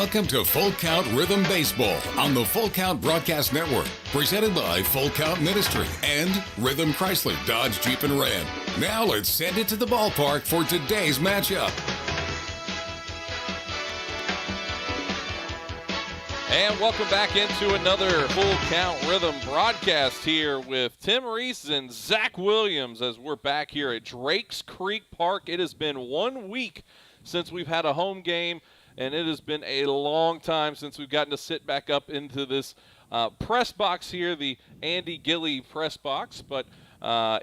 Welcome to Full Count Rhythm Baseball on the Full Count Broadcast Network, presented by Full Count Ministry and Rhythm Chrysler Dodge Jeep and Ram. Now let's send it to the ballpark for today's matchup. And welcome back into another Full Count Rhythm broadcast here with Tim Reese and Zach Williams as we're back here at Drakes Creek Park. It has been 1 week since we've had a home game, and it has been a long time since we've gotten to sit back up into this press box here, the Andy Gilley press box. But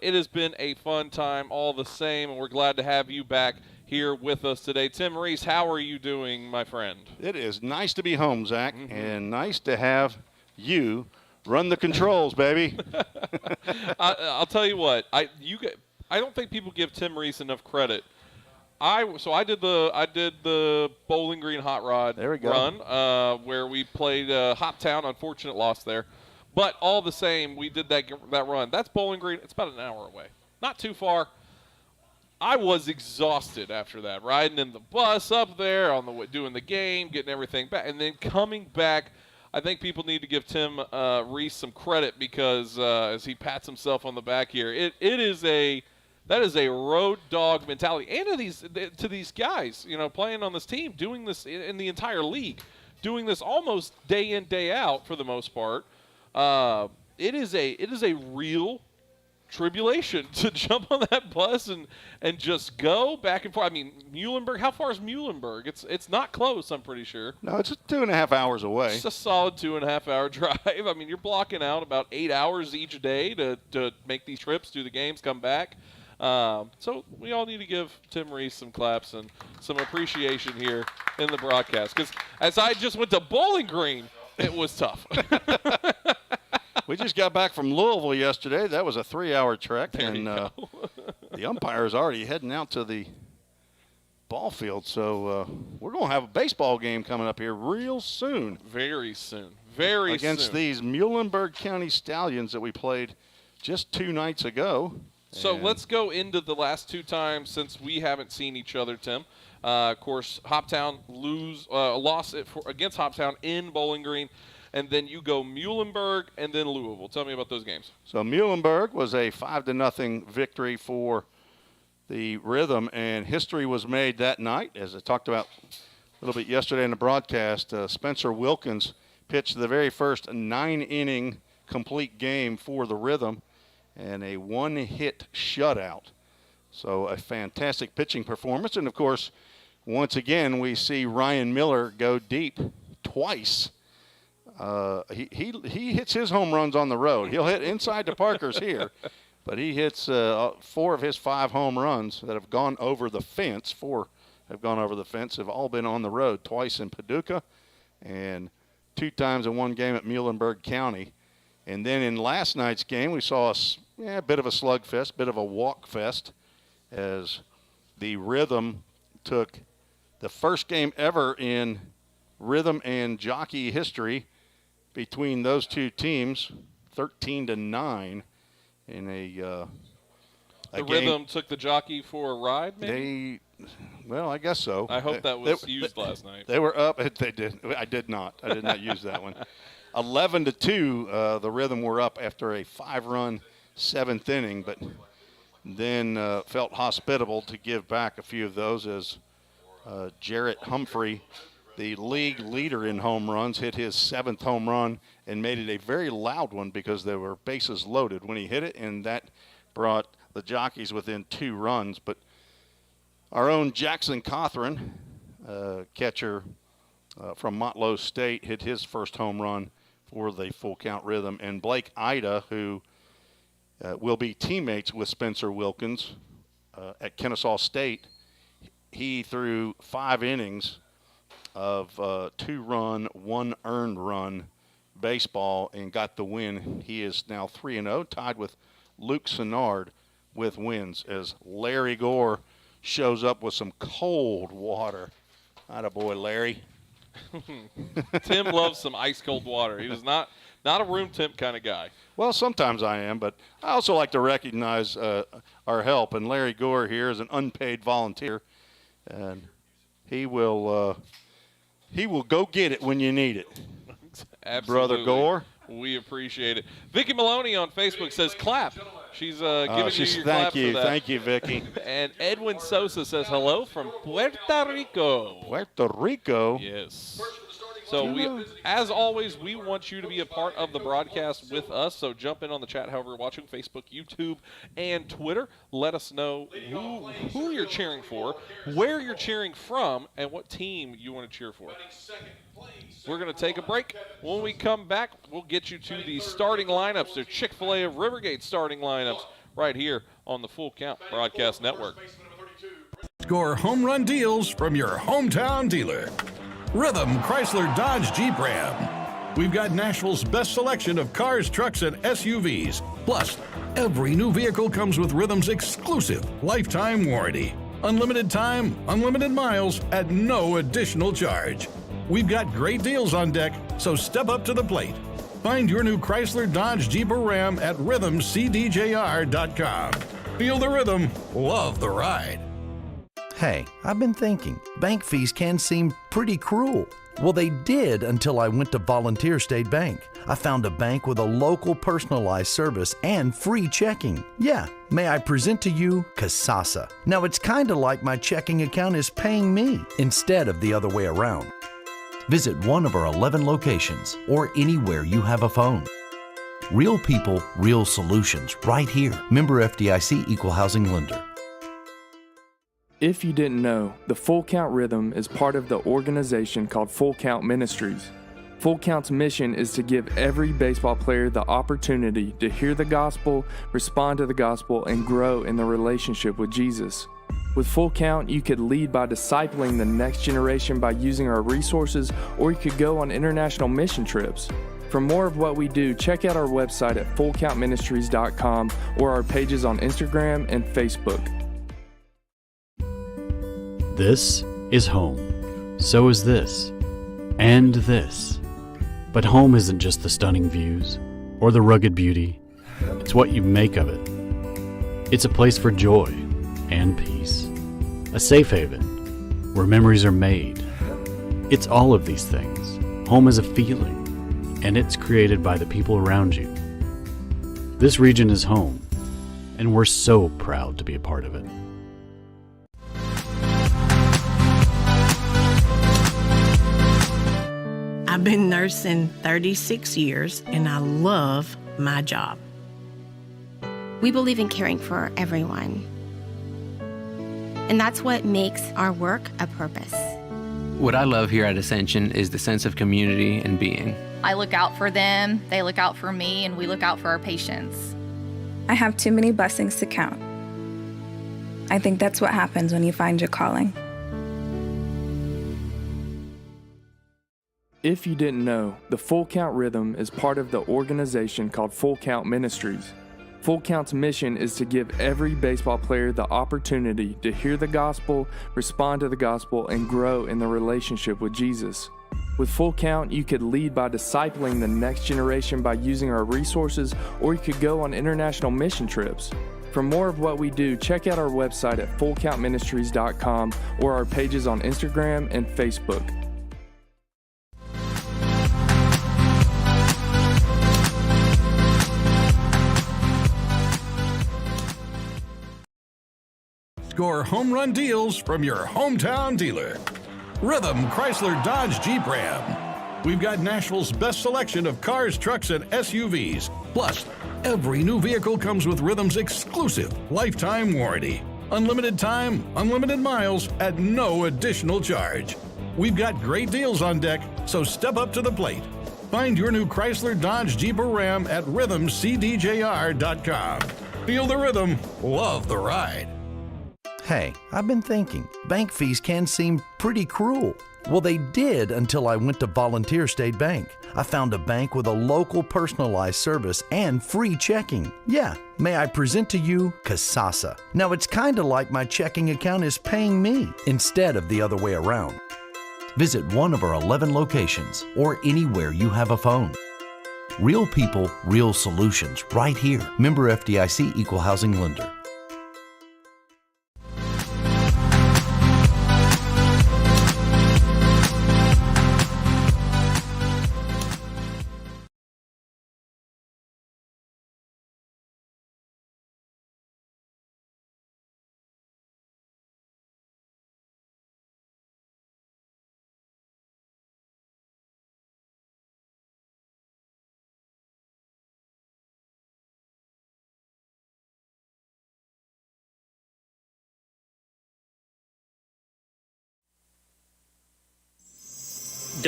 it has been a fun time all the same, and we're glad to have you back here with us today. Tim Reese, how are you doing, my friend? It is nice to be home, Zach, and nice to have you run the controls, baby. I'll tell you what, I don't think people give Tim Reese enough credit. I did the Bowling Green Hot Rod run where we played Hoptown. Unfortunate loss there, but all the same, we did that run. That's Bowling Green. It's about an hour away, not too far. I was exhausted after that, riding in the bus up there on the way, doing the game, getting everything back, and then coming back. I think people need to give Tim Reese some credit because as he pats himself on the back here, that is a road dog mentality, and to these guys, playing on this team, doing this in the entire league, doing this almost day in, day out for the most part. It is a real tribulation to jump on that bus and just go back and forth. I mean, Muhlenburg, how far is Muhlenburg? It's not close, I'm pretty sure. No, it's 2.5 hours away. It's a solid 2.5 hour drive. I mean, you're blocking out about 8 hours each day to make these trips, do the games, come back. So we all need to give Tim Reese some claps and some appreciation here in the broadcast, because as I just went to Bowling Green, it was tough. We just got back from Louisville yesterday. That was a 3-hour trek, and the umpire is already heading out to the ball field. So we're going to have a baseball game coming up here real soon. Very soon. Against these Muhlenburg County Stallions that we played just 2 nights ago. So let's go into the last 2 times since we haven't seen each other, Tim. Of course, Hoptown lost against Hoptown in Bowling Green. And then you go Muhlenburg and then Louisville. Tell me about those games. So Muhlenburg was a 5-0 victory for the Rhythm, and history was made that night. As I talked about a little bit yesterday in the broadcast, Spencer Wilkins pitched the very first 9-inning complete game for the Rhythm and a 1-hit shutout. So a fantastic pitching performance. And, of course, once again, we see Ryan Miller go deep twice. He hits his home runs on the road. He'll hit inside the Parkers here, but he hits 4 of his 5 home runs that have gone over the fence. 4 have gone over the fence, have all been on the road, twice in Paducah and 2 times in one game at Muhlenburg County. And then in last night's game, we saw a bit of a slugfest, bit of a walk fest, as the Rhythm took the first game ever in Rhythm and Jockey history between those 2 teams, 13-9 in a the game. Rhythm took the Jockey for a ride, maybe? Well, I guess so. I hope that was used last night. They were up. They did. I did not use that one. 11-2, the Rhythm were up after a 5-run 7th inning, but then felt hospitable to give back a few of those as Jarrett Humphrey, the league leader in home runs, hit his 7th home run and made it a very loud one because there were bases loaded when he hit it, and that brought the Jockeys within 2 runs. But our own Jackson Cothran, catcher from Motlow State, hit his first home run for the Full Count Rhythm. And Blake Ida, who will be teammates with Spencer Wilkins at Kennesaw State, he threw 5 innings of 2-run, 1 earned run baseball and got the win. He is now 3-0, tied with Luke Sennard with wins, as Larry Gore shows up with some cold water. Attaboy, Larry. Tim loves some ice cold water. He was not a room temp kind of guy. Well, sometimes I am, but I also like to recognize our help. And Larry Gore here is an unpaid volunteer, and he will He will go get it when you need it. Absolutely. Brother Gore. We appreciate it. Vicky Maloney on Facebook says clap. She's giving you your clap for that. Thank you, Vicky. And Edwin Sosa says hello from Puerto Rico. Puerto Rico? Yes. So as always, we want you to be a part of the broadcast with us. So jump in on the chat, however you're watching, Facebook, YouTube, and Twitter. Let us know who you're cheering for, where you're cheering from, and what team you want to cheer for. We're going to take a break. When we come back, we'll get you to the starting lineups, the Chick-fil-A of Rivergate starting lineups, right here on the Full Count Broadcast Network. Score home run deals from your hometown dealer. Rhythm Chrysler Dodge Jeep Ram. We've got Nashville's best selection of cars, trucks, and SUVs. Plus, every new vehicle comes with Rhythm's exclusive lifetime warranty. Unlimited time, unlimited miles at no additional charge. We've got great deals on deck, so step up to the plate. Find your new Chrysler Dodge Jeep or Ram at rhythmcdjr.com. Feel the rhythm, love the ride. Hey, I've been thinking, bank fees can seem pretty cruel. Well, they did until I went to Volunteer State Bank. I found a bank with a local personalized service and free checking. Yeah, may I present to you Sosa. Now, it's kind of like my checking account is paying me instead of the other way around. Visit one of our 11 locations or anywhere you have a phone. Real people, real solutions right here. Member FDIC Equal Housing Lender. If you didn't know, the Full Count Rhythm is part of the organization called Full Count Ministries. Full Count's mission is to give every baseball player the opportunity to hear the gospel, respond to the gospel, and grow in the relationship with Jesus. With Full Count, you could lead by discipling the next generation by using our resources, or you could go on international mission trips. For more of what we do, check out our website at fullcountministries.com or our pages on Instagram and Facebook. This is home. So is this. And this. But home isn't just the stunning views or the rugged beauty. It's what you make of it. It's a place for joy and peace. A safe haven where memories are made. It's all of these things. Home is a feeling, and it's created by the people around you. This region is home, and we're so proud to be a part of it. I've been nursing 36 years, and I love my job. We believe in caring for everyone. And that's what makes our work a purpose. What I love here at Ascension is the sense of community and being. I look out for them, they look out for me, and we look out for our patients. I have too many blessings to count. I think that's what happens when you find your calling. If you didn't know, the Full Count Rhythm is part of the organization called Full Count Ministries. Full Count's mission is to give every baseball player the opportunity to hear the gospel, respond to the gospel, and grow in the relationship with Jesus. With Full Count, you could lead by discipling the next generation by using our resources, or you could go on international mission trips. For more of what we do, check out our website at fullcountministries.com or our pages on Instagram and Facebook. Score home run deals from your hometown dealer. Rhythm Chrysler Dodge Jeep Ram. We've got Nashville's best selection of cars, trucks, and SUVs. Plus, every new vehicle comes with Rhythm's exclusive lifetime warranty. Unlimited time, unlimited miles at no additional charge. We've got great deals on deck, so step up to the plate. Find your new Chrysler Dodge Jeep or Ram at rhythmcdjr.com. Feel the rhythm, love the ride. Hey, I've been thinking, bank fees can seem pretty cruel. Well, they did until I went to Volunteer State Bank. I found a bank with a local personalized service and free checking. Yeah, may I present to you Sosa. Now, it's kind of like my checking account is paying me instead of the other way around. Visit one of our 11 locations or anywhere you have a phone. Real people, real solutions right here. Member FDIC Equal Housing Lender.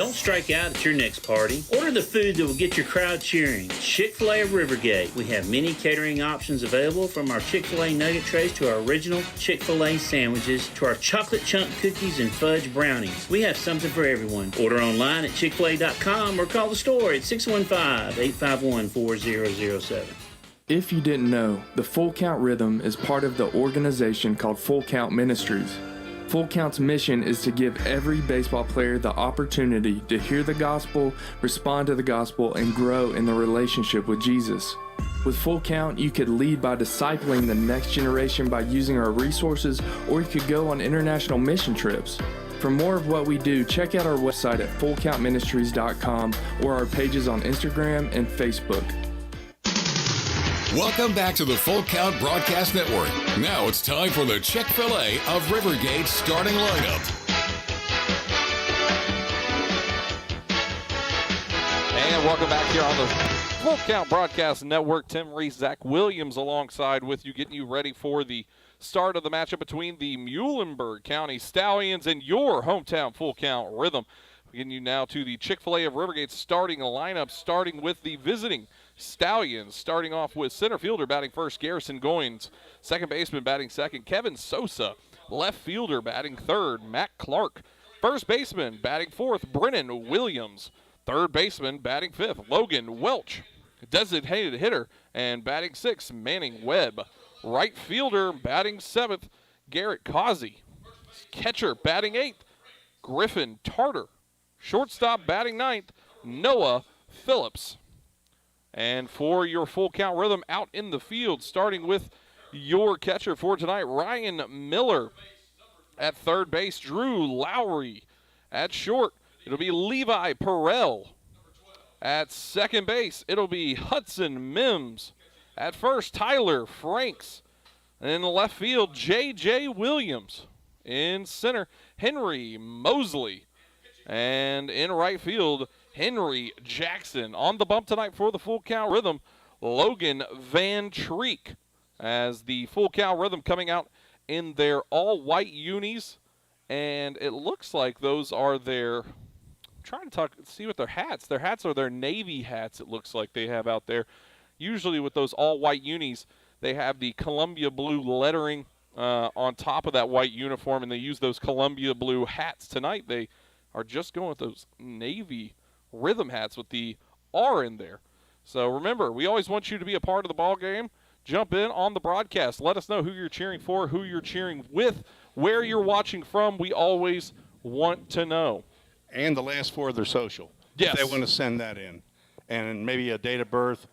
Don't strike out at your next party. Order the food that will get your crowd cheering. Chick-fil-A of Rivergate. We have many catering options available, from our Chick-fil-A nugget trays to our original Chick-fil-A sandwiches to our chocolate chunk cookies and fudge brownies. We have something for everyone. Order online at chickfil-a.com or call the store at 615-851-4007. If you didn't know, the Full Count Rhythm is part of the organization called Full Count Ministries. Full Count's mission is to give every baseball player the opportunity to hear the gospel, respond to the gospel, and grow in the relationship with Jesus. With Full Count, you could lead by discipling the next generation by using our resources, or you could go on international mission trips. For more of what we do, check out our website at fullcountministries.com or our pages on Instagram and Facebook. Welcome back to the Full Count Broadcast Network. Now it's time for the Chick-fil-A of Rivergate starting lineup. And welcome back here on the Full Count Broadcast Network. Tim Reese, Zach Williams alongside with you, getting you ready for the start of the matchup between the Muhlenburg County Stallions and your hometown Full Count Rhythm. Getting you now to the Chick-fil-A of Rivergate starting lineup, starting with the visiting Stallions, starting off with center fielder batting first, Garrison Goins. Second baseman batting second, Kevin Sosa. Left fielder batting third, Matt Clark. First baseman batting fourth, Brennan Williams. Third baseman batting fifth, Logan Welch. Designated hitter and batting sixth, Manning Webb. Right fielder batting seventh, Garrett Causey. Catcher batting eighth, Griffin Tarter. Shortstop batting ninth, Noah Phillips. And for your Full Count Rhythm out in the field, starting with your catcher for tonight, Ryan Miller. At third base, Drew Lowry. At short, it'll be Levi Perrell. At second base, it'll be Hudson Mims. At first, Tyler Franks. And in the left field, J.J. Williams. In center, Henry Mosley. And in right field, Henry Jackson. On the bump tonight for the Full Count Rhythm, Logan Van Treek. As the Full Count Rhythm coming out in their all-white unis. And it looks like those are their, I'm trying to see what their hats. Their hats are their Navy hats, it looks like they have out there. Usually with those all-white unis, they have the Columbia blue lettering on top of that white uniform, and they use those Columbia blue hats. Tonight they are just going with those Navy Rhythm hats with the R in there. So remember, we always want you to be a part of the ball game. Jump in on the broadcast. Let us know who you're cheering for, who you're cheering with, where you're watching from. We always want to know. And the last four of their social. Yes. If they want to send that in. And maybe a date of birth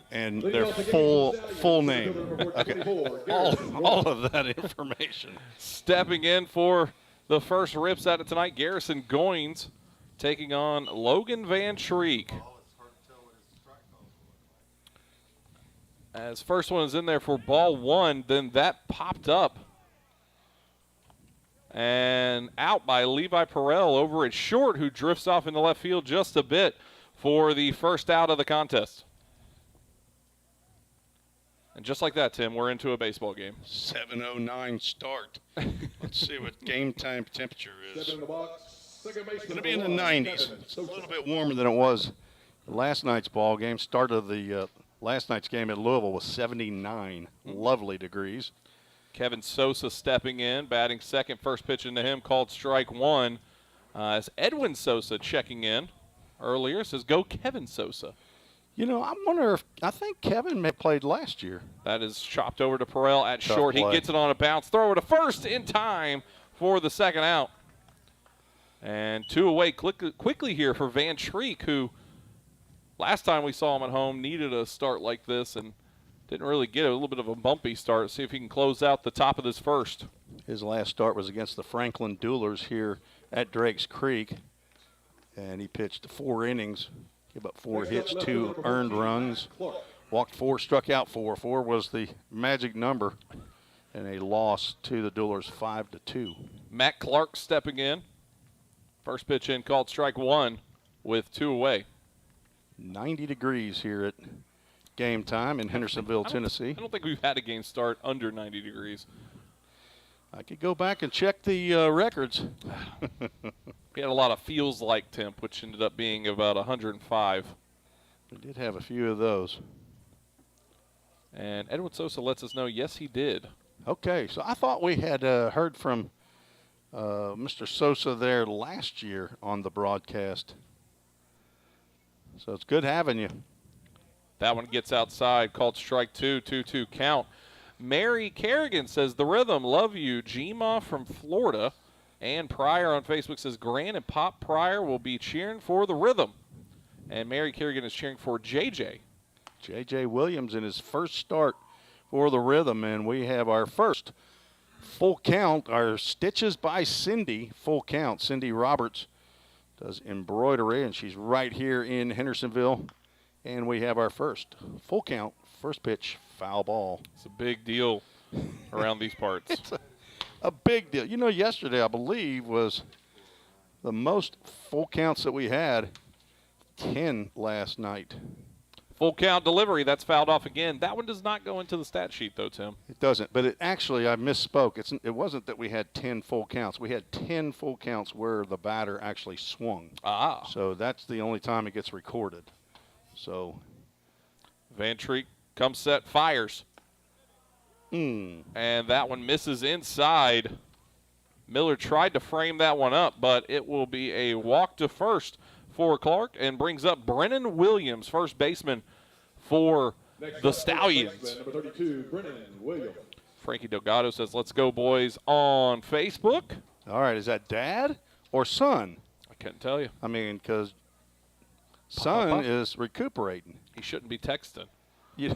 and their full name. Okay. All of that information. Stepping in for the first rips at it tonight, Garrison Goins taking on Logan Van Treek. As first one is in there for ball one, then that popped up. And out by Levi Perrell over at short, who drifts off in the left field just a bit for the first out of the contest. And just like that, Tim, we're into a baseball game. 7:09 start. Let's see what game time temperature is. It's going to be in the 90s. It's a little bit warmer than it was last night's ball game. Start of the last night's game at Louisville was 79 lovely degrees. Kevin Sosa stepping in, batting second. First pitch into him called strike one. As Edwin Sosa checking in earlier, says go Kevin Sosa. You know, I think Kevin may have played last year. That is chopped over to Perrell at short. He gets it on a bounce. Throw it to first in time for the second out. And two away quickly here for Van Treek, who last time we saw him at home needed a start like this and didn't really get a little bit of a bumpy start. See if he can close out the top of this first. His last start was against the Franklin Duelers here at Drake's Creek. And he pitched 4 innings, gave up 4 hits, 2 earned runs, walked 4, struck out 4. 4 was the magic number, and a loss to the Duelers 5-2. Matt Clark stepping in. First pitch in called strike one with 2 away. 90 degrees here at game time in Hendersonville, Tennessee. I don't think we've had a game start under 90 degrees. I could go back and check the records. We had a lot of feels like temp, which ended up being about 105. We did have a few of those. And Edwin Sosa lets us know, yes, he did. Okay, so I thought we had heard from Mr. Sosa there last year on the broadcast. So it's good having you. That one gets outside, called strike 2, 2-2 count. Mary Kerrigan says, the rhythm, love you. Gma from Florida. And Pryor on Facebook says, Grant and Pop Pryor will be cheering for the rhythm. And Mary Kerrigan is cheering for JJ. JJ Williams in his first start for the rhythm. And we have our first full count, our Stitches by Cindy full count. Cindy Roberts does embroidery, and she's right here in Hendersonville. And we have our first full count, first pitch, foul ball. It's a big deal around these parts. It's a big deal. You know, yesterday, I believe, was the most full counts that we had, 10 last night. Full count delivery, that's fouled off again. That one does not go into the stat sheet, though, Tim. It doesn't, but it actually, I misspoke. It wasn't that we had 10 full counts. We had 10 full counts where the batter actually swung. Ah. So that's the only time it gets recorded. So Van Treek comes set, fires. And that one misses inside. Miller tried to frame that one up, but it will be a walk to first for Clark and brings up Brennan Williams, first baseman for the Stallions. Number 32, Brennan Williams. Frankie Delgado says, let's go, boys, on Facebook. All right, is that dad or son? I couldn't tell you. I mean, because son is recuperating. He shouldn't be texting. Yeah.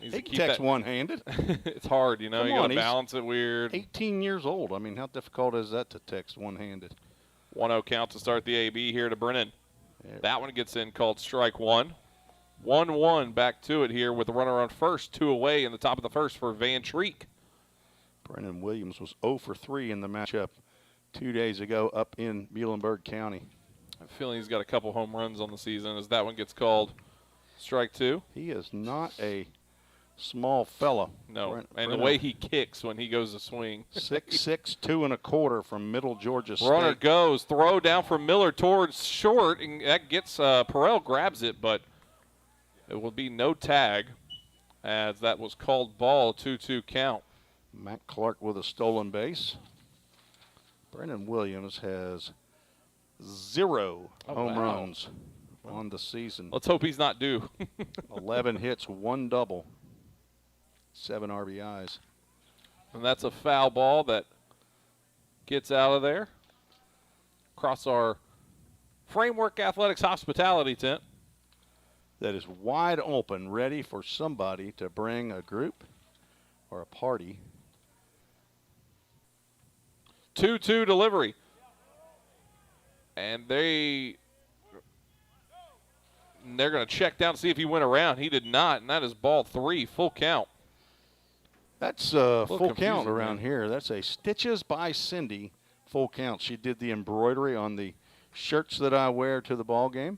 He can text one-handed. It's hard, you know. You got to balance it weird. 18 years old. I mean, how difficult is that to text one-handed? 1-0 count to start the AB here to Brennan. That one gets in, called strike one. 1-1 back to it here with a runner on first, 2 away in the top of the first for Van Treek. Brennan Williams was 0 for 3 in the matchup 2 days ago up in Muhlenburg County. I'm feeling he's got a couple home runs on the season as that one gets called strike 2. He is not a small fella. No, and the way he kicks when he goes to swing. 6'6", 2 1/4 from Middle Georgia State. Runner goes, throw down from Miller towards short, and that gets Perel grabs it, but it will be no tag as that was called ball, 2-2 count. Matt Clark with a stolen base. Brennan Williams has 0 home runs on the season. Let's hope he's not due. 11 hits, 1 double, 7 RBIs. And that's a foul ball that gets out of there. Across our Framework Athletics hospitality tent. That is wide open, ready for somebody to bring a group or a party. 2-2 delivery. And they're going to check down to see if he went around. He did not, and that is ball 3, full count. That's full count around here. That's a Stitches by Cindy full count. She did the embroidery on the shirts that I wear to the ball game.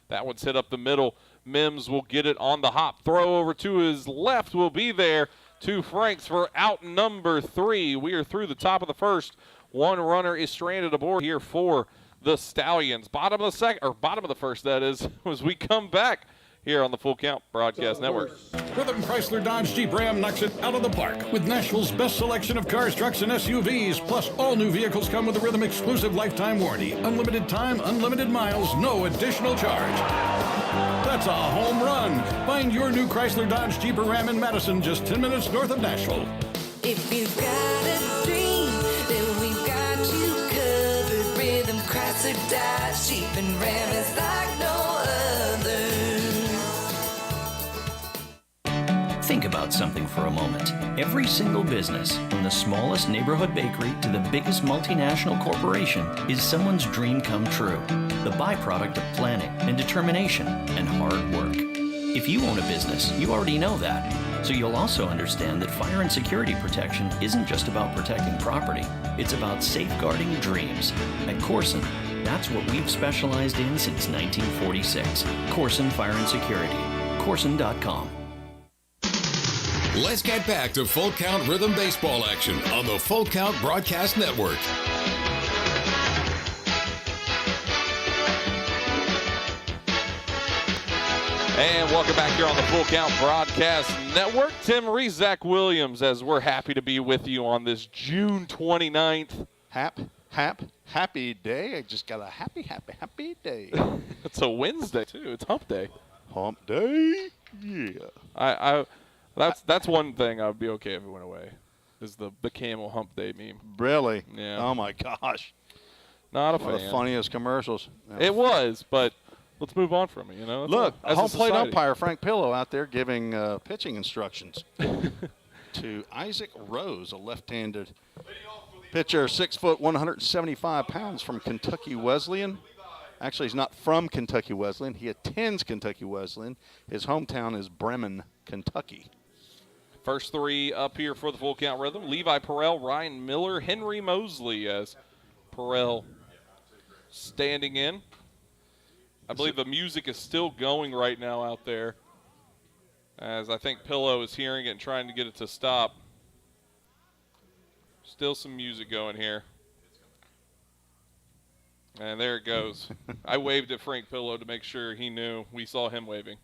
That one's hit up the middle. Mims will get it on the hop. Throw over to his left will be there to Franks for out number 3. We are through the top of the first. One runner is stranded aboard here for the Stallions. Bottom of the second, or bottom of the first, that is, as we come back here on the Full Count Broadcast Network. Rhythm Chrysler Dodge Jeep Ram knocks it out of the park with Nashville's best selection of cars, trucks, and SUVs. Plus, all new vehicles come with a Rhythm exclusive lifetime warranty. Unlimited time, unlimited miles, no additional charge. That's a home run. Find your new Chrysler Dodge Jeep or Ram in Madison, just 10 minutes north of Nashville. If you've got a dream, then we've got you covered. Rhythm Chrysler Dodge Jeep and Ram is like no other. Think about something for a moment. Every single business, from the smallest neighborhood bakery to the biggest multinational corporation, is someone's dream come true. The byproduct of planning and determination and hard work. If you own a business, you already know that. So you'll also understand that fire and security protection isn't just about protecting property. It's about safeguarding dreams. At Corson, that's what we've specialized in since 1946. Corson Fire and Security. Corson.com. Let's get back to Full Count Rhythm Baseball action on the Full Count Broadcast Network. And welcome back here on the Full Count Broadcast Network. Tim Reese, Zach Williams, as we're happy to be with you on this June 29th. Happy day. I just got a happy day. It's a Wednesday, too. It's hump day. Hump day? Yeah. That's one thing I would be okay if it went away, is the camel hump day meme. Really? Yeah. Oh, my gosh. Not a fan. One of the funniest commercials. It was, but let's move on from it, you know? Look, as home a plate society. umpire Frank Pillow out there giving pitching instructions to Isaac Rose, a left-handed pitcher, 6 foot, 175 pounds from Kentucky Wesleyan. Actually, he's not from Kentucky Wesleyan. He attends Kentucky Wesleyan. His hometown is Bremen, Kentucky. First three up here for the Full Count Rhythm. Levi Perrell, Ryan Miller, Henry Mosley, as Perrell standing in. I believe the music is still going right now out there, as I think Pillow is hearing it and trying to get it to stop. Still some music going here. And there it goes. I waved at Frank Pillow to make sure he knew we saw him waving.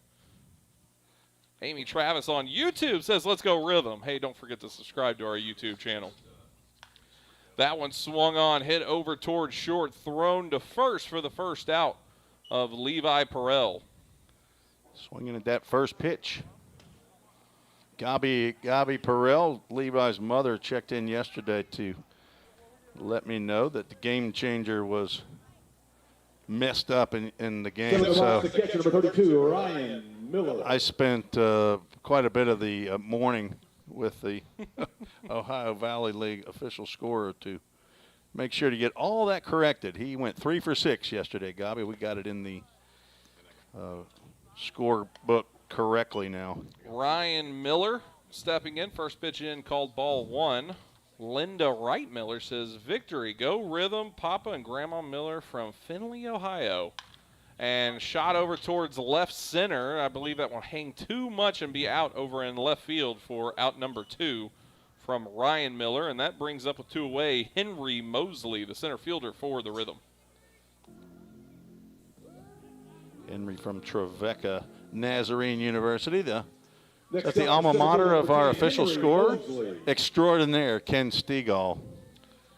Amy Travis on YouTube says, let's go Rhythm. Hey, don't forget to subscribe to our YouTube channel. That one swung on, hit over towards short, thrown to first for the first out of Levi Perrell. Swinging at that first pitch. Gabi Perrell, Levi's mother, checked in yesterday to let me know that the game changer was messed up in the game. So The catcher, number 32, Ryan Miller. I spent quite a bit of the morning with the Ohio Valley League official scorer to make sure to get all that corrected. He went 3 for 6 yesterday, Gabi. We got it in the score book correctly now. Ryan Miller stepping in. First pitch in, called ball 1. Linda Wright Miller says, victory, go Rhythm, Papa and Grandma Miller from Findlay, Ohio. And shot over towards left center. I believe that will hang too much and be out over in left field for out number 2 from Ryan Miller. And that brings up with 2 away Henry Mosley, the center fielder for the Rhythm. Henry from Trevecca Nazarene University, that's the alma mater of our official scorer extraordinaire, Ken Stegall.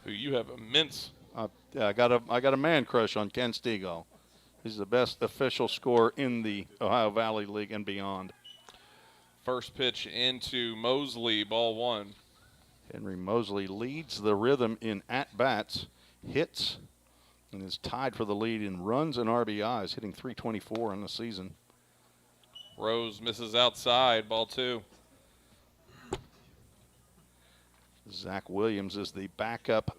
Who you have immense. I got a man crush on Ken Stegall. He's the best official scorer in the Ohio Valley League and beyond. First pitch into Mosley, ball 1. Henry Mosley leads the Rhythm in at-bats, hits, and is tied for the lead in runs and RBIs, hitting .324 on the season. Rose misses outside, ball 2. Zach Williams is the backup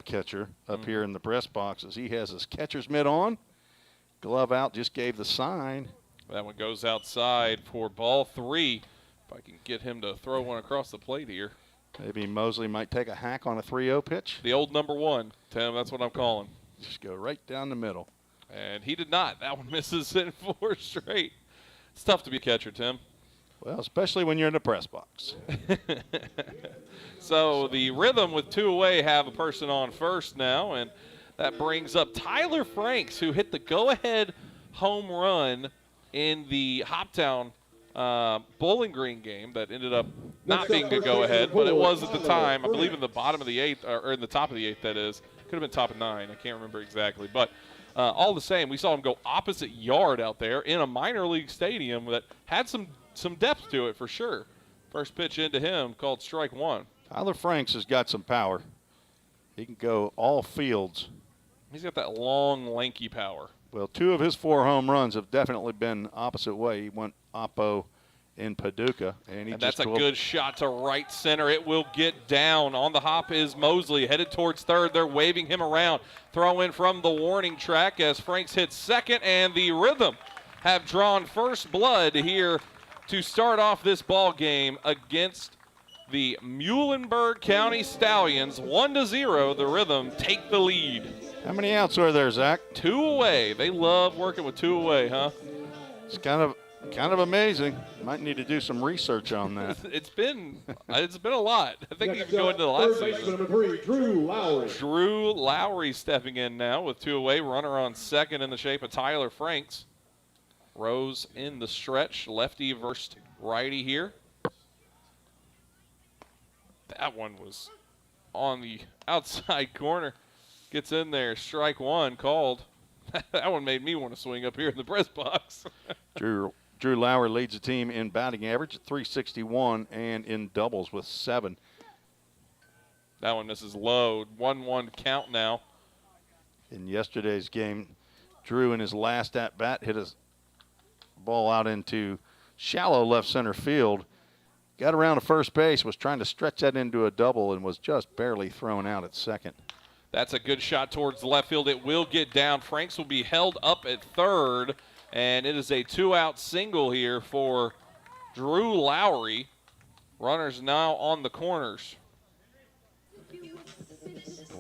catcher up here in the press box as he has his catcher's mitt on. Glove out, just gave the sign. That one goes outside for ball 3. If I can get him to throw one across the plate here. Maybe Mosley might take a hack on a 3-0 pitch. The old number 1, Tim, that's what I'm calling. Just go right down the middle. And he did not. That one misses in 4 straight. It's tough to be a catcher, Tim. Well, especially when you're in the press box. So the Rhythm with 2 away have a person on first now, and that brings up Tyler Franks, who hit the go-ahead home run in the Hoptown Bowling Green game that ended up not being a go-ahead, but it was at the time, I believe in the bottom of the 8th, or in the top of the 8th, that is. Could have been top of 9. I can't remember exactly. But all the same, we saw him go opposite yard out there in a minor league stadium that had some depth to it for sure. First pitch into him called strike 1. Tyler Franks has got some power. He can go all fields. He's got that long, lanky power. Well, 2 of his 4 home runs have definitely been opposite way. He went oppo in Paducah. And that's a good shot to right center. It will get down. On the hop is Mosley, headed towards third. They're waving him around. Throw in from the warning track as Franks hits second, and the Rhythm have drawn first blood here to start off this ball game against the Muhlenburg County Stallions. 1-0, the Rhythm take the lead. How many outs are there, Zach? 2 away. They love working with 2 away, huh? It's kind of Kind of amazing. Might need to do some research on that. It's been a lot. I think even going into the last season. Number 3, Drew Lowry. Drew Lowry stepping in now with 2 away. Runner on second in the shape of Tyler Franks. Rose in the stretch. Lefty versus righty here. That one was on the outside corner. Gets in there. Strike one called. That one made me want to swing up here in the press box. Drew Lowry leads the team in batting average at .361 and in doubles with 7. That one, this is low. 1-1 count now. In yesterday's game, Drew in his last at-bat hit a ball out into shallow left center field. Got around to first base, was trying to stretch that into a double and was just barely thrown out at second. That's a good shot towards the left field. It will get down. Franks will be held up at third, and it is a 2-out single here for Drew Lowry. Runners now on the corners.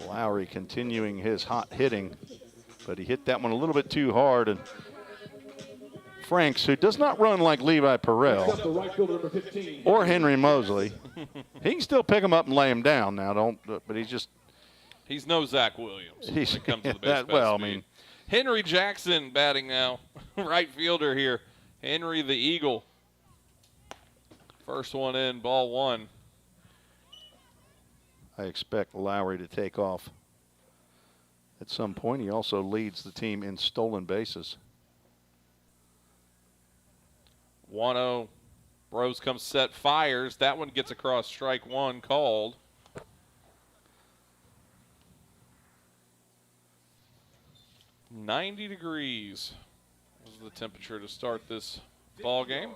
Lowry continuing his hot hitting, but he hit that one a little bit too hard. And Franks, who does not run like Levi Perrell or Henry Mosley, he can still pick him up and lay him down now. But he's no Zach Williams when it comes to the base well, speed. I mean, Henry Jackson batting now, right fielder here. Henry the Eagle. First one in, ball one. I expect Lowry to take off at some point. He also leads the team in stolen bases. 1-0. Rose comes set, fires. That one gets across, strike one called. .90 degrees was the temperature to start this ball game.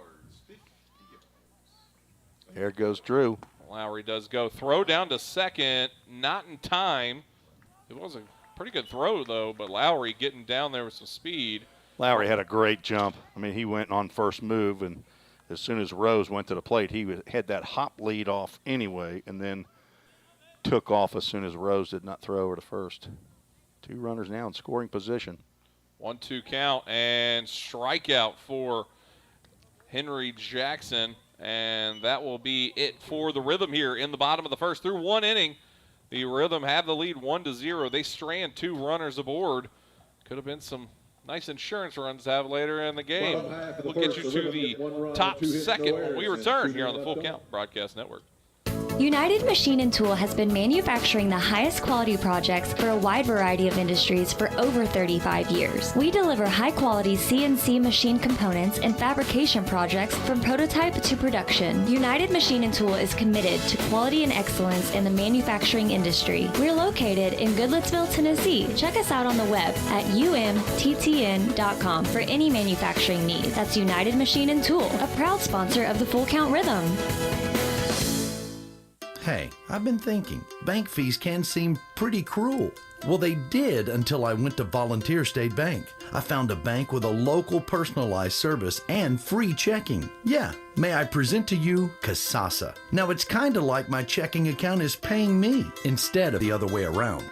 There goes Drew. Lowry does go. Throw down to second, not in time. It was a pretty good throw, though, but Lowry getting down there with some speed. Lowry had a great jump. I mean, he went on first move, and as soon as Rose went to the plate, he had that hop lead off anyway, and then took off as soon as Rose did not throw over to first. 2 runners now in scoring position. 1-2 count and strikeout for Henry Jackson. And that will be it for the Rhythm here in the bottom of the first. Through 1 inning, the Rhythm have the lead 1-0. They strand 2 runners aboard. Could have been some nice insurance runs to have later in the game. We'll get you to the top second when we return here on the Full Count Broadcast Network. United Machine & Tool has been manufacturing the highest quality projects for a wide variety of industries for over 35 years. We deliver high-quality CNC machine components and fabrication projects from prototype to production. United Machine & Tool is committed to quality and excellence in the manufacturing industry. We're located in Goodlettsville, Tennessee. Check us out on the web at umttn.com for any manufacturing need. That's United Machine & Tool, a proud sponsor of the Full Count Rhythm. Hey, I've been thinking, bank fees can seem pretty cruel. Well, they did until I went to Volunteer State Bank. I found a bank with a local personalized service and free checking. Yeah, may I present to you Sosa. Now, it's kind of like my checking account is paying me instead of the other way around.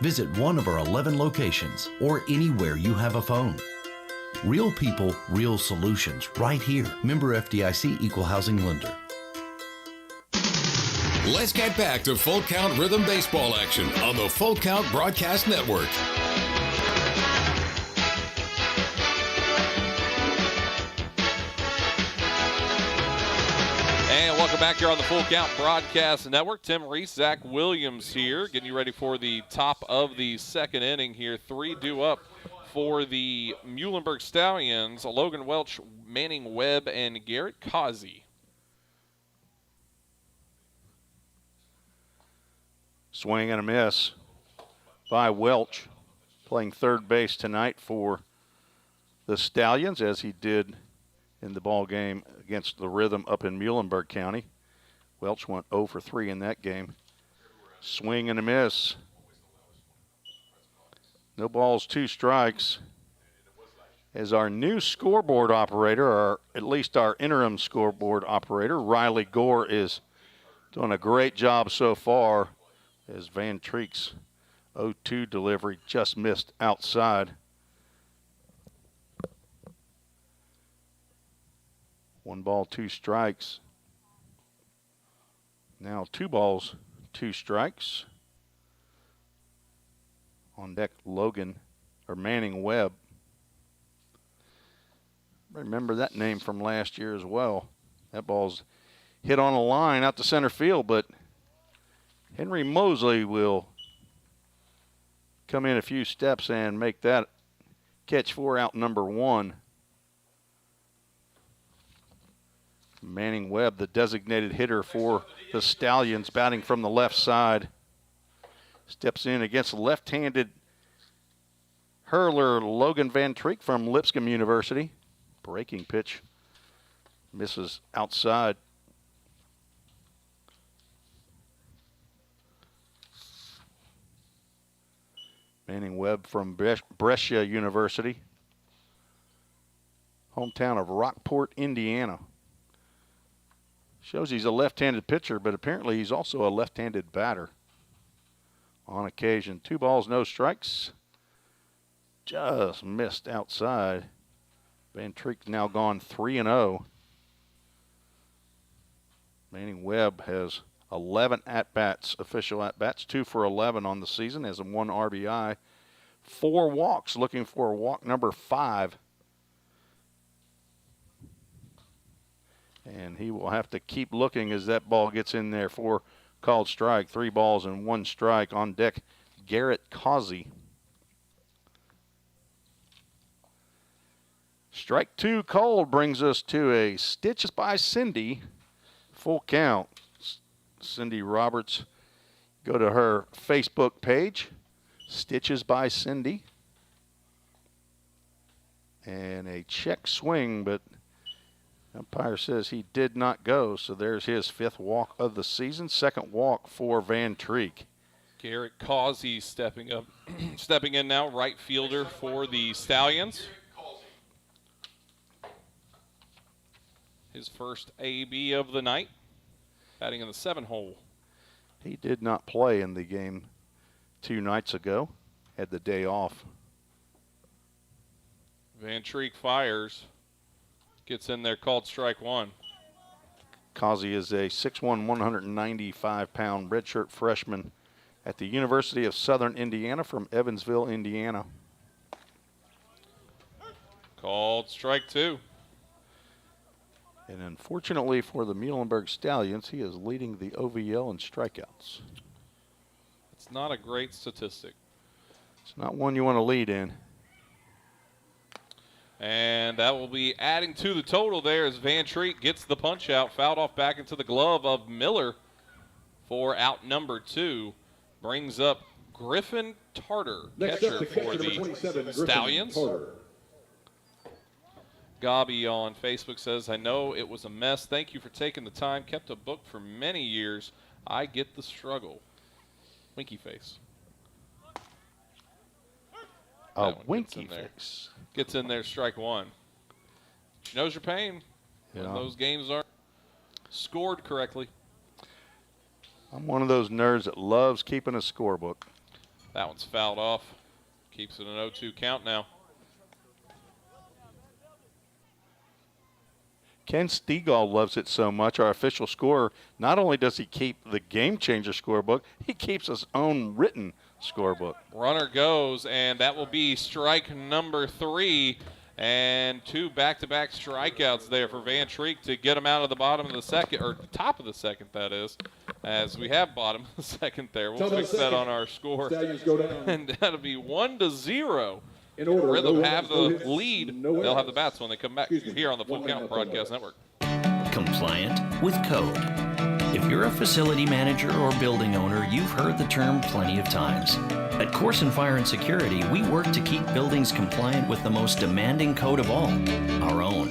Visit one of our 11 locations or anywhere you have a phone. Real people, real solutions, right here. Member FDIC Equal Housing Lender. Let's get back to Full Count Rhythm baseball action on the Full Count Broadcast Network. And welcome back here on the Full Count Broadcast Network. Tim Reese, Zach Williams here, getting you ready for the top of the second inning here. 3 due up for the Muhlenburg Stallions. Logan Welch, Manning Webb, and Garrett Causey. Swing and a miss by Welch, playing third base tonight for the Stallions, as he did in the ball game against the Rhythm up in Muhlenburg County. Welch went 0 for 3 in that game. Swing and a miss. No balls, 2 strikes. As our new scoreboard operator, or at least our interim scoreboard operator, Riley Gore, is doing a great job so far, as Van Treek's 0-2 delivery just missed outside. 1 ball, 2 strikes. Now 2 balls, 2 strikes. On deck, Manning Webb. Remember that name from last year as well. That ball's hit on a line out to center field, but Henry Mosley will come in a few steps and make that catch for out number 1. Manning Webb, the designated hitter for the Stallions, batting from the left side. Steps in against left-handed hurler Logan Van Treek from Lipscomb University. Breaking pitch misses outside. Manning Webb from Brescia University. Hometown of Rockport, Indiana. Shows he's a left-handed pitcher, but apparently he's also a left-handed batter. On occasion, 2 balls, no strikes. Just missed outside. Van Treek's now gone 3-0. Manning Webb has 11 at-bats, official at-bats, 2 for 11 on the season, has 1 RBI, 4 walks, looking for walk number 5. And he will have to keep looking as that ball gets in there for called strike. 3 balls and 1 strike. On deck, Garrett Causey. Strike 2 cold brings us to a Stitches by Cindy. Full count. Cindy Roberts. Go to her Facebook page, Stitches by Cindy. And a check swing, but umpire says he did not go, so there's his 5th walk of the season. 2nd walk for Van Treek. Garrett Causey stepping up, stepping in now, right fielder for the Stallions. His first AB of the night, batting in the 7-hole. He did not play in the game 2 nights ago. Had the day off. Van Treek fires. Gets in there, called strike 1. Causey is a 6'1", 195-pound redshirt freshman at the University of Southern Indiana from Evansville, Indiana. Called strike 2. And unfortunately for the Muhlenburg Stallions, he is leading the OVL in strikeouts. It's not a great statistic. It's not one you want to lead in. And that will be adding to the total there as Van Treek gets the punch out, fouled off back into the glove of Miller for out number 2. Brings up Griffin Tarter, catcher for the Stallions. Gobby on Facebook says, I know it was a mess. Thank you for taking the time. Kept a book for many years. I get the struggle. Winky face. A winky face. Gets in there, strike 1. She knows your pain when those games aren't scored correctly. I'm one of those nerds that loves keeping a scorebook. That one's fouled off. Keeps it an 0-2 count now. Ken Stegall loves it so much, our official scorer. Not only does he keep the Game Changer scorebook, he keeps his own written scorebook. Runner goes, and that will be strike number 3. And 2 back-to-back strikeouts there for Van Treek to get him out of the bottom of the second, or top of the second, that is, as we have bottom of the second there. We'll fix that on our score. And that'll be 1-0. Rhythm have the lead. They'll have the bats when they come back here on the Full Count Broadcast Network. Compliant with code. If you're a facility manager or building owner, you've heard the term plenty of times. At Corson Fire and Security, we work to keep buildings compliant with the most demanding code of all, our own.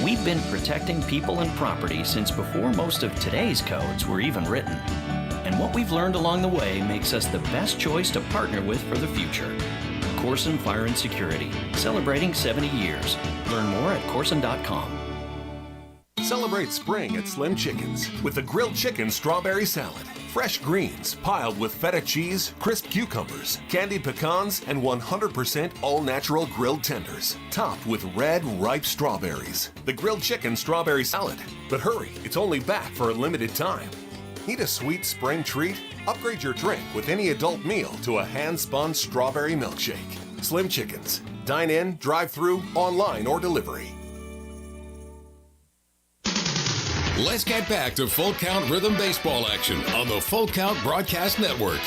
We've been protecting people and property since before most of today's codes were even written. And what we've learned along the way makes us the best choice to partner with for the future. Corson Fire and Security, celebrating 70 years. Learn more at corson.com. Celebrate spring at Slim Chickens with the grilled chicken strawberry salad. Fresh greens piled with feta cheese, crisp cucumbers, candied pecans, and 100% all-natural grilled tenders. Topped with red, ripe strawberries. The grilled chicken strawberry salad. But hurry, it's only back for a limited time. Need a sweet spring treat? Upgrade your drink with any adult meal to a hand-spun strawberry milkshake. Slim Chickens. Dine in, drive-through, online, or delivery. Let's get back to Full Count Rhythm Baseball action on the Full Count Broadcast Network.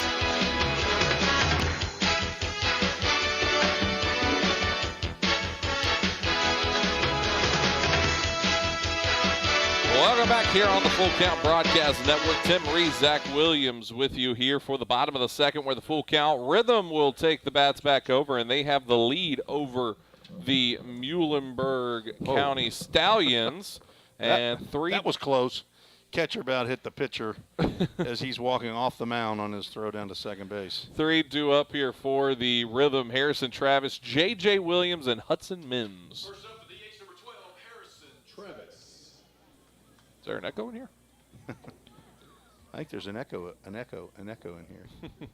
Welcome back here on the Full Count Broadcast Network. Tim Reese, Zach Williams with you here for the bottom of the second, where the Full Count Rhythm will take the bats back over, and they have the lead over the Muhlenburg County Stallions. That was close. Catcher about hit the pitcher as he's walking off the mound on his throw down to second base. 3-2 up here for the Rhythm. Harrison Travis, J.J. Williams, and Hudson Mims. First up for the ace, number 12, Harrison Travis. Is there an echo in here? I think there's an echo in here.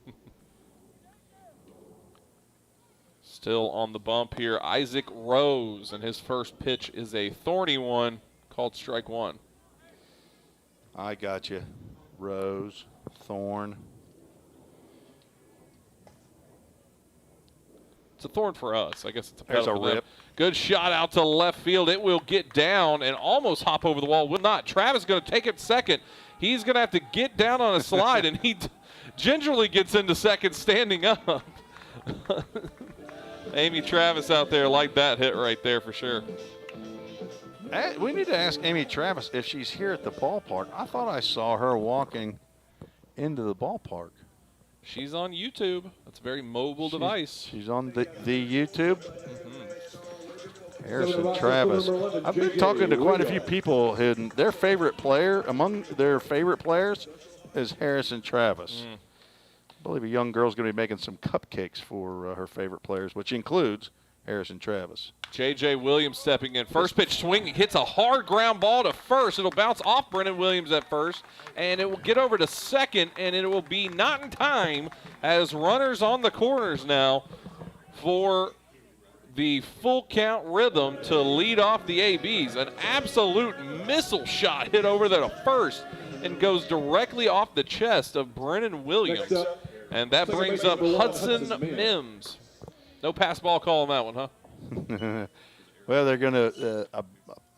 Still on the bump here, Isaac Rose, and his first pitch is a thorny one called strike one. I got you. Rose, thorn. It's a thorn for us. I guess it's a There's pedal a for rip. them. Good shot out to left field. It will get down and almost hop over the wall. Will not. Travis going to take it second. He's going to have to get down on a slide, and he gingerly gets into second standing up. Amy Travis out there liked that hit right there for sure. We need to ask Amy Travis if she's here at the ballpark. I thought I saw her walking into the ballpark. She's on YouTube. That's a very mobile device. She's on the YouTube. Harrison Travis. I've been talking to quite a few people, and their favorite player, among their favorite players, is Harrison Travis. I believe a young girl's going to be making some cupcakes for her favorite players, which includes Harrison Travis. J.J. Williams stepping in. First pitch swinging, hits a hard ground ball to first. It'll bounce off Brennan Williams at first, and it will get over to second, and it will be not in time as runners on the corners now for the Full Count Rhythm to lead off the ABs. An absolute missile shot hit over there to first and goes directly off the chest of Brennan Williams. And that brings up Hudson Mims. No pass ball call on that one, huh? Well, they're going to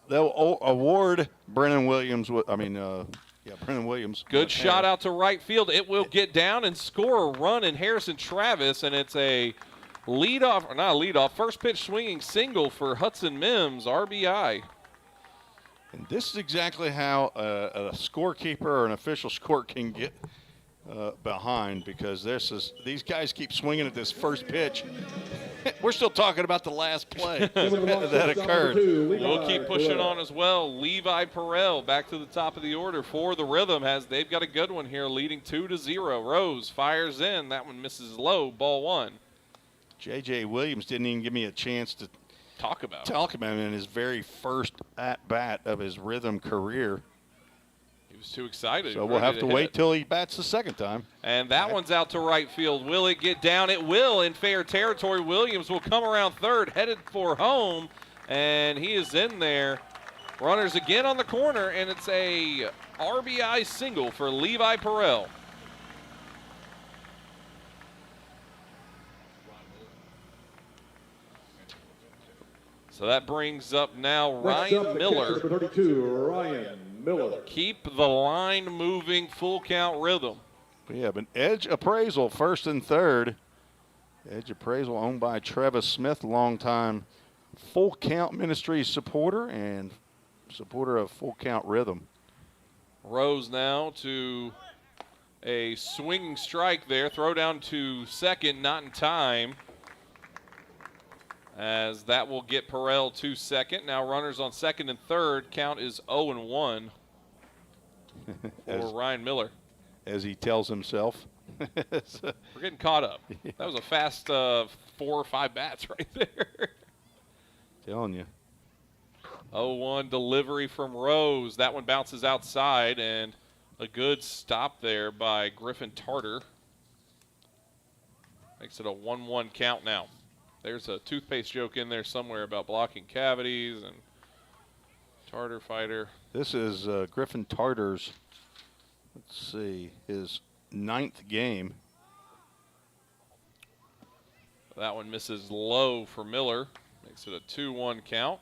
they'll award Brennan Williams. Brennan Williams. Good shot out to right field. It will get down and score a run in Harrison Travis, and it's a first pitch swinging single for Hudson Mims, RBI. And this is exactly how a scorekeeper or an official score can get behind, because these guys keep swinging at this first pitch. We're still talking about the last play that occurred. We'll keep pushing on as well. Levi Perel back to the top of the order for the Rhythm, they've got a good one here, leading 2-0. Rose fires in. That one misses low, ball one. J.J. Williams didn't even give me a chance to talk about him in his very first at-bat of his Rhythm career. He was too excited. So we'll have to wait till he bats the second time. And that one's out to right field. Will it get down? It will in fair territory. Williams will come around third, headed for home, and he is in there. Runners again on the corner, and it's a RBI single for Levi Perel. So that brings up now Ryan Miller. Number 32, Ryan Miller. Keep the line moving, Full Count Rhythm. We have an edge appraisal, first and third. Edge appraisal owned by Travis Smith, longtime Full Count Ministries supporter and supporter of Full Count Rhythm. Rose now to a swinging strike there. Throw down to second, not in time. As that will get Perel to second. Now runners on second and third. Count is 0-1 for Ryan Miller. As he tells himself. We're getting caught up. That was a fast 4 or 5 bats right there. Telling you. 0-1 delivery from Rose. That one bounces outside, and A good stop there by Griffin Tarter. Makes it a 1-1 count now. There's a toothpaste joke in there somewhere about blocking cavities and Tarter fighter. This is Griffin Tarter's, let's see, his 9th game. That one misses low for Miller. Makes it a 2-1 count.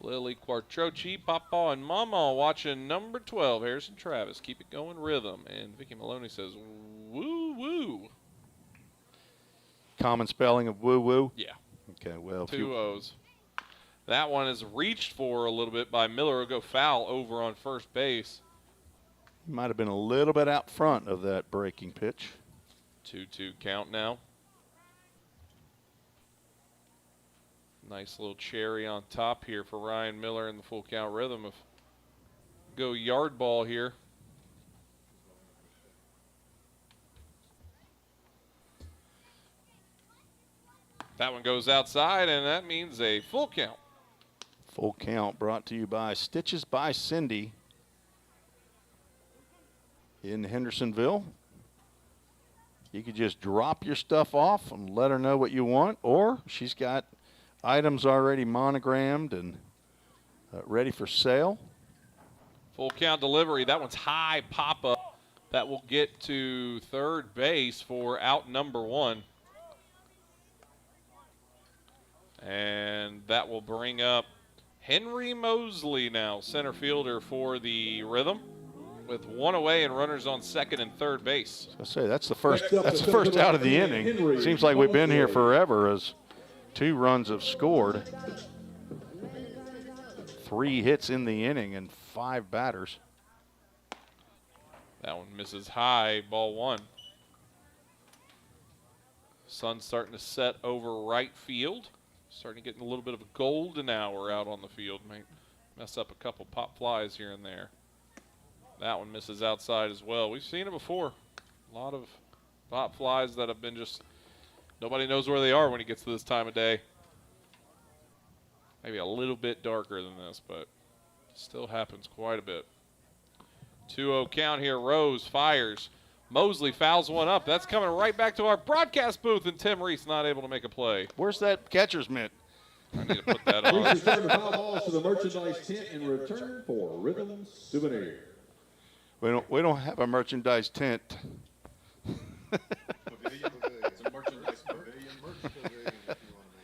Lily Quartrochi, Papa, and Mama watching number 12, Harrison Travis. Keep it going, Rhythm. And Vicky Maloney says, woo-woo. Common spelling of woo-woo? Yeah. Okay, well. 2 O's. That one is reached for a little bit by Miller. Will go foul over on first base. Might have been a little bit out front of that breaking pitch. 2-2 count now. Nice little cherry on top here for Ryan Miller in the full count rhythm of go yard ball here. That one goes outside, and that means a full count. Full count brought to you by Stitches by Cindy in Hendersonville. You could just drop your stuff off and let her know what you want, or she's got items already monogrammed and ready for sale. Full count delivery. That one's high pop-up. That will get to third base for out number 1. And that will bring up Henry Mosley now, center fielder for the Rhythm, with 1 away and runners on second and third base. I say that's the first out of the inning. Seems like we've been here forever as 2 runs have scored. 3 hits in the inning and 5 batters. That one misses high, ball 1. Sun's starting to set over right field. Starting to get a little bit of a golden hour out on the field. Might mess up a couple pop flies here and there. That one misses outside as well. We've seen it before. A lot of pop flies that have been just, nobody knows where they are when it gets to this time of day. Maybe a little bit darker than this, but still happens quite a bit. 2-0 count here. Rose fires. Mosley fouls one up. That's coming right back to our broadcast booth, and Tim Reese not able to make a play. Where's that catcher's mitt? I need to put that on. Reese returned the foul balls to the merchandise tent in return for Rhythm Souvenir. We don't have a merchandise tent.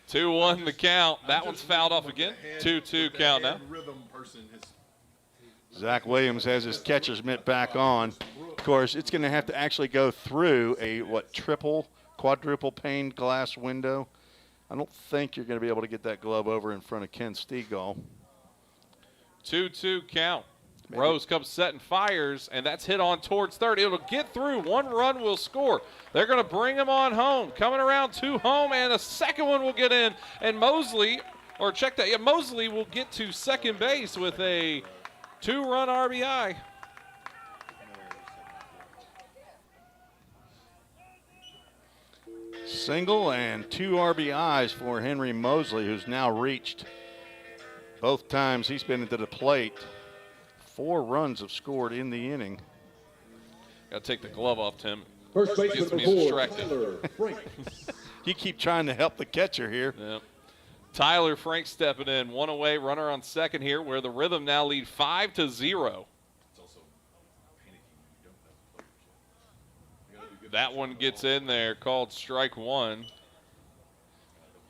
2-1 the count. That one's fouled off again. 2-2 count now. Zach Williams has his catcher's mitt back on. Of course, it's going to have to actually go through a, quadruple pane glass window. I don't think you're going to be able to get that glove over in front of Ken Stegall. 2-2 count. Maybe. Rose comes set and fires, and that's hit on towards third. It'll get through. 1 run will score. They're going to bring him on home. Coming around to home, and a second one will get in. And Mosley, or check that, yeah, Mosley will get to second base with a 2-run RBI. Single and 2 RBIs for Henry Mosley, who's now reached both times he's been into the plate. 4 runs have scored in the inning. Got to take the glove off, Tim. First baseman Gets me number 4, distracted. Tyler Frank. You keep trying to help the catcher here. Yep. Tyler Frank stepping in. 1 away, runner on second here, where the Rhythm now lead 5-0. That one gets in there, called strike 1.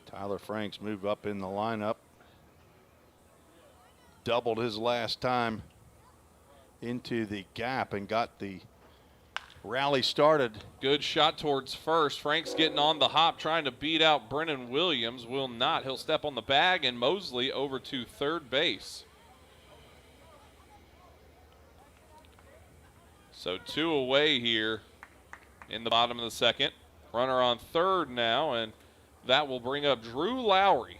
Tyler Frank's moved up in the lineup. Doubled his last time into the gap and got the rally started. Good shot towards first. Frank's getting on the hop, trying to beat out Brennan Williams. Will not. He'll step on the bag, and Mosley over to third base. So 2 away here in the bottom of the second. Runner on third now, and that will bring up Drew Lowry.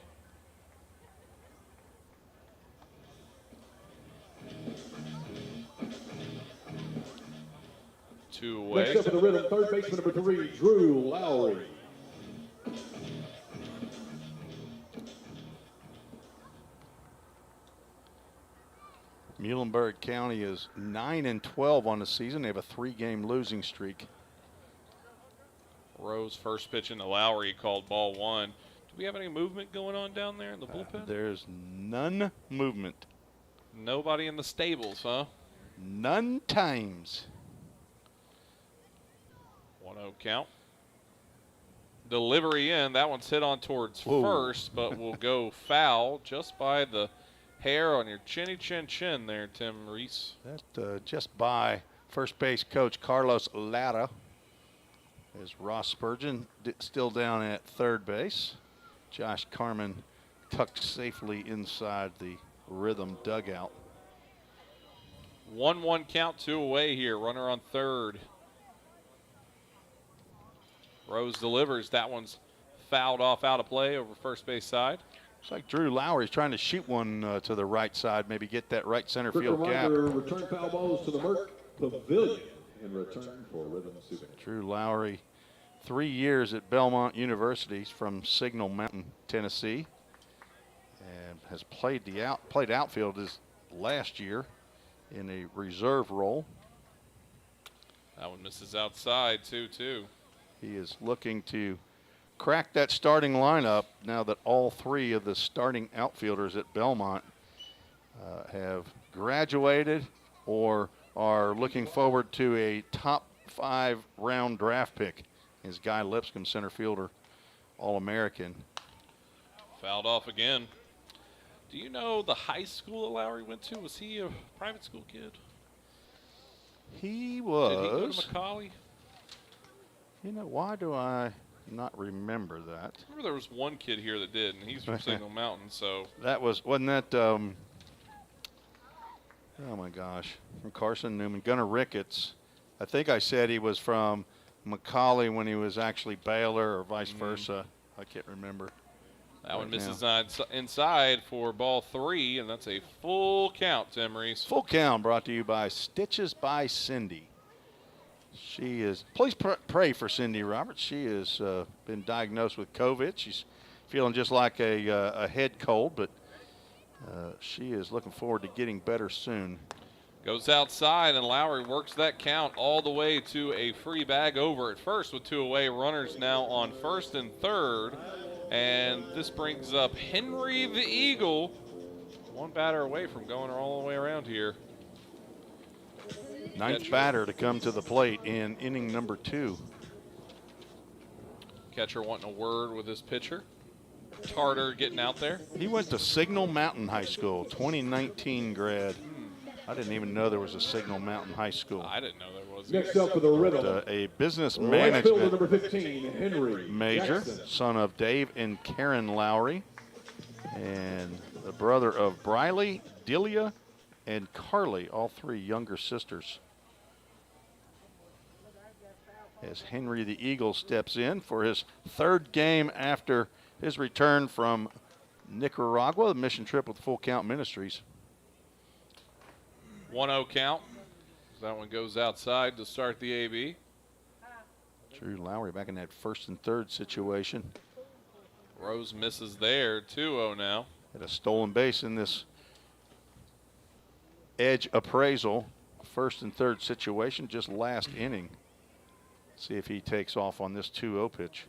Two away. Next up for the Rhythm, third baseman number 3, Drew Lowry. Muhlenburg County is 9-12 on the season. They have a 3-game losing streak. Rose first pitch into Lowry, called ball 1. Do we have any movement going on down there in the bullpen? There's none movement. Nobody in the stables, huh? None times. 1-0 count. Delivery in. That one's hit on towards first, but will go foul just by the hair on your chinny chin there, Tim Reese. That just by first base coach Carlos Lara. As Ross Spurgeon still down at third base. Josh Carmen tucked safely inside the Rhythm dugout. 1-1 count, 2 away here. Runner on third. Rose delivers. That one's fouled off out of play over first base side. Looks like Drew Lowry's trying to shoot one to the right side, maybe get that right center field gap. Return foul balls to the Merck Pavilion in return for Rhythm Souvenir. Drew Lowry, 3 years at Belmont University from Signal Mountain, Tennessee, and has played outfield his last year in a reserve role. That one misses outside, 2-2. He is looking to crack that starting lineup now that all 3 of the starting outfielders at Belmont have graduated or are looking forward to a top 5 round draft pick. Is Guy Lipscomb, center fielder, All-American. Fouled off again. Do you know the high school that Lowry went to? Was he a private school kid? He was. Did he go to Macaulay? You know, why do I not remember that? I remember there was one kid here that did, and he's from Signal Mountain, so. Wasn't that, oh my gosh, from Carson Newman, Gunnar Ricketts. I think I said he was from Macaulay when he was actually Baylor or vice versa. I can't remember. That one misses inside for ball 3, and that's a full count, Tim Reese. Full count brought to you by Stitches by Cindy. She is, please pray for Cindy Roberts. She has been diagnosed with COVID. She's feeling just like a head cold, but she is looking forward to getting better soon. Goes outside, and Lowry works that count all the way to a free bag over at first with 2 away. Runners now on first and third. And this brings up Henry the Eagle. 1 batter away from going all the way around here. 9th batter to come to the plate in inning number 2. Catcher wanting a word with his pitcher. Tarter getting out there. He went to Signal Mountain High School, 2019 grad. I didn't even know there was a Signal Mountain High School. I didn't know there was. Next up for the Rhythm. A business Right fielder management number 15, Henry major, Jackson. son of Dave and Karen Lowry, and the brother of Briley, Delia, and Carly, all 3 younger sisters. As Henry the Eagle steps in for his 3rd game after his return from Nicaragua, the mission trip with Full Count Ministries. 1-0 count. That one goes outside to start the AB. Drew Lowry back in that first and third situation. Rose misses there. 2-0 now. Had a stolen base in this edge appraisal. First and third situation, just last inning. See if he takes off on this 2-0 pitch.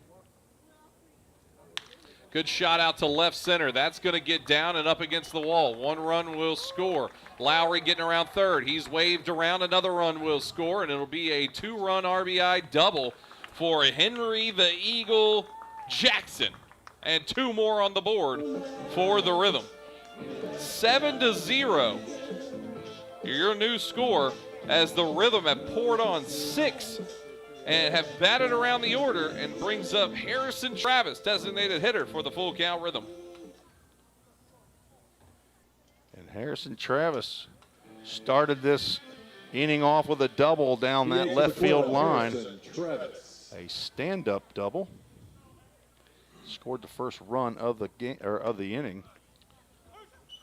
Good shot out to left center. That's going to get down and up against the wall. 1 run will score. Lowry getting around third. He's waved around. Another run will score, and it'll be a 2-run RBI double for Henry the Eagle Jackson. And 2 more on the board for the Rhythm. 7-0. Your new score as the Rhythm have poured on 6 and have batted around the order, and brings up Harrison Travis, designated hitter for the Full Count Rhythm. And Harrison Travis started this inning off with a double down that left field line. A stand-up double. Scored the first run of the game or of the inning.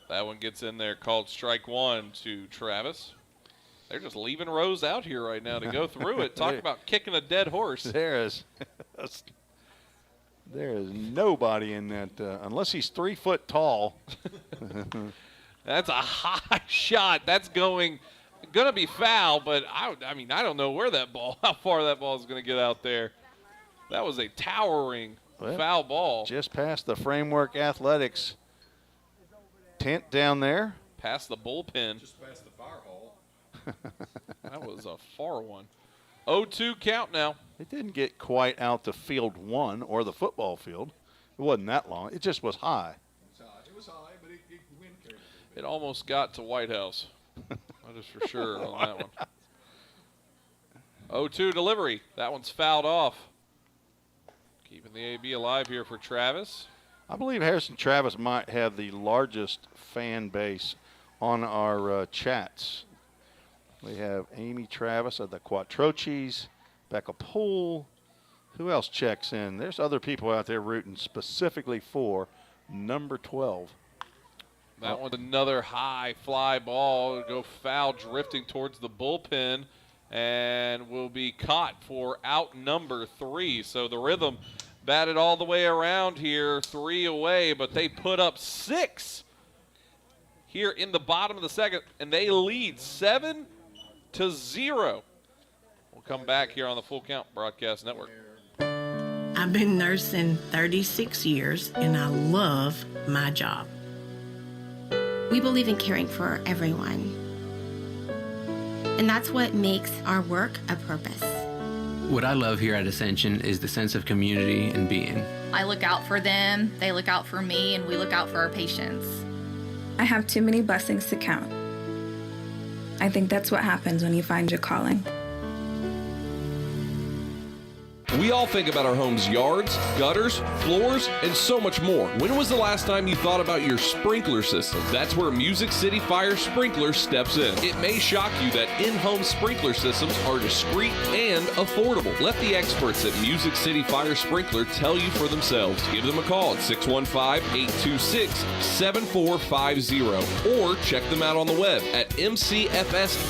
That one gets in there, called strike 1 to Travis. They're just leaving Rose out here right now to go through it. Talk about kicking a dead horse. There is nobody in that, unless he's 3 foot tall. That's a high shot. That's going to be foul, but I mean, I don't know how far that ball is going to get out there. That was a towering foul ball. Just past the Framework Athletics tent down there. Past the bullpen. Just past the fire hall. That was a far one. 0-2 count now. It didn't get quite out to field 1 or the football field. It wasn't that long. It just was high. It was high, but it wind carried it. It almost got to White House. That is for sure on that one. 0-2 delivery. That one's fouled off. Keeping the AB alive here for Travis. I believe Harrison Travis might have the largest fan base on our chats. We have Amy Travis of the Quattrochis, Becca Poole. Who else checks in? There's other people out there rooting specifically for number 12. That one's another high fly ball. It'll go foul, drifting towards the bullpen, and will be caught for out number 3. So the Rhythm batted all the way around here, 3 away, but they put up 6 here in the bottom of the second, and they lead 7-0. We'll come back here on the Full Count Broadcast Network. I've been nursing 36 years, and I love my job. We believe in caring for everyone. And that's what makes our work a purpose. What I love here at Ascension is the sense of community and being. I look out for them, they look out for me, and we look out for our patients. I have too many blessings to count. I think that's what happens when you find your calling. We all think about our home's yards, gutters, floors, and so much more. When was the last time you thought about your sprinkler system? That's where Music City Fire Sprinkler steps in. It may shock you that in-home sprinkler systems are discreet and affordable. Let the experts at Music City Fire Sprinkler tell you for themselves. Give them a call at 615-826-7450 or check them out on the web at mcfs.us.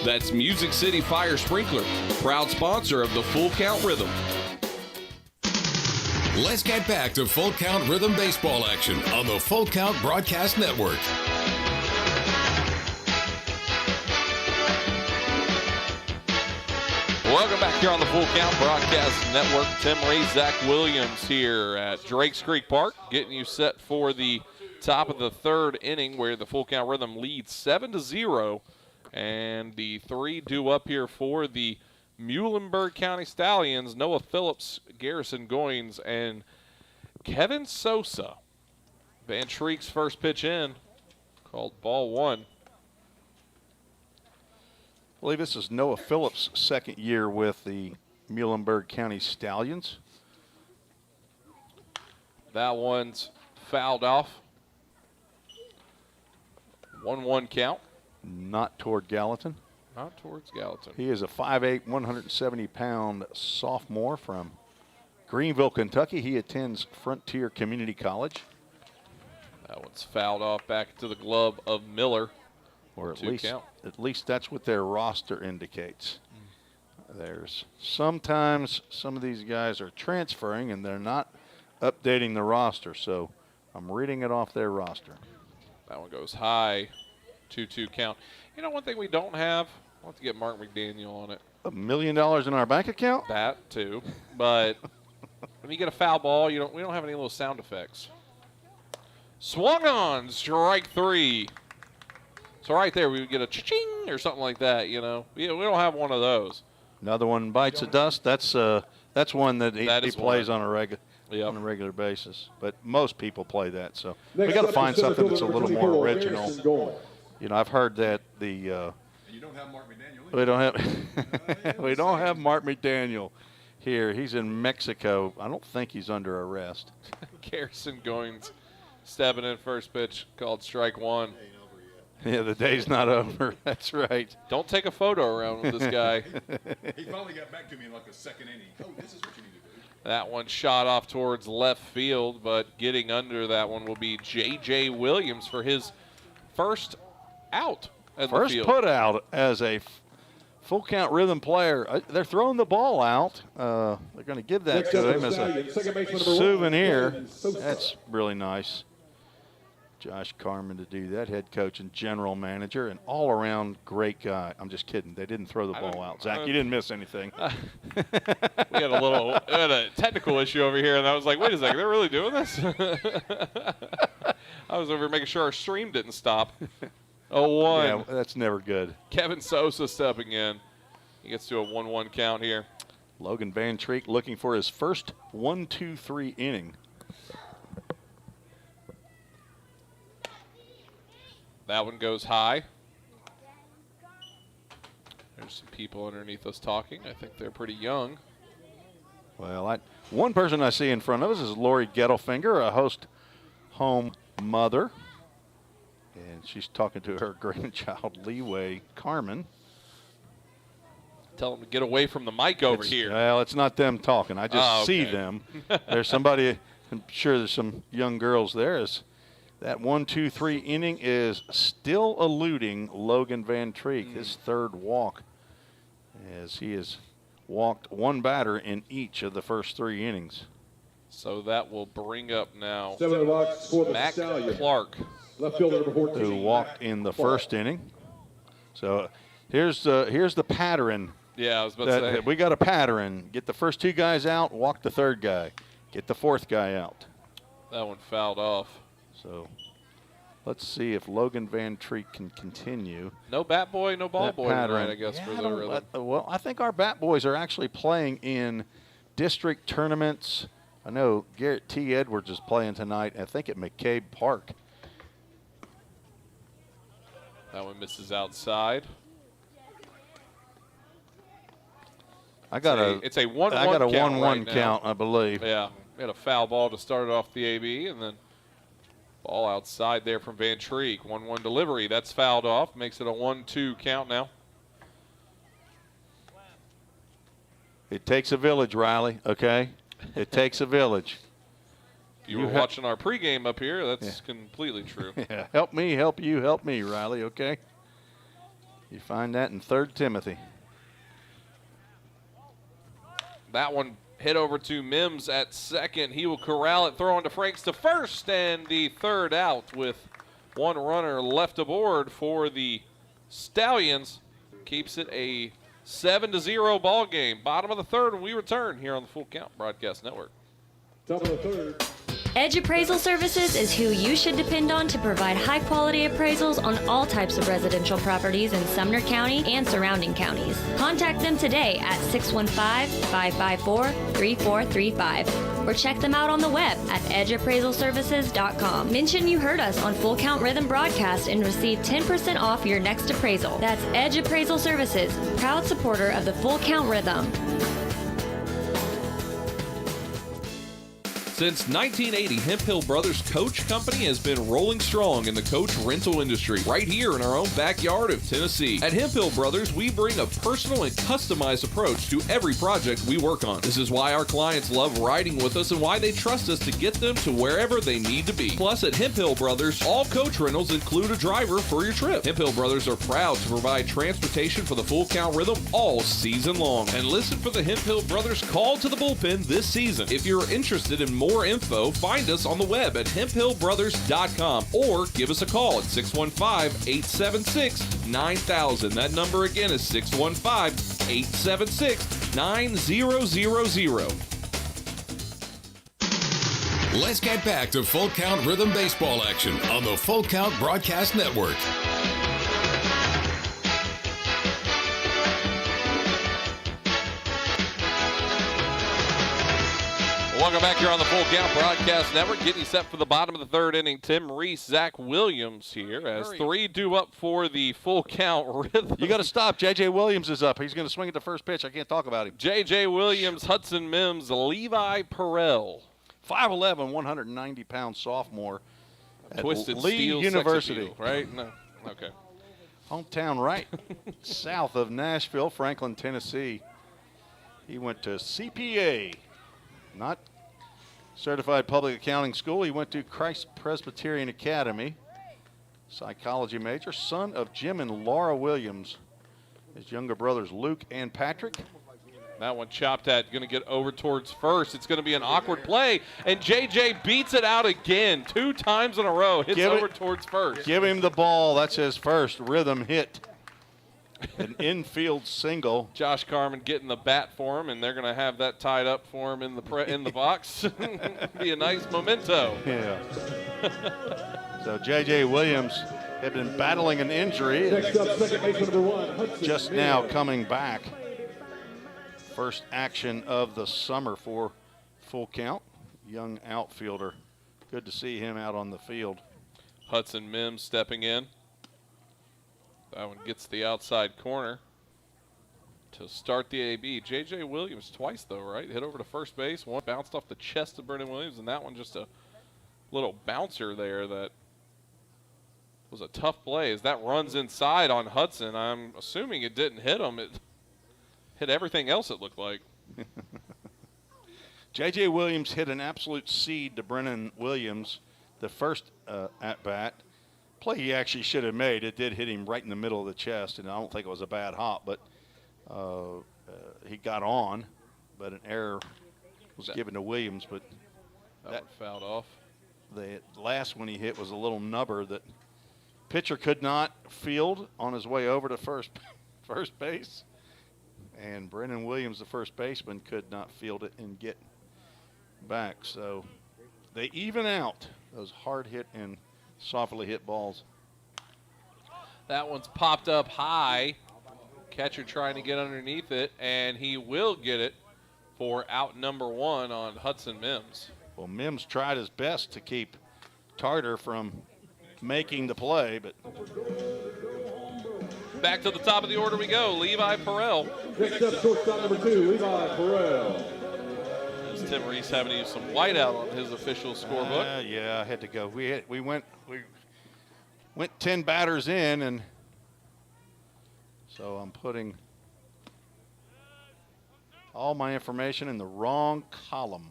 That's Music City Fire Sprinkler, proud sponsor of the Full Count Rhythm. Let's get back to Full Count Rhythm baseball action on the Full Count Broadcast Network. Welcome back here on the Full Count Broadcast Network. Tim Ray, Zach Williams here at Drakes Creek Park, getting you set for the top of the third inning where the Full Count Rhythm leads 7-0. And the 3 due up here for the Muhlenburg County Stallions, Noah Phillips, Garrison Goins, and Kevin Sosa. Van Shriek's first pitch in, called ball 1. I believe this is Noah Phillips' second year with the Muhlenburg County Stallions. That one's fouled off. 1-1 count. Not toward Gallatin. Not towards Gallatin. He is a 5'8", 170-pound sophomore from Greenville, Kentucky. He attends Frontier Community College. That one's fouled off back to the glove of Miller. Or at least that's what their roster indicates. There's sometimes some of these guys are transferring and they're not updating the roster, so I'm reading it off their roster. That one goes high, 2-2 count. You know, one thing we don't have, I'll have to get Mark McDaniel on it. $1 million in our bank account? That too, but when you get a foul ball, we don't have any little sound effects. Swung on, strike 3. So right there, we would get a cha-ching or something like that, We don't have one of those. Another one bites the dust. That's one that he plays on a regular basis. But most people play that, so we got to find something that's a little more original. I've heard that you don't have Mark McDaniel. We don't have Mark McDaniel here. He's in Mexico. I don't think he's under arrest. Garrison Goins stepping in first pitch, called strike 1. Yeah, the day's not over. That's right. Don't take a photo around with this guy. He finally got back to me in like the second inning. Oh, this is what you need to do. That one shot off towards left field, but getting under that one will be J.J. Williams for his first out at the field. First put out as a Full Count Rhythm player. They're throwing the ball out. They're going to give that to him as a souvenir. That's really nice. Josh Carmen to do that, head coach and general manager, and all-around great guy. I'm just kidding. They didn't throw the ball out. Zach, you didn't miss anything. We had a technical issue over here, and I was like, wait a second, they're really doing this? I was over making sure our stream didn't stop. 0-1. Yeah, that's never good. Kevin Sosa stepping in. He gets to a 1-1 count here. Logan Van Treek looking for his first 1-2-3 inning. That one goes high. There's some people underneath us talking. I think they're pretty young. Well, one person I see in front of us is Lori Gettelfinger, a host home mother. And she's talking to her grandchild, Leeway Carmen. Tell them to get away from the mic over here. Well, it's not them talking. I just see them. There's somebody, I'm sure there's some young girls there. That 1-2-3 inning is still eluding Logan Van Treek, his third walk, as he has walked one batter in each of the first 3 innings. So that will bring up now Mac Clark, left fielder number 14, who walked in the first inning. So here's the pattern. Yeah, I was about to say. We got a pattern. Get the first 2 guys out, walk the 3rd guy. Get the 4th guy out. That one fouled off. So let's see if Logan Van Treek can continue. No bat boy, no ball boy tonight, I guess, for the Rhythm. Well, I think our bat boys are actually playing in district tournaments. I know Garrett T. Edwards is playing tonight, I think at McCabe Park. That one misses outside. It's a 1-1 count. I got a 1-1 right count, I believe. Yeah, we had a foul ball to start it off the AB, and then ball outside there from Van Treek. 1-1 delivery. That's fouled off. Makes it a 1-2 count now. It takes a village, Riley, okay? It takes a village. If you were watching our pregame up here, that's completely true. Yeah, help me, help you, help me, Riley, okay? You find that in 3 Timothy. That one hit over to Mims at second. He will corral it, throw on to Franks to first, and the 3rd out with 1 runner left aboard for the Stallions. Keeps it a 7-0 ball game. Bottom of the 3rd when we return here on the Full Count Broadcast Network. Top of the 3rd. Edge Appraisal Services is who you should depend on to provide high-quality appraisals on all types of residential properties in Sumner County and surrounding counties. Contact them today at 615-554-3435 or check them out on the web at edgeappraisalservices.com. Mention you heard us on Full Count Rhythm Broadcast and receive 10% off your next appraisal. That's Edge Appraisal Services, proud supporter of the Full Count Rhythm. Since 1980, Hemp Hill Brothers Coach Company has been rolling strong in the coach rental industry right here in our own backyard of Tennessee. At Hemp Hill Brothers, we bring a personal and customized approach to every project we work on. This is why our clients love riding with us and why they trust us to get them to wherever they need to be. Plus, at Hemp Hill Brothers, all coach rentals include a driver for your trip. Hemp Hill Brothers are proud to provide transportation for the Full Count Rhythm all season long. And listen for the Hemp Hill Brothers call to the bullpen this season. If you're interested in more info, find us on the web at hemphillbrothers.com or give us a call at 615-876-9000. That number again is 615-876-9000. Let's get back to Full Count Rhythm baseball action on the Full Count Broadcast Network. Welcome back here on the Full Count Broadcast Network. Getting you set for the bottom of the 3rd inning. Tim Reese, Zach Williams here as 3 due up for the Full Count Rhythm. You got to stop. J.J. Williams is up. He's going to swing at the first pitch. I can't talk about him. J.J. Williams, Hudson Mims, Levi Perrell. 5'11", 190-pound sophomore at Twisted Lee Steel University. Appeal, right? No. Okay. Hometown right south of Nashville, Franklin, Tennessee. He went to CPA, not Certified Public Accounting School. He went to Christ Presbyterian Academy, psychology major, son of Jim and Laura Williams. His younger brothers Luke and Patrick. That one chopped at, going to get over towards first. It's going to be an awkward play, and J.J. beats it out again 2 times in a row. Hits over towards first. Give him the ball. That's his first rhythm hit. An infield single. Josh Carmen getting the bat for him, and they're going to have that tied up for him in the box. Be a nice memento. Yeah. So J.J. Williams had been battling an injury. Next up, second baseman number 1, Hudson just now coming back. First action of the summer for Full Count. Young outfielder. Good to see him out on the field. Hudson Mims stepping in. That one gets the outside corner to start the AB. J.J. Williams twice, though, right? Hit over to first base. One bounced off the chest of Brennan Williams, and that one just a little bouncer there that was a tough play. As that runs inside on Hudson, I'm assuming it didn't hit him. It hit everything else, it looked like. J.J. Williams hit an absolute seed to Brennan Williams the first at-bat. Play he actually should have made. It did hit him right in the middle of the chest, and I don't think it was a bad hop, but he got on, but an error was given to Williams. But that one fouled off. The last one he hit was a little nubber that pitcher could not field on his way over to first base. And Brennan Williams, the first baseman, could not field it and get back. So they even out those hard hit and softly hit balls. That one's popped up high. Catcher trying to get underneath it, and he will get it for out number 1 on Hudson Mims. Well, Mims tried his best to keep Tarter from making the play, but back to the top of the order we go. Levi Perel. Next up, shortstop number 2, Levi Perel. As Tim Reese having to use some whiteout on his official scorebook. Yeah, I had to go. We went 10 batters in, and so I'm putting all my information in the wrong column.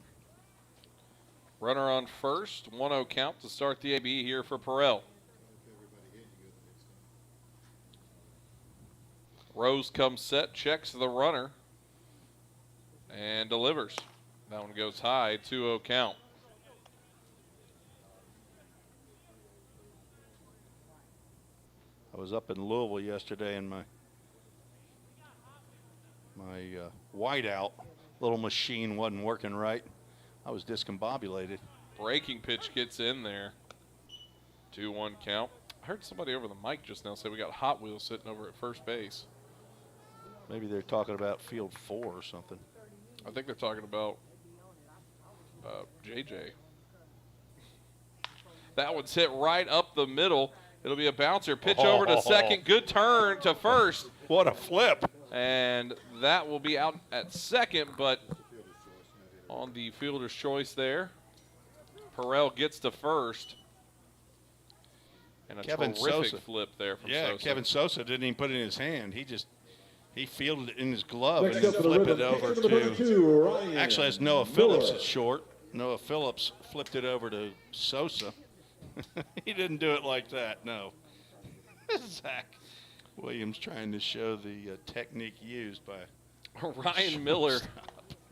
Runner on first, 1-0 count to start the AB here for Perel. Rose comes set, checks the runner, and delivers. That one goes high, 2-0 count. I was up in Louisville yesterday, and my whiteout little machine wasn't working right. I was discombobulated. Breaking pitch gets in there. 2-1 count. I heard somebody over the mic just now say we got Hot Wheels sitting over at first base. Maybe they're talking about field 4 or something. I think they're talking about JJ. That one's hit right up the middle. It'll be a bouncer. Pitch over to second. Good turn to first. What a flip. And that will be out at second, but on the fielder's choice there. Perel gets to first. And a terrific Sosa. flip there from Sosa. Sosa. Sosa didn't even put it in his hand. He fielded it in his glove and then flipped it over to, actually as Noah Phillips at short. Noah Phillips flipped it over to Sosa. He didn't do it like that, no. Zach Williams trying to show the technique used by Ryan Miller.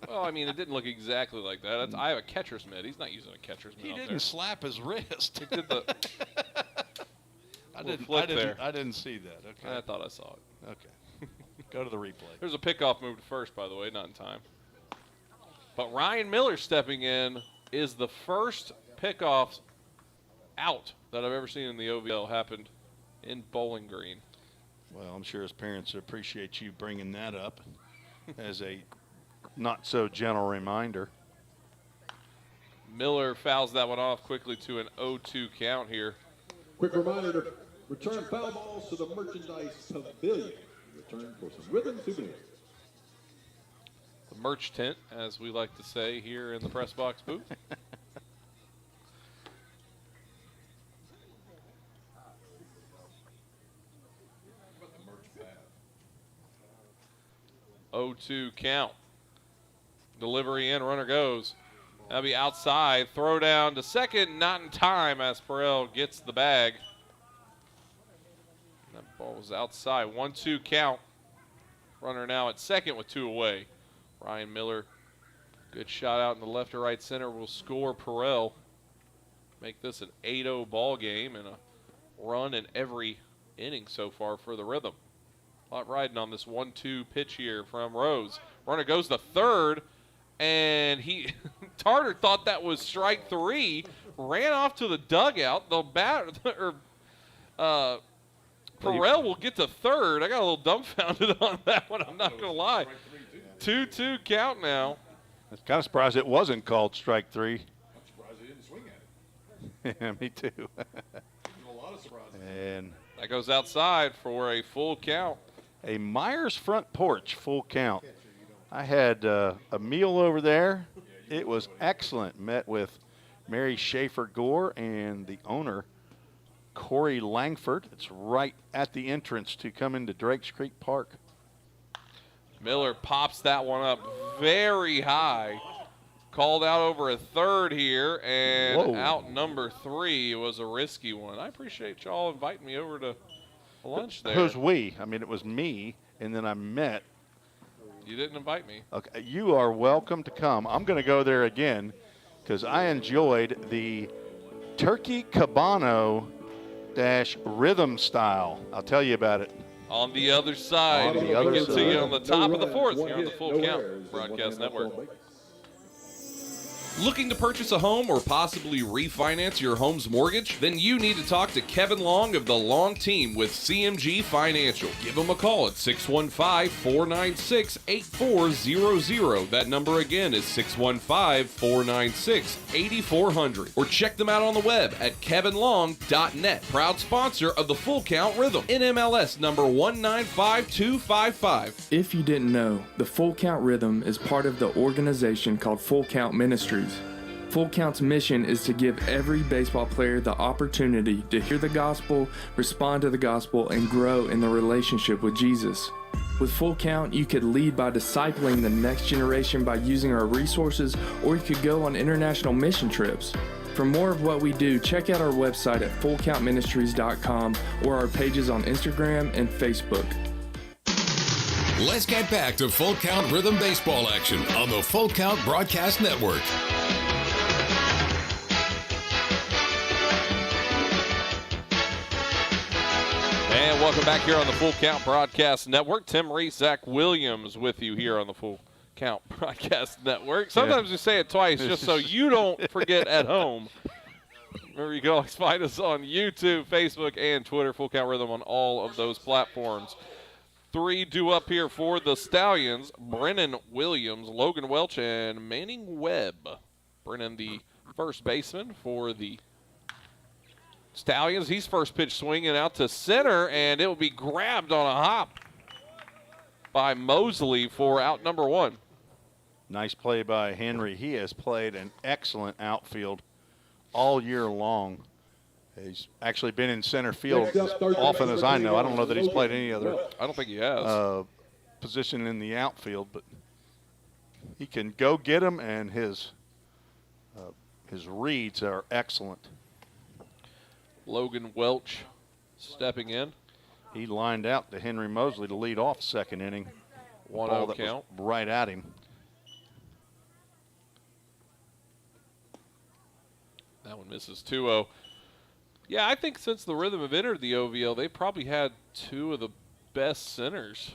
Well, I mean, it didn't look exactly like that. I have a catcher's mitt. He's not using a catcher's mitt. He didn't slap his wrist. He did the I didn't see that. Okay. I thought I saw it. Okay. Go to the replay. There's a pickoff move to first, by the way, not in time. But Ryan Miller stepping in is the first pickoff out that I've ever seen in the OVL happened in Bowling Green. Well, I'm sure his parents appreciate you bringing that up as a not so gentle reminder. Miller fouls that one off quickly to an 0-2 count here. Quick reminder to return foul balls to the merchandise pavilion. Return for some rhythm souvenirs. The merch tent, as we like to say here in the press box booth. Oh, 2 count. Delivery in, runner goes. That'll be outside. Throw down to second, not in time as Perel gets the bag. That ball was outside. 1-2 count. Runner now at second with 2 away. Ryan Miller, good shot out in the left or right center, will score Perrell. Make this an 8-0 ball game and a run in every inning so far for the Rhythm. A lot riding on this 1-2 pitch here from Rose. Runner goes to third, and Tarter thought that was strike 3, ran off to the dugout. The Perrell will get to third. I got a little dumbfounded on that one, I'm not going to lie. 2-2 count now. I was kind of surprised it wasn't called strike 3. I'm surprised he didn't swing at it. Yeah, me too. A lot of surprises. And that goes outside for a full count. A Myers front porch full count. I had a meal over there. It was excellent. Met with Mary Schaefer Gore and the owner, Corey Langford. It's right at the entrance to come into Drakes Creek Park. Miller pops that one up very high. Called out over a third here, and out number 3 was a risky one. I appreciate y'all inviting me over to lunch there. Who's we? I mean, it was me, and then I met. You didn't invite me. Okay, you are welcome to come. I'm going to go there again because I enjoyed the Turkey Cabano rhythm style. I'll tell you about it. On the other side, we get to you on the top of the 4th here on the Full Count Broadcast Network. Looking to purchase a home or possibly refinance your home's mortgage? Then you need to talk to Kevin Long of the Long Team with CMG Financial. Give him a call at 615-496-8400. That number again is 615-496-8400. Or check them out on the web at kevinlong.net. Proud sponsor of the Full Count Rhythm. NMLS number 195255. If you didn't know, the Full Count Rhythm is part of the organization called Full Count Ministries. Full Count's mission is to give every baseball player the opportunity to hear the gospel, respond to the gospel, and grow in the relationship with Jesus. With Full Count, you could lead by discipling the next generation by using our resources, or you could go on international mission trips. For more of what we do, check out our website at fullcountministries.com or our pages on Instagram and Facebook. Let's get back to Full Count Rhythm Baseball action on the Full Count Broadcast Network. And welcome back here on the Full Count Broadcast Network. Tim Reese, Zach Williams with you here on the Full Count Broadcast Network. Sometimes we say it twice just so you don't forget at home. Remember, you can always find us on YouTube, Facebook, and Twitter. Full Count Rhythm on all of those platforms. 3 due up here for the Stallions. Brennan Williams, Logan Welch, and Manning Webb. Brennan, the first baseman for the Stallions. He's first pitch swinging out to center, and it will be grabbed on a hop by Mosley for out number 1. Nice play by Henry. He has played an excellent outfield all year long. He's actually been in center field as often as I know. I don't know that he's played any other I don't think he has. Position in the outfield, but he can go get them, and his reads are excellent. Logan Welch stepping in. He lined out to Henry Mosley to lead off second inning. 1-0 count. Right at him. That one misses 2-0. Yeah, I think since the Rhythm have entered the OVL, they've probably had 2 of the best centers,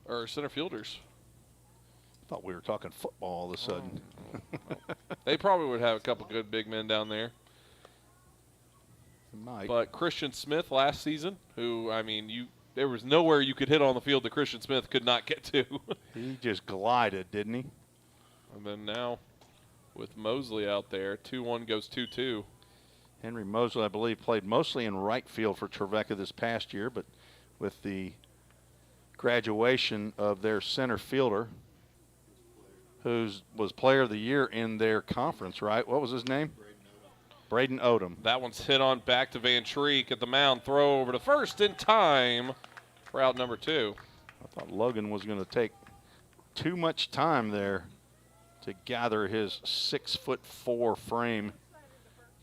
or center fielders. I thought we were talking football all of a sudden. They probably would have a couple good big men down there. Mike. But Christian Smith last season, who, I mean, there was nowhere you could hit on the field that Christian Smith could not get to. He just glided, didn't he? And then now with Mosley out there, 2-1 goes 2-2. Henry Mosley, I believe, played mostly in right field for Trevecca this past year, but with the graduation of their center fielder, who was player of the year in their conference, right? What was his name? Braden Odom. That one's hit on back to Van Treek at the mound. Throw over to first in time for out number 2. I thought Logan was going to take too much time there to gather his 6'4" frame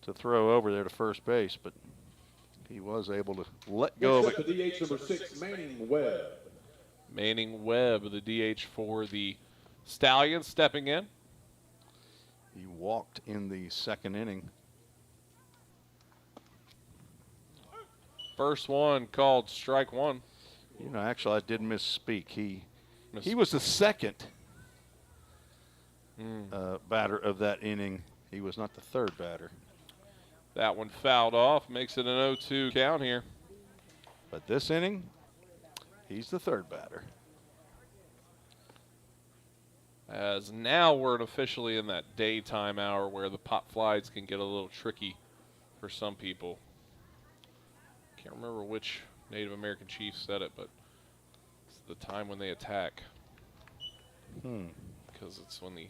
to throw over there to first base, but he was able to let go of it. The DH number 6, Manning Webb. Manning Webb, the DH for the Stallions stepping in. He walked in the second inning. First one called strike one. You know, actually, I did misspeak. He was the second batter of that inning. He was not the third batter. That one fouled off, makes it an 0-2 count here. But this inning, he's the third batter. As now we're officially in that daytime hour where the pop flies can get a little tricky for some people. Can't remember which Native American chief said it, but it's the time when they attack. Because it's when the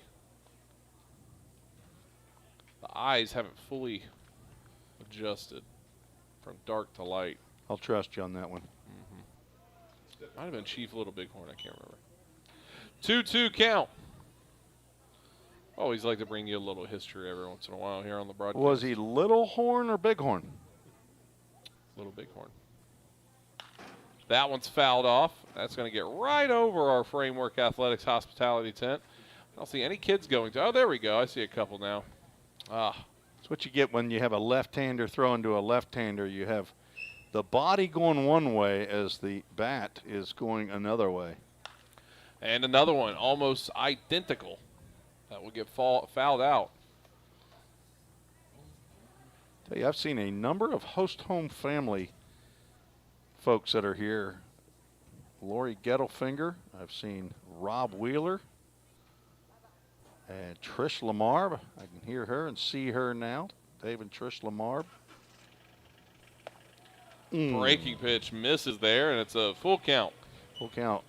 eyes haven't fully adjusted from dark to light. I'll trust you on that one. Might have been Chief Little Bighorn, I can't remember. 2-2 count. Always like to bring you a little history every once in a while here on the broadcast. Was he Little Horn or Bighorn? Little Bighorn. That one's fouled off. That's going to get right over our Framework Athletics hospitality tent. I don't see any kids going to. Oh, there we go. I see a couple now. That's what you get when you have a left-hander throwing to a left-hander. You have the body going one way as the bat is going another way. And another one, almost identical. That will get fouled out. Tell you, I've seen a number of host home family folks that are here. Lori Gettelfinger. I've seen Rob Wheeler. And Trish Lamarb. I can hear her and see her now. Dave and Trish Lamarb. Breaking pitch misses there, and it's a full count. Full count.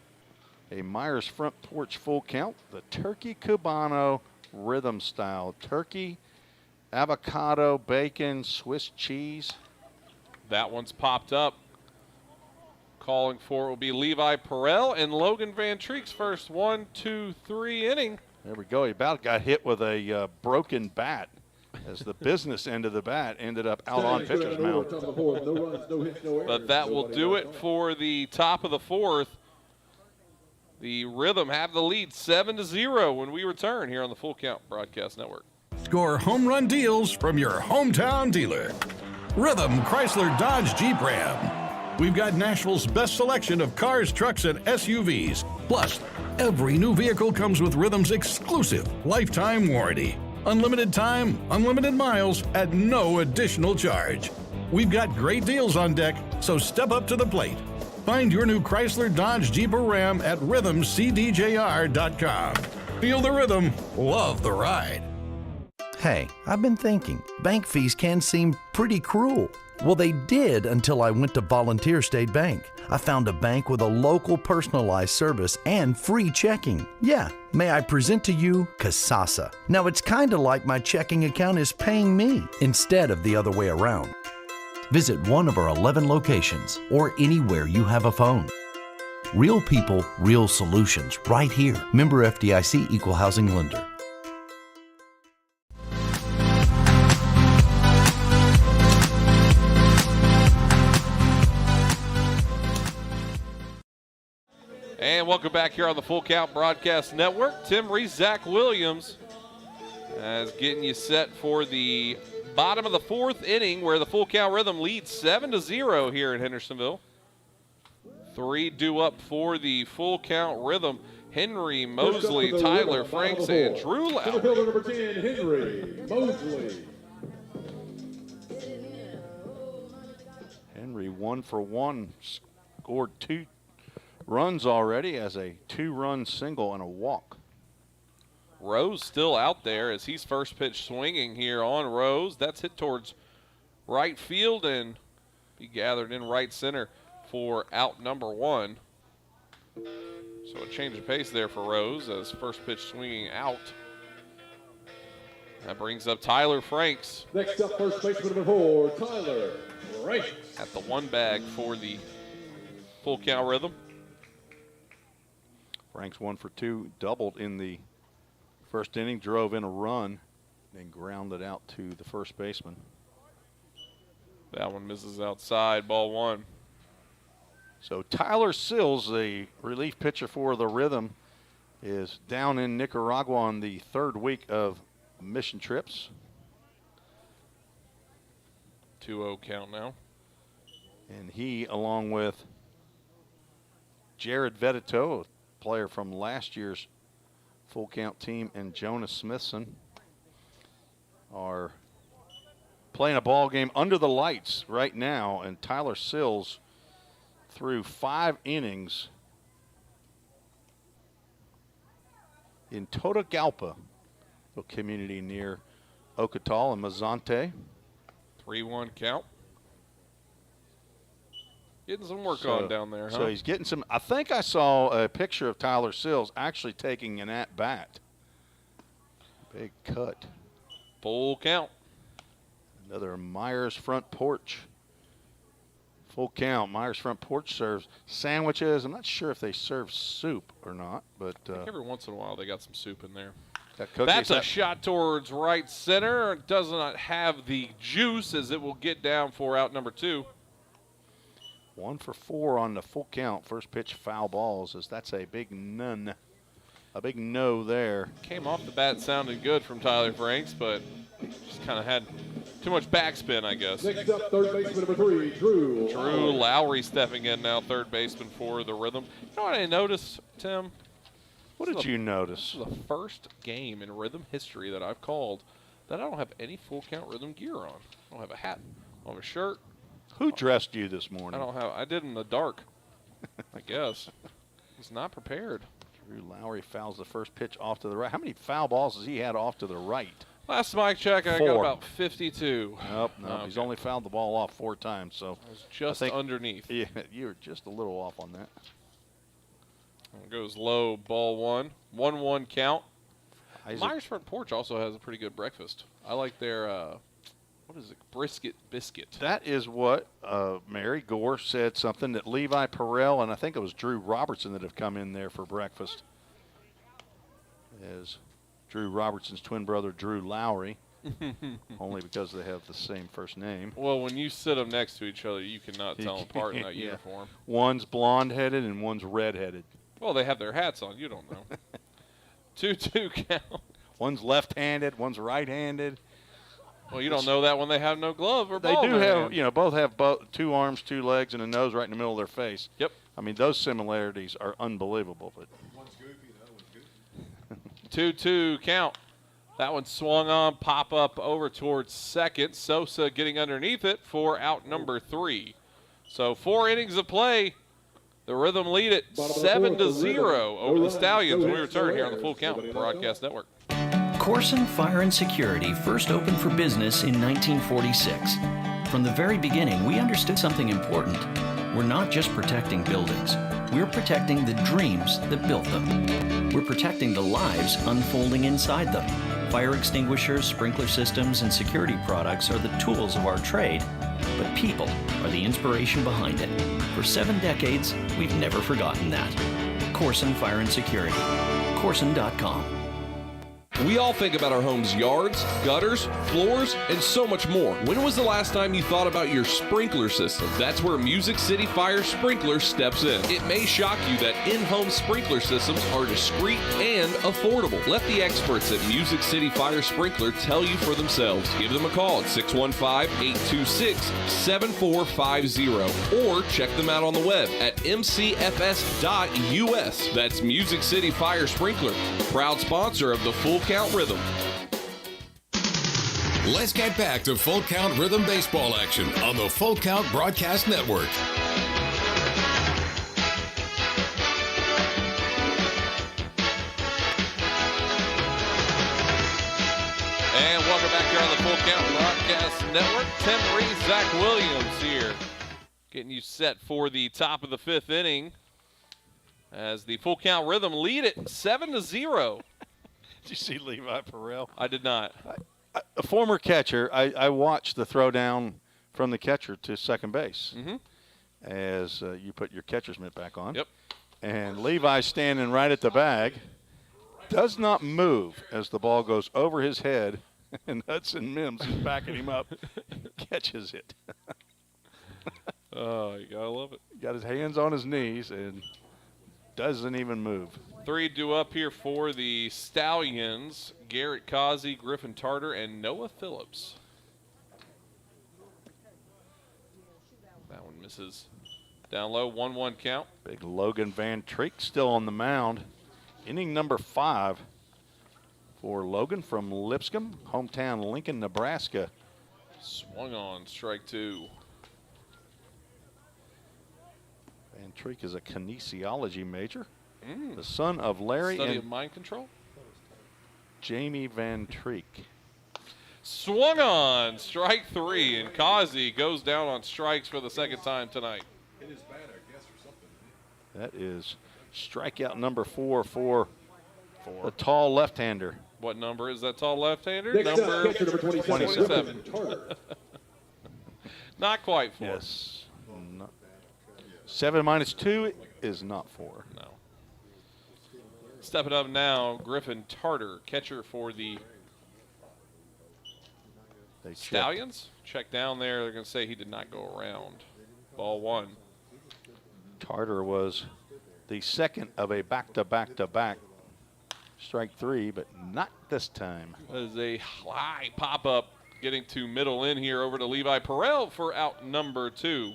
A Myers front porch full count. The turkey Cubano rhythm style. Turkey, avocado, bacon, Swiss cheese. That one's popped up. Calling for it will be Levi Perel and Logan Van Treek's first 1-2-3 inning. There we go. He about got hit with a broken bat as the business end of the bat ended up out on pitcher's mound. But that will do it for the top of the fourth. The Rhythm have the lead 7-0 when we return here on the Full Count Broadcast Network. Score home run deals from your hometown dealer. Rhythm Chrysler Dodge Jeep Ram. We've got Nashville's best selection of cars, trucks, and SUVs. Plus, every new vehicle comes with Rhythm's exclusive lifetime warranty. Unlimited time, unlimited miles at no additional charge. We've got great deals on deck, so step up to the plate. Find your new Chrysler, Dodge, Jeep, or Ram at rhythmcdjr.com. Feel the rhythm, love the ride. Hey, I've been thinking, bank fees can seem pretty cruel. Well, they did until I went to Volunteer State Bank. I found a bank with a local personalized service and free checking. Yeah, may I present to you Kasasa. Now, it's kind of like my checking account is paying me instead of the other way around. Visit one of our 11 locations or anywhere you have a phone. Real people, real solutions, right here. Member FDIC Equal Housing Lender. And welcome back here on the Full Count Broadcast Network. Tim Reese, Zach Williams, as getting you set for the bottom of the fourth inning where the Full Count Rhythm leads 7-0 here in Hendersonville. 3 due up for the Full Count Rhythm. Henry, Mosley, Tyler Franks, and Drew Lowry. Center fielder number 10, Henry Mosley. Henry 1 for 1, scored 2 runs already as a 2-run single and a walk. Rose still out there as he's first pitch swinging here on Rose. That's hit towards right field and be gathered in right center for out number 1. So a change of pace there for Rose as first pitch swinging out. That brings up Tyler Franks. Next up, first baseman number 4, Tyler Franks. At the 1 bag for the Full Count Rhythm. Franks 1 for 2, doubled in the first inning, drove in a run, then grounded out to the first baseman. That one misses outside, ball 1. So Tyler Sills, the relief pitcher for the Rhythm, is down in Nicaragua on the 3rd week of mission trips. 2-0 count now. And he, along with Jared Vedito, a player from last year's full count team, and Jonas Smithson, are playing a ball game under the lights right now. And Tyler Sills threw 5 innings in Totogalpa, a community near Ocotal and Mazante. 3-1 count. Getting some work on down there, huh? So he's getting some. I think I saw a picture of Tyler Sills actually taking an at-bat. Big cut. Full count. Another Myers front porch. Full count. Myers front porch serves sandwiches. I'm not sure if they serve soup or not, but I think every once in a while they got some soup in there. Cookies, that's a shot towards right center. It does not have the juice as it will get down for out number 2. 1 for 4 on the full count. First pitch foul balls, as that's a big none. A big no there. Came off the bat sounding good from Tyler Franks, but just kind of had too much backspin, I guess. Next up, third baseman number 3, Drew Lowry stepping in now, third baseman for the Rhythm. You know what I noticed, Tim? What did you notice? This is the first game in Rhythm history that I've called that I don't have any full count Rhythm gear on. I don't have a hat. I don't have a shirt. Who dressed you this morning? I did in the dark, I guess. Was not prepared. Drew Lowry fouls the first pitch off to the right. How many foul balls has he had off to the right? Last mic check, I got about 52. Nope. Okay. He's only fouled the ball off 4 times. So I was just underneath. Yeah, you were just a little off on that. It goes low, ball 1. 1-1 count. Myers front porch also has a pretty good breakfast. I like their, what is it, brisket biscuit. That is what Mary Gore said, something that Levi Perrell and I think it was Drew Robertson that have come in there for breakfast. As Drew Robertson's twin brother, Drew Lowry, only because they have the same first name. Well, when you sit them next to each other, you cannot tell them apart in that uniform. One's blonde-headed and one's red-headed. Well, they have their hats on. You don't know. 2-2 count. One's left-handed, one's right-handed. Well, you don't know that when they have no glove or ball. They do have, both have 2 arms, 2 legs, and a nose right in the middle of their face. Yep. I mean, those similarities are unbelievable. But one's goofy, the other one's goofy. 2-2 count. That one swung on, pop up over towards second. Sosa getting underneath it for out number 3. So 4 innings of play. The Rhythm lead it 7-0 over the Stallions when we return here on the Full Count Broadcast Network. Corson Fire and Security first opened for business in 1946. From the very beginning, we understood something important. We're not just protecting buildings. We're protecting the dreams that built them. We're protecting the lives unfolding inside them. Fire extinguishers, sprinkler systems, and security products are the tools of our trade, but people are the inspiration behind it. For 7 decades, we've never forgotten that. Corson Fire and Security. Corson.com. We all think about our home's yards, gutters, floors, and so much more. When was the last time you thought about your sprinkler system? That's where Music City Fire Sprinkler steps in. It may shock you that in-home sprinkler systems are discreet and affordable. Let the experts at Music City Fire Sprinkler tell you for themselves. Give them a call at 615-826-7450 or check them out on the web at mcfs.us. That's Music City Fire Sprinkler, proud sponsor of the Full Count Rhythm. Let's get back to Full Count Rhythm baseball action on the Full Count Broadcast Network. And welcome back here on the Full Count Broadcast Network. Tim Reese, Zach Williams here, getting you set for the top of the 5th inning as the Full Count Rhythm lead it 7-0. Did you see Levi Perrell? I did not. A former catcher, I watched the throw down from the catcher to second base as you put your catcher's mitt back on. Yep. And Levi's standing right at the bag, does not move as the ball goes over his head, and Hudson Mims is backing him up, catches it. Oh, you gotta love it. Got his hands on his knees and doesn't even move. 3 due up here for the Stallions. Garrett Causey, Griffin Tarter, and Noah Phillips. That one misses. Down low, 1-1 count. Big Logan Van Treek still on the mound. Inning number 5 for Logan from Lipscomb, hometown Lincoln, Nebraska. Swung on, strike 2. Van Treek is a kinesiology major. The son of Larry Study and of mind control. Jamie Van Treek. Swung on, strike 3, and Causey goes down on strikes for the second time tonight. That is strikeout number 4 for the tall left-hander. What number is that tall left-hander? Next Number up, catcher number 27. 27. Not quite 4. Yes. 7 minus 2 is not 4. No. Stepping up now, Griffin Tarter, catcher for the Stallions. Check down there. They're going to say he did not go around. Ball 1. Tarter was the second of a back-to-back-to-back. Strike 3, but not this time. That is a high pop-up getting to middle in here over to Levi Perel for out number 2.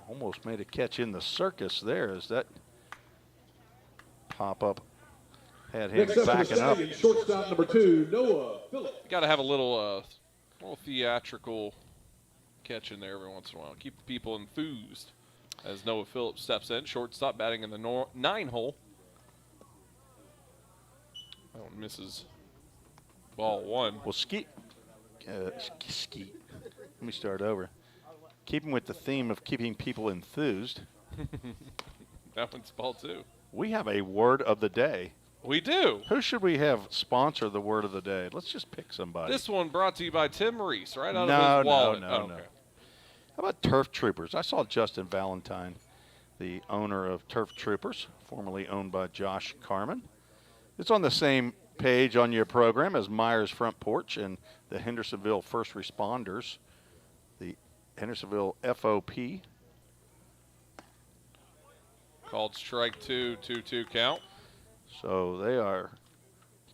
Almost made a catch in the circus there as that pop-up had him backing up. Shortstop number 2, Noah Phillips. Got to have a little theatrical catch in there every once in a while. Keep the people enthused as Noah Phillips steps in. Shortstop batting in the 9 hole. That one misses. Ball 1. Well, Let me start over. Keeping with the theme of keeping people enthused. That one's ball 2. We have a word of the day. We do. Who should we have sponsor the word of the day? Let's just pick somebody. This one brought to you by Tim Reese, right out of his wallet. No. How about Turf Troopers? I saw Justin Valentine, the owner of Turf Troopers, formerly owned by Josh Carman. It's on the same page on your program as Myers Front Porch and the Hendersonville First Responders, the Hendersonville FOP. Called strike 2, 2-2 count. So they are,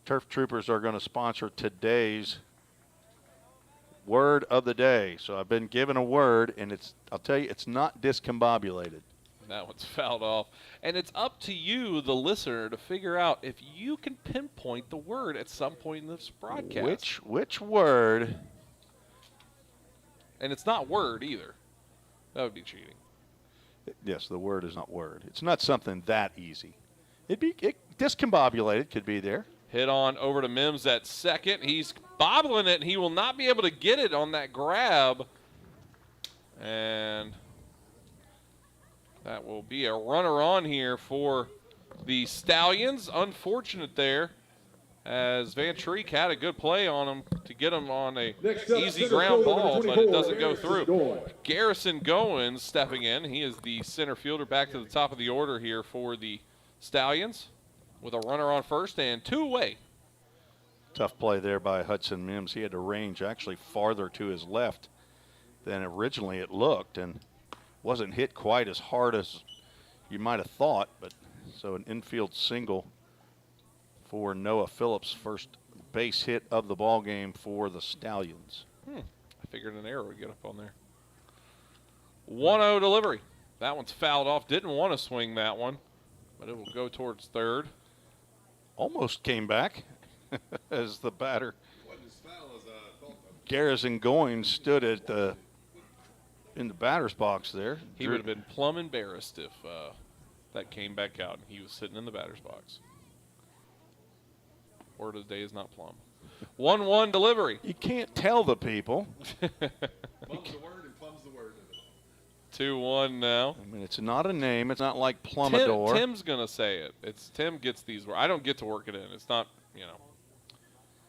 Turf Troopers are going to sponsor today's word of the day. So I've been given a word, and I'll tell you, it's not discombobulated. That one's fouled off. And it's up to you, the listener, to figure out if you can pinpoint the word at some point in this broadcast. Which word? And it's not word either. That would be cheating. Yes, the word is not word. It's not something that easy. Discombobulated could be there. Hit on over to Mims at second. He's bobbling it, and he will not be able to get it on that grab. And that will be a runner on here for the Stallions. Unfortunate there, as Van Treek had a good play on him to get him on a easy ground ball, but it doesn't go through. Garrison Goins stepping in. He is the center fielder back to the top of the order here for the Stallions with a runner on first and 2 away. Tough play there by Hudson Mims. He had to range actually farther to his left than originally it looked, and wasn't hit quite as hard as you might have thought, but so an infield single for Noah Phillips, first base hit of the ball game for the Stallions. I figured an error would get up on there. 1-0 delivery. That one's fouled off. Didn't want to swing that one, but it will go towards third. Almost came back as the batter. Garrison Goins stood at in the batter's box there. He would have been plumb embarrassed if that came back out and he was sitting in the batter's box. Word of the day is not plum. 1-1 delivery. You can't tell the people. Plum's the word and plum's the word. 2-1 now. I mean, it's not a name. It's not like Plummador. Tim's going to say it. Tim gets these words. I don't get to work it in. It's not,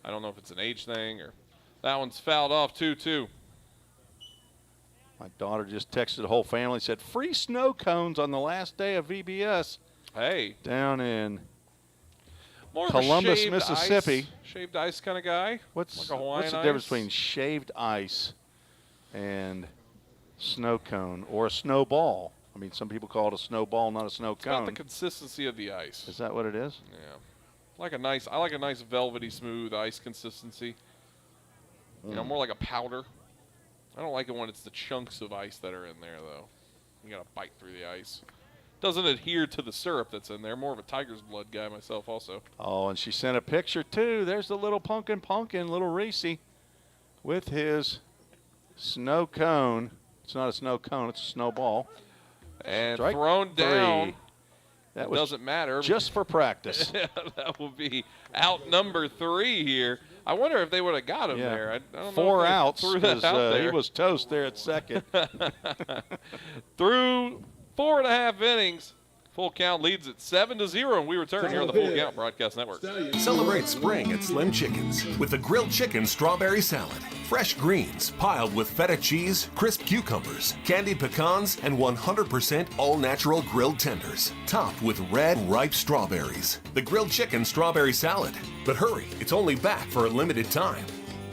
I don't know if it's an age thing or. That one's fouled off, 2-2. My daughter just texted the whole family, said, free snow cones on the last day of VBS. Hey. Down in More Columbus, shaved Mississippi. Ice, shaved ice kind of guy? What's like a Hawaiian the ice? difference between shaved ice and snow cone or a snowball? I mean, some people call it a snowball, not a snow cone. It's about the consistency of the ice. Is that what it is? Yeah. I like a nice velvety, smooth ice consistency. You know, more like a powder. I don't like it when it's the chunks of ice that are in there, though. You got to bite through the ice. Doesn't adhere to the syrup that's in there. More of a tiger's blood guy myself also. Oh, and she sent a picture, too. There's the little pumpkin, little Reese, with his snow cone. It's not a snow cone. It's a snowball. And Strike thrown down. That doesn't matter. Just for practice. That will be out number 3 here. I wonder if they would have got him there. I don't 4 know if outs threw that out there. he was toast there at second. Through 4.5 innings, Full Count leads it 7-0, and we return here on the Full Count Broadcast Network. Celebrate spring at Slim Chickens with the grilled chicken strawberry salad. Fresh greens piled with feta cheese, crisp cucumbers, candied pecans, and 100% all-natural grilled tenders. Topped with red, ripe strawberries. The grilled chicken strawberry salad. But hurry, it's only back for a limited time.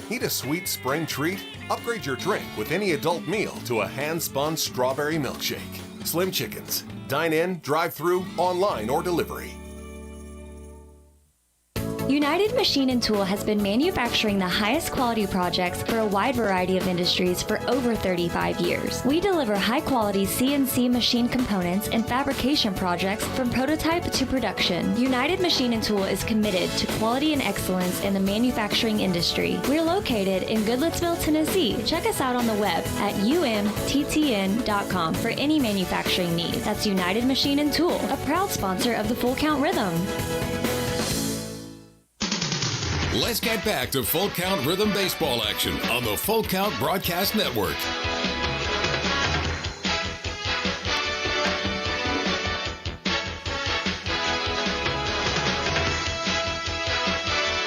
Need a sweet spring treat? Upgrade your drink with any adult meal to a hand-spun strawberry milkshake. Slim Chickens. Dine in, drive-through, online, or delivery. United Machine and Tool has been manufacturing the highest quality projects for a wide variety of industries for over 35 years. We deliver high-quality CNC machine components and fabrication projects from prototype to production. United Machine and Tool is committed to quality and excellence in the manufacturing industry. We're located in Goodlettsville, Tennessee. Check us out on the web at umttn.com for any manufacturing need. That's United Machine and Tool, a proud sponsor of the Full Count Rhythm. Let's get back to Full Count Rhythm baseball action on the Full Count Broadcast Network.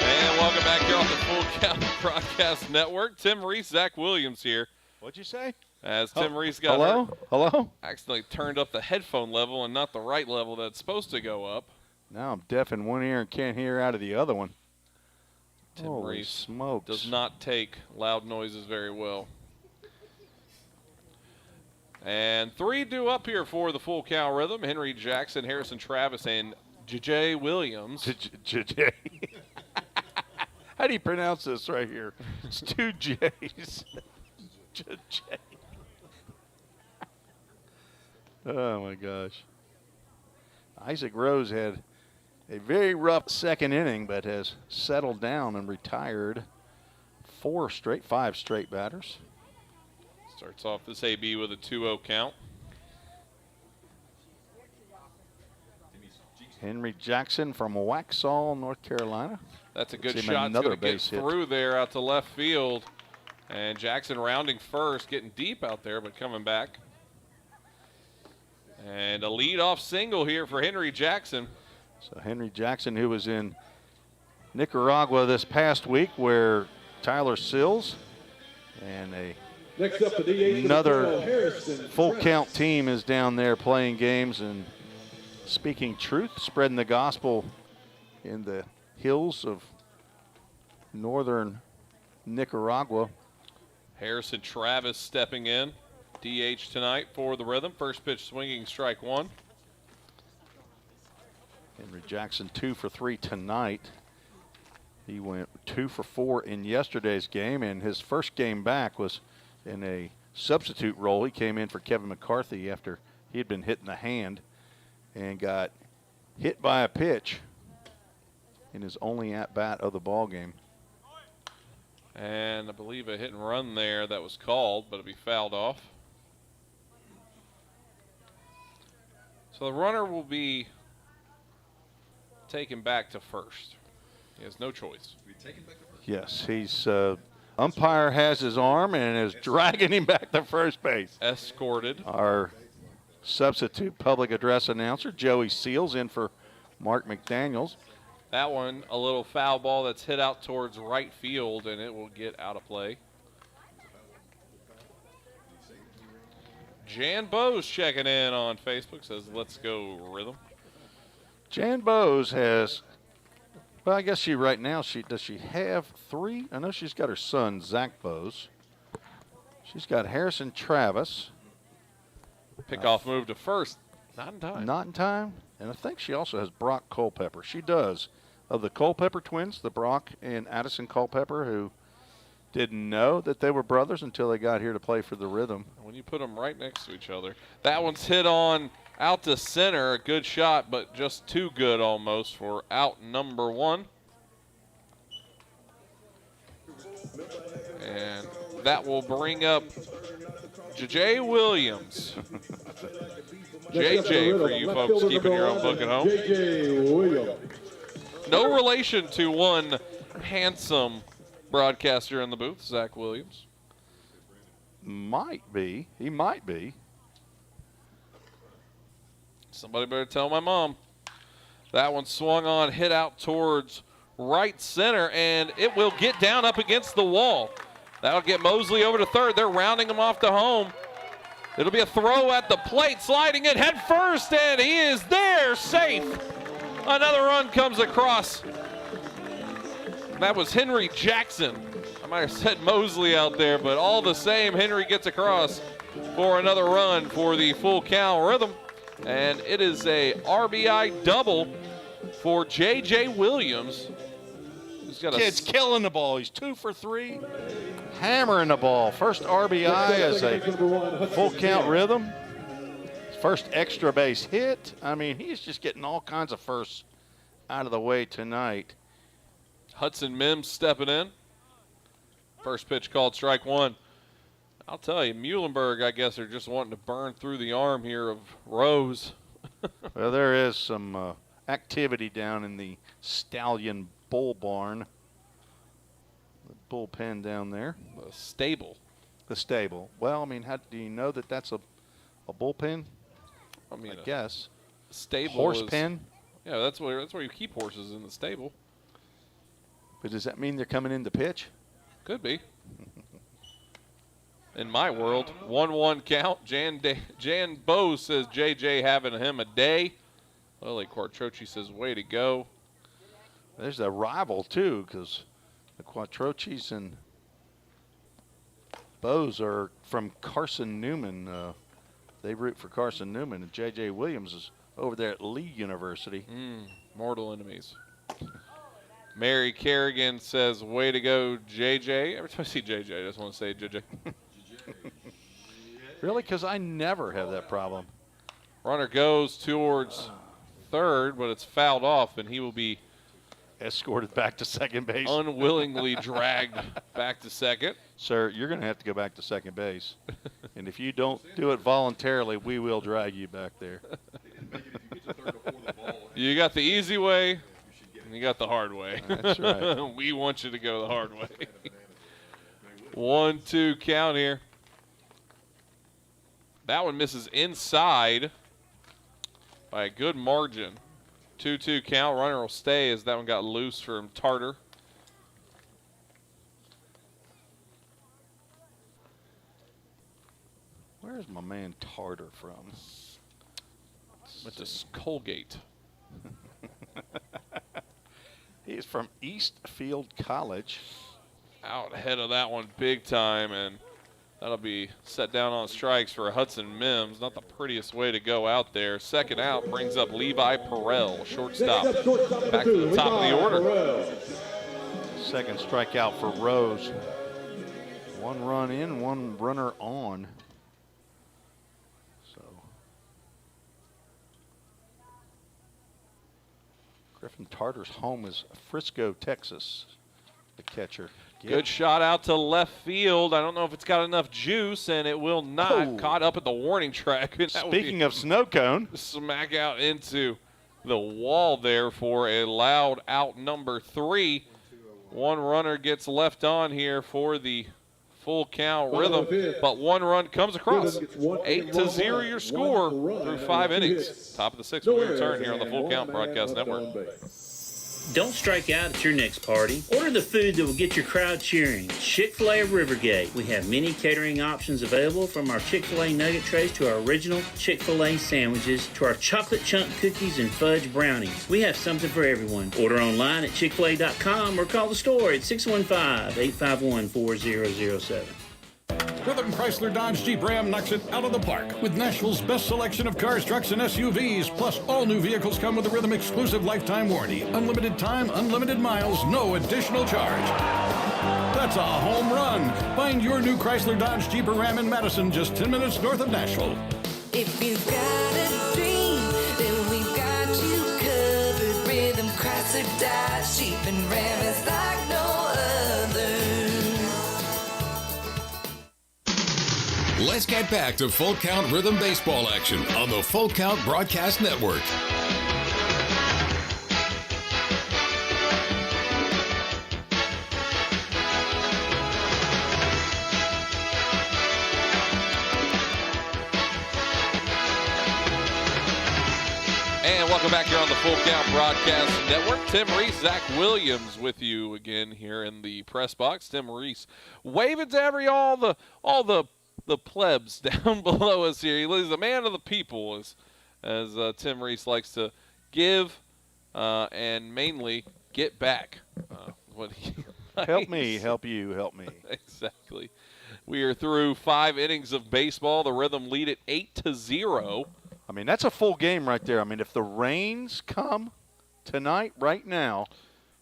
And welcome back here on the Full Count Broadcast Network. Tim Reese, Zach Williams here. What'd you say? As Tim Reese got Hello? accidentally turned up the headphone level and not the right level that's supposed to go up. Now I'm deaf in one ear and can't hear out of the other one. Tim Reese smokes. does not take loud noises very well. And 3 due up here for the Full Count Rhythm. Henry Jackson, Harrison Travis, and J.J. Williams. J.J. How do you pronounce this right here? It's 2 J's. J.J. Oh, my gosh. Isaac Rose had a very rough second inning, but has settled down and retired 5 straight batters. Starts off this AB with a 2-0 count. Henry Jackson from Waxhaw, North Carolina. That's a good shot. Another base hit through there out to left field. And Jackson rounding first, getting deep out there, but coming back. And a leadoff single here for Henry Jackson. So Henry Jackson, who was in Nicaragua this past week, where Tyler Sills and another Full Count team is down there playing games and speaking truth, spreading the gospel in the hills of northern Nicaragua. Harrison Travis stepping in, DH tonight for the Rhythm. First pitch swinging, strike 1. Henry Jackson 2 for 3 tonight. He went 2 for 4 in yesterday's game, and his first game back was in a substitute role. He came in for Kevin McCarthy after he had been hit in the hand and got hit by a pitch in his only at-bat of the ball game. And I believe a hit and run there that was called, but it'll be fouled off. So the runner will be taken back to first. He has no choice. Yes, he's umpire has his arm and is dragging him back to first base. Escorted. Our substitute public address announcer, Joey Seals, in for Mark McDaniels. That one, a little foul ball that's hit out towards right field, and it will get out of play. Jan Bose checking in on Facebook, says, let's go Rhythm. Jan Bose has, well, I guess right now, does she have 3? I know she's got her son, Zach Bose. She's got Harrison Travis, Pickoff move to first. Not in time. Not in time. And I think she also has Brock Culpepper. She does. Of the Culpepper twins, the Brock and Addison Culpepper, who didn't know that they were brothers until they got here to play for the Rhythm. When you put them right next to each other. That one's hit on out to center. A good shot, but just too good almost for out number 1. And that will bring up JJ Williams. JJ for you folks keeping your own book at home. JJ Williams. No relation to one handsome broadcaster in the booth, Zach Williams. Might be. He might be. Somebody better tell my mom. That one swung on, hit out towards right center, and it will get down up against the wall. That'll get Mosley over to third. They're rounding him off to home. It'll be a throw at the plate, sliding it head first, and he is there, safe. Another run comes across. That was Henry Jackson. I might have said Mosley out there, but all the same, Henry gets across for another run for the full count Rhythm. And it is a RBI double for J.J. Williams. Kid's killing the ball. He's 2 for 3. Hammering the ball. First RBI as a full count Rhythm. First extra base hit. I mean, he's just getting all kinds of firsts out of the way tonight. Hudson Mims stepping in. First pitch called strike 1. I'll tell you, Muhlenburg, I guess, are just wanting to burn through the arm here of Rose. Well, there is some activity down in the Stallion bull barn. The bullpen down there. The stable. The stable. Well, I mean, how do you know that that's a bullpen? I mean, I guess. Stable. Horse pen? Yeah, that's where you keep horses, in the stable. But does that mean they're coming in to pitch? Could be. In my world, 1-1 count. Jan Bowe says JJ having him a day. Lily Quattrochi says way to go. There's a rival too, because the Quattrochis and Bows are from Carson Newman. They root for Carson Newman, and J.J. Williams is over there at Lee University. Mortal enemies. Mary Kerrigan says, way to go, JJ. Every time I see JJ, I just want to say JJ. Really? Because I never have that problem. Runner goes towards third, but it's fouled off, and he will be escorted back to second base. Unwillingly dragged back to second. Sir, you're going to have to go back to second base. And if you don't do it voluntarily, we will drag you back there. You got the easy way, and you got the hard way. That's right. We want you to go the hard way. 1-2 count here. That one misses inside by a good margin. 2-2 count. Runner will stay as that one got loose from Tartar. Where's my man Tartar from? Went to Colgate. He's from Eastfield College. Out ahead of that one big time, and that'll be set down on strikes for Hudson Mims. Not the prettiest way to go out there. Second out brings up Levi Perrell, shortstop. Back to the top of the order. Second strikeout for Rose. 1 run in, 1 runner on. So Griffin Tartar's home is Frisco, Texas. The catcher. Good shot out to left field. I don't know if it's got enough juice, and it will not. Oh. Caught up at the warning track. Speaking of snow cone. Smack out into the wall there for a loud out number 3. 1 runner gets left on here for the full count Rhythm, but 1 run comes across. 8-0 your score through 5 innings. Top of the 6th when we return here on the Full Count Broadcast Network. Don't strike out at your next party. Order the food that will get your crowd cheering. Chick-fil-A of Rivergate. We have many catering options available, from our Chick-fil-A nugget trays to our original Chick-fil-A sandwiches to our chocolate chunk cookies and fudge brownies. We have something for everyone. Order online at chickfil-a.com or call the store at 615-851-4007. Rhythm Chrysler Dodge Jeep Ram knocks it out of the park with Nashville's best selection of cars, trucks, and SUVs. Plus, all new vehicles come with a Rhythm exclusive lifetime warranty. Unlimited time, unlimited miles, no additional charge. That's a home run. Find your new Chrysler Dodge Jeep or Ram in Madison, just 10 minutes north of Nashville. If you've got a dream, then we've got you covered. Rhythm Chrysler Dodge Jeep and Ram is like no other. Let's get back to Full Count Rhythm Baseball action on the Full Count Broadcast Network. And welcome back here on the Full Count Broadcast Network. Tim Reese, Zach Williams with you again here in the press box. Tim Reese waving to all the plebs down below us here. He's the man of the people, as Tim Reese likes to give and mainly get back. What he help me, help you, help me. Exactly. We are through 5 innings of baseball. The Rhythm lead it 8-0. I mean, that's a full game right there. I mean, if the rains come tonight, right now.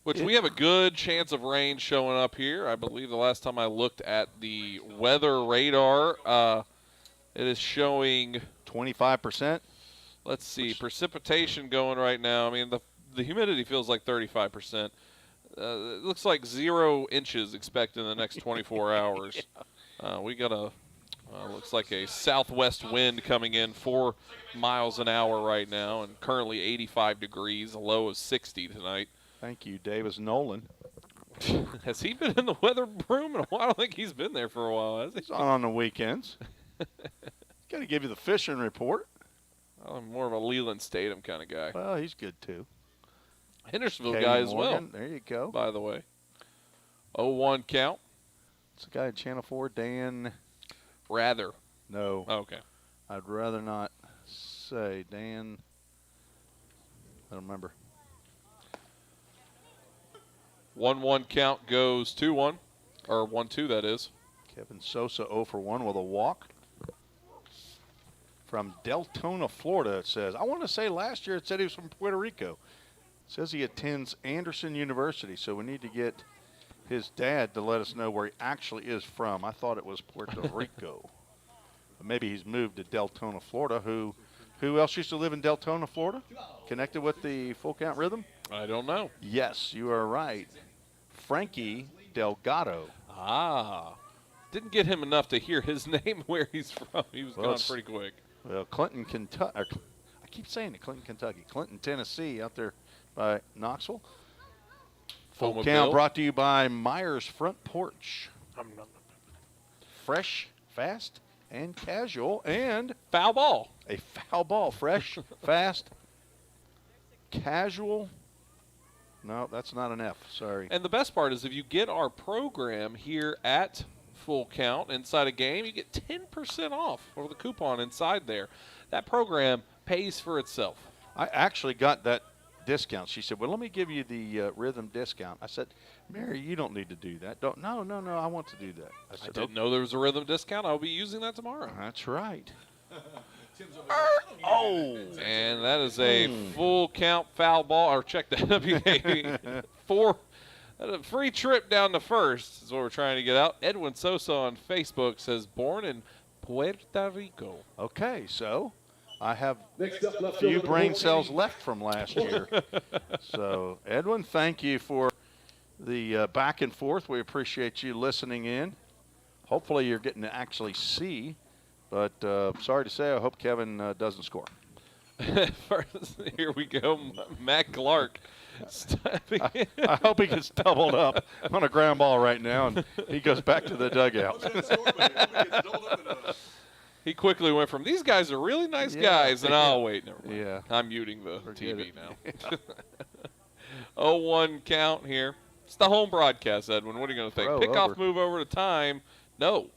Which we have a good chance of rain showing up here. I believe the last time I looked at the weather radar, it is showing 25%. Let's see, precipitation going right now. I mean, the humidity feels like 35%. It looks like 0 inches expected in the next 24 hours. Yeah. We got looks like a southwest wind coming in 4 miles an hour right now, and currently 85 degrees, a low of 60 tonight. Thank you, Davis Nolan. Has he been in the weather room in a while? I don't think he's been there for a while, has he? He's on the weekends. Got to give you the fishing report. I'm more of a Leland Statham kind of guy. Well, he's good, too. Hendersonville guy as well. There you go. By the way. 0-1 count. It's a guy at Channel 4, Dan. Rather. No. Oh, okay. I'd rather not say. Dan. I don't remember. 1-1 count goes 2-1. Or 1-2, that is. Kevin Sosa 0 for 1 with a walk. From Deltona, Florida, it says. I want to say last year it said he was from Puerto Rico. It says he attends Anderson University, so we need to get his dad to let us know where he actually is from. I thought it was Puerto Rico. But maybe he's moved to Deltona, Florida. Who else used to live in Deltona, Florida? Connected with the Full Count Rhythm? I don't know. Yes, you are right. Frankie Delgado. Ah. Didn't get him enough to hear his name where he's from. He was gone pretty quick. Well, Clinton, Kentucky. I keep saying it, Clinton, Kentucky. Clinton, Tennessee, out there by Knoxville. Full Count brought to you by Myers Front Porch. Fresh, fast, and casual, and foul ball. A foul ball. Fresh, fast, casual. No, that's not an F. Sorry. And the best part is if you get our program here at Full Count inside a game, you get 10% off for the coupon inside there. That program pays for itself. I actually got that discount. She said, well, let me give you the Rhythm discount. I said, Mary, you don't need to do that. No, I want to do that. I didn't know there was a Rhythm discount. I'll be using that tomorrow. That's right. And that is a Full Count foul ball. Or check that up. A free trip down to first is what we're trying to get out. Edwin Sosa on Facebook says, born in Puerto Rico. Okay, so I have a few brain cells left from last year. So, Edwin, thank you for the back and forth. We appreciate you listening in. Hopefully you're getting to actually see. But sorry to say, I hope Kevin doesn't score. First, here we go. Matt Clark. I hope he gets doubled up on a ground ball right now, and he goes back to the dugout. He quickly went from, these guys are really nice guys, and oh, wait, never mind. Yeah. I'm muting the TV now. 0-1 count here. It's the home broadcast, Edwin. What are you going to think? Pickoff move over to time. No.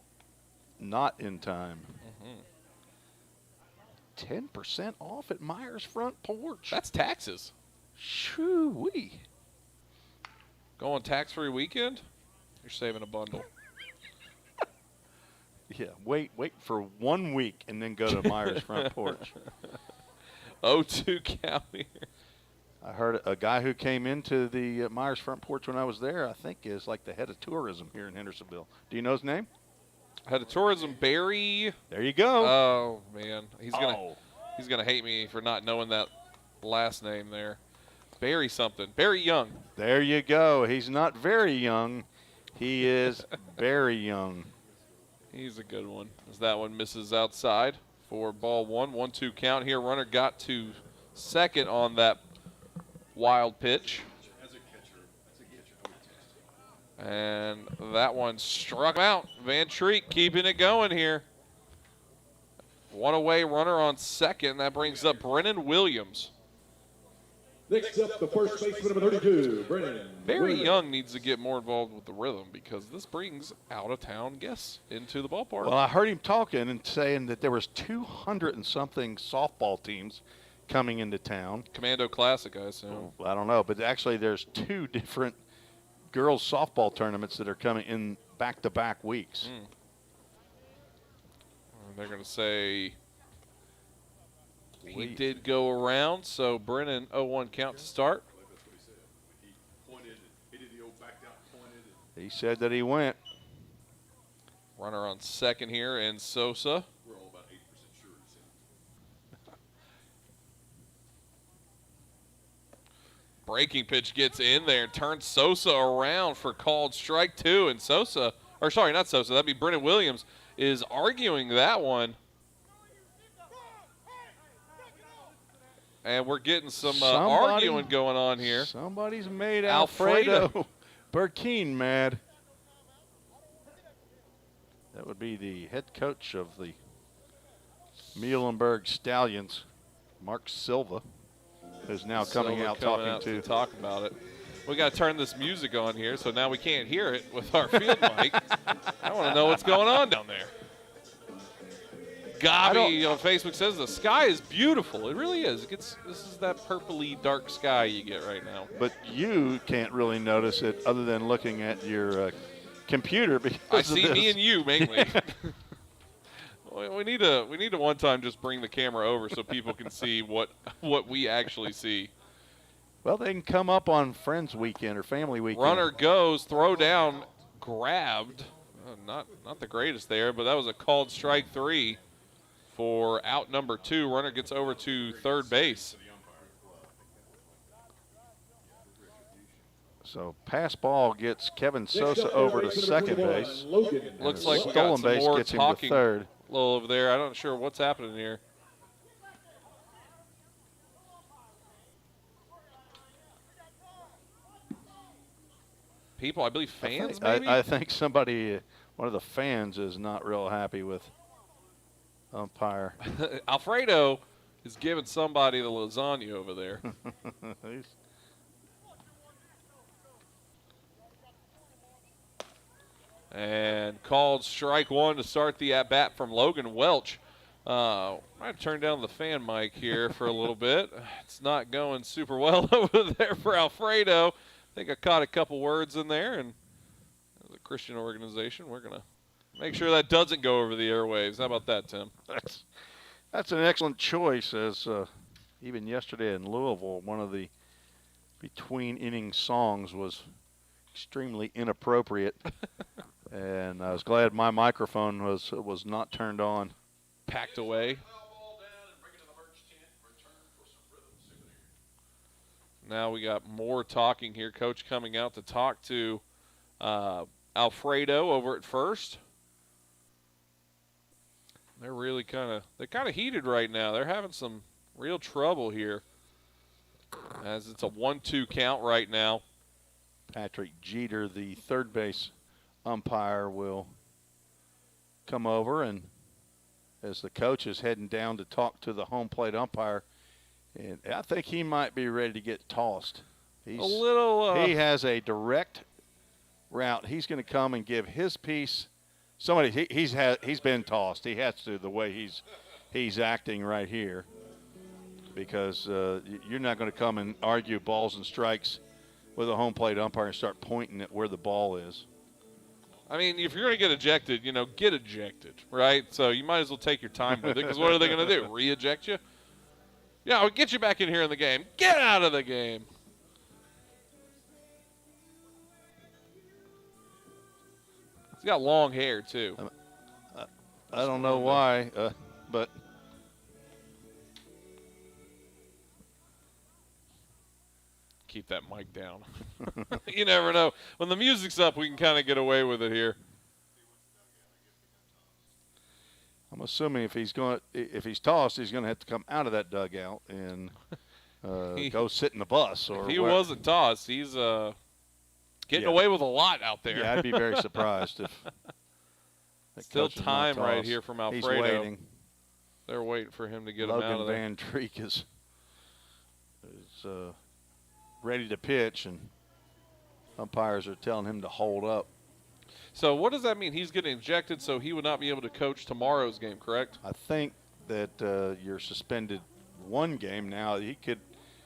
Not in time. 10% off at Myers Front Porch. That's taxes. Shoo-wee. Going tax-free weekend? You're saving a bundle. Yeah, wait for 1 week and then go to Myers' front porch. 0-2 count here. I heard a guy who came into the Myers' front porch when I was there, I think is like the head of tourism here in Hendersonville. Do you know his name? Head of tourism, Barry. There you go. Oh, man. He's gonna hate me for not knowing that last name there. Barry something. Barry Young. There you go. He's not very young. He is very young. He's a good one. As that one misses outside for ball 1. 1-2 count here. Runner got to second on that wild pitch. And that one struck out. Van Treek keeping it going here. One away runner on second. That brings up Brennan Williams. Next up, the first baseman, number 32, Brennan. Barry Young needs to get more involved with the rhythm because this brings out-of-town guests into the ballpark. Well, I heard him talking and saying that there was 200 and something softball teams coming into town. Commando Classic, I assume. Well, I don't know, but actually there's 2 different girls softball tournaments that are coming in back-to-back weeks. They're going to say he did go around, so Brennan 0-1 count to start. He said that he went. Runner on second here, and Sosa. We're all about 8% sure. Breaking pitch gets in there, turns Sosa around for called strike 2, and Sosa, or sorry, not Sosa, that'd be Brennan Williams, is arguing that one. And we're getting some arguing going on here. Somebody's made Alfredo Burkeen mad. That would be the head coach of the Muhlenburg Stallions, Mark Silva, who's now coming out to talk about it. We got to turn this music on here, so now we can't hear it with our field mic. I want to know what's going on down there. Gabi on Facebook says the sky is beautiful. It really is. This is that purpley dark sky you get right now. But you can't really notice it other than looking at your computer because I see me and you mainly. we need to one time just bring the camera over so people can see what we actually see. Well, they can come up on Friends Weekend or Family Weekend. Runner goes, throw down, grabbed. Not the greatest there, but that was a called strike 3. For out number 2, runner gets over to third base. So pass ball gets Kevin Sosa over to second base. Looks like we got some more gets him talking to third. a little over there. I'm not sure what's happening here. People, I believe fans maybe? I think somebody, one of the fans is not real happy with umpire. Alfredo is giving somebody the lasagna over there. And called strike 1 to start the at-bat from Logan Welch. I might turn down the fan mic here for a little bit. It's not going super well over there for Alfredo. I think I caught a couple words in there, and as a Christian organization, we're going to make sure that doesn't go over the airwaves. How about that, Tim? That's an excellent choice. As even yesterday in Louisville, one of the between-inning songs was extremely inappropriate, and I was glad my microphone was not turned on. Packed away. Now we got more talking here. Coach coming out to talk to Alfredo over at first. They're really kind of heated right now. They're having some real trouble here, as it's a 1-2 count right now. Patrick Jeter, the third base umpire, will come over, and as the coach is heading down to talk to the home plate umpire, and I think he might be ready to get tossed. He has a direct route. He's going to come and give his piece. He's been tossed. He has to, the way he's acting right here, because you're not going to come and argue balls and strikes with a home plate umpire and start pointing at where the ball is. I mean, if you're going to get ejected, get ejected, right? So you might as well take your time with it, because what are they going to do? Re-eject you? Yeah, I'll get you back in here in the game. Get out of the game. He's got long hair, too. I don't know why, but keep that mic down. You never know. When the music's up, we can kind of get away with it here. I'm assuming if he's tossed, he's going to have to come out of that dugout and go sit in the bus. Or if he wasn't tossed, he's getting away with a lot out there. Yeah, I'd be very surprised if. Still time right here from Alfredo. He's waiting. They're waiting for him to get him out of Logan there. Van Treek is ready to pitch, and umpires are telling him to hold up. So what does that mean? He's getting ejected, so he would not be able to coach tomorrow's game, correct? I think that you're suspended one game now.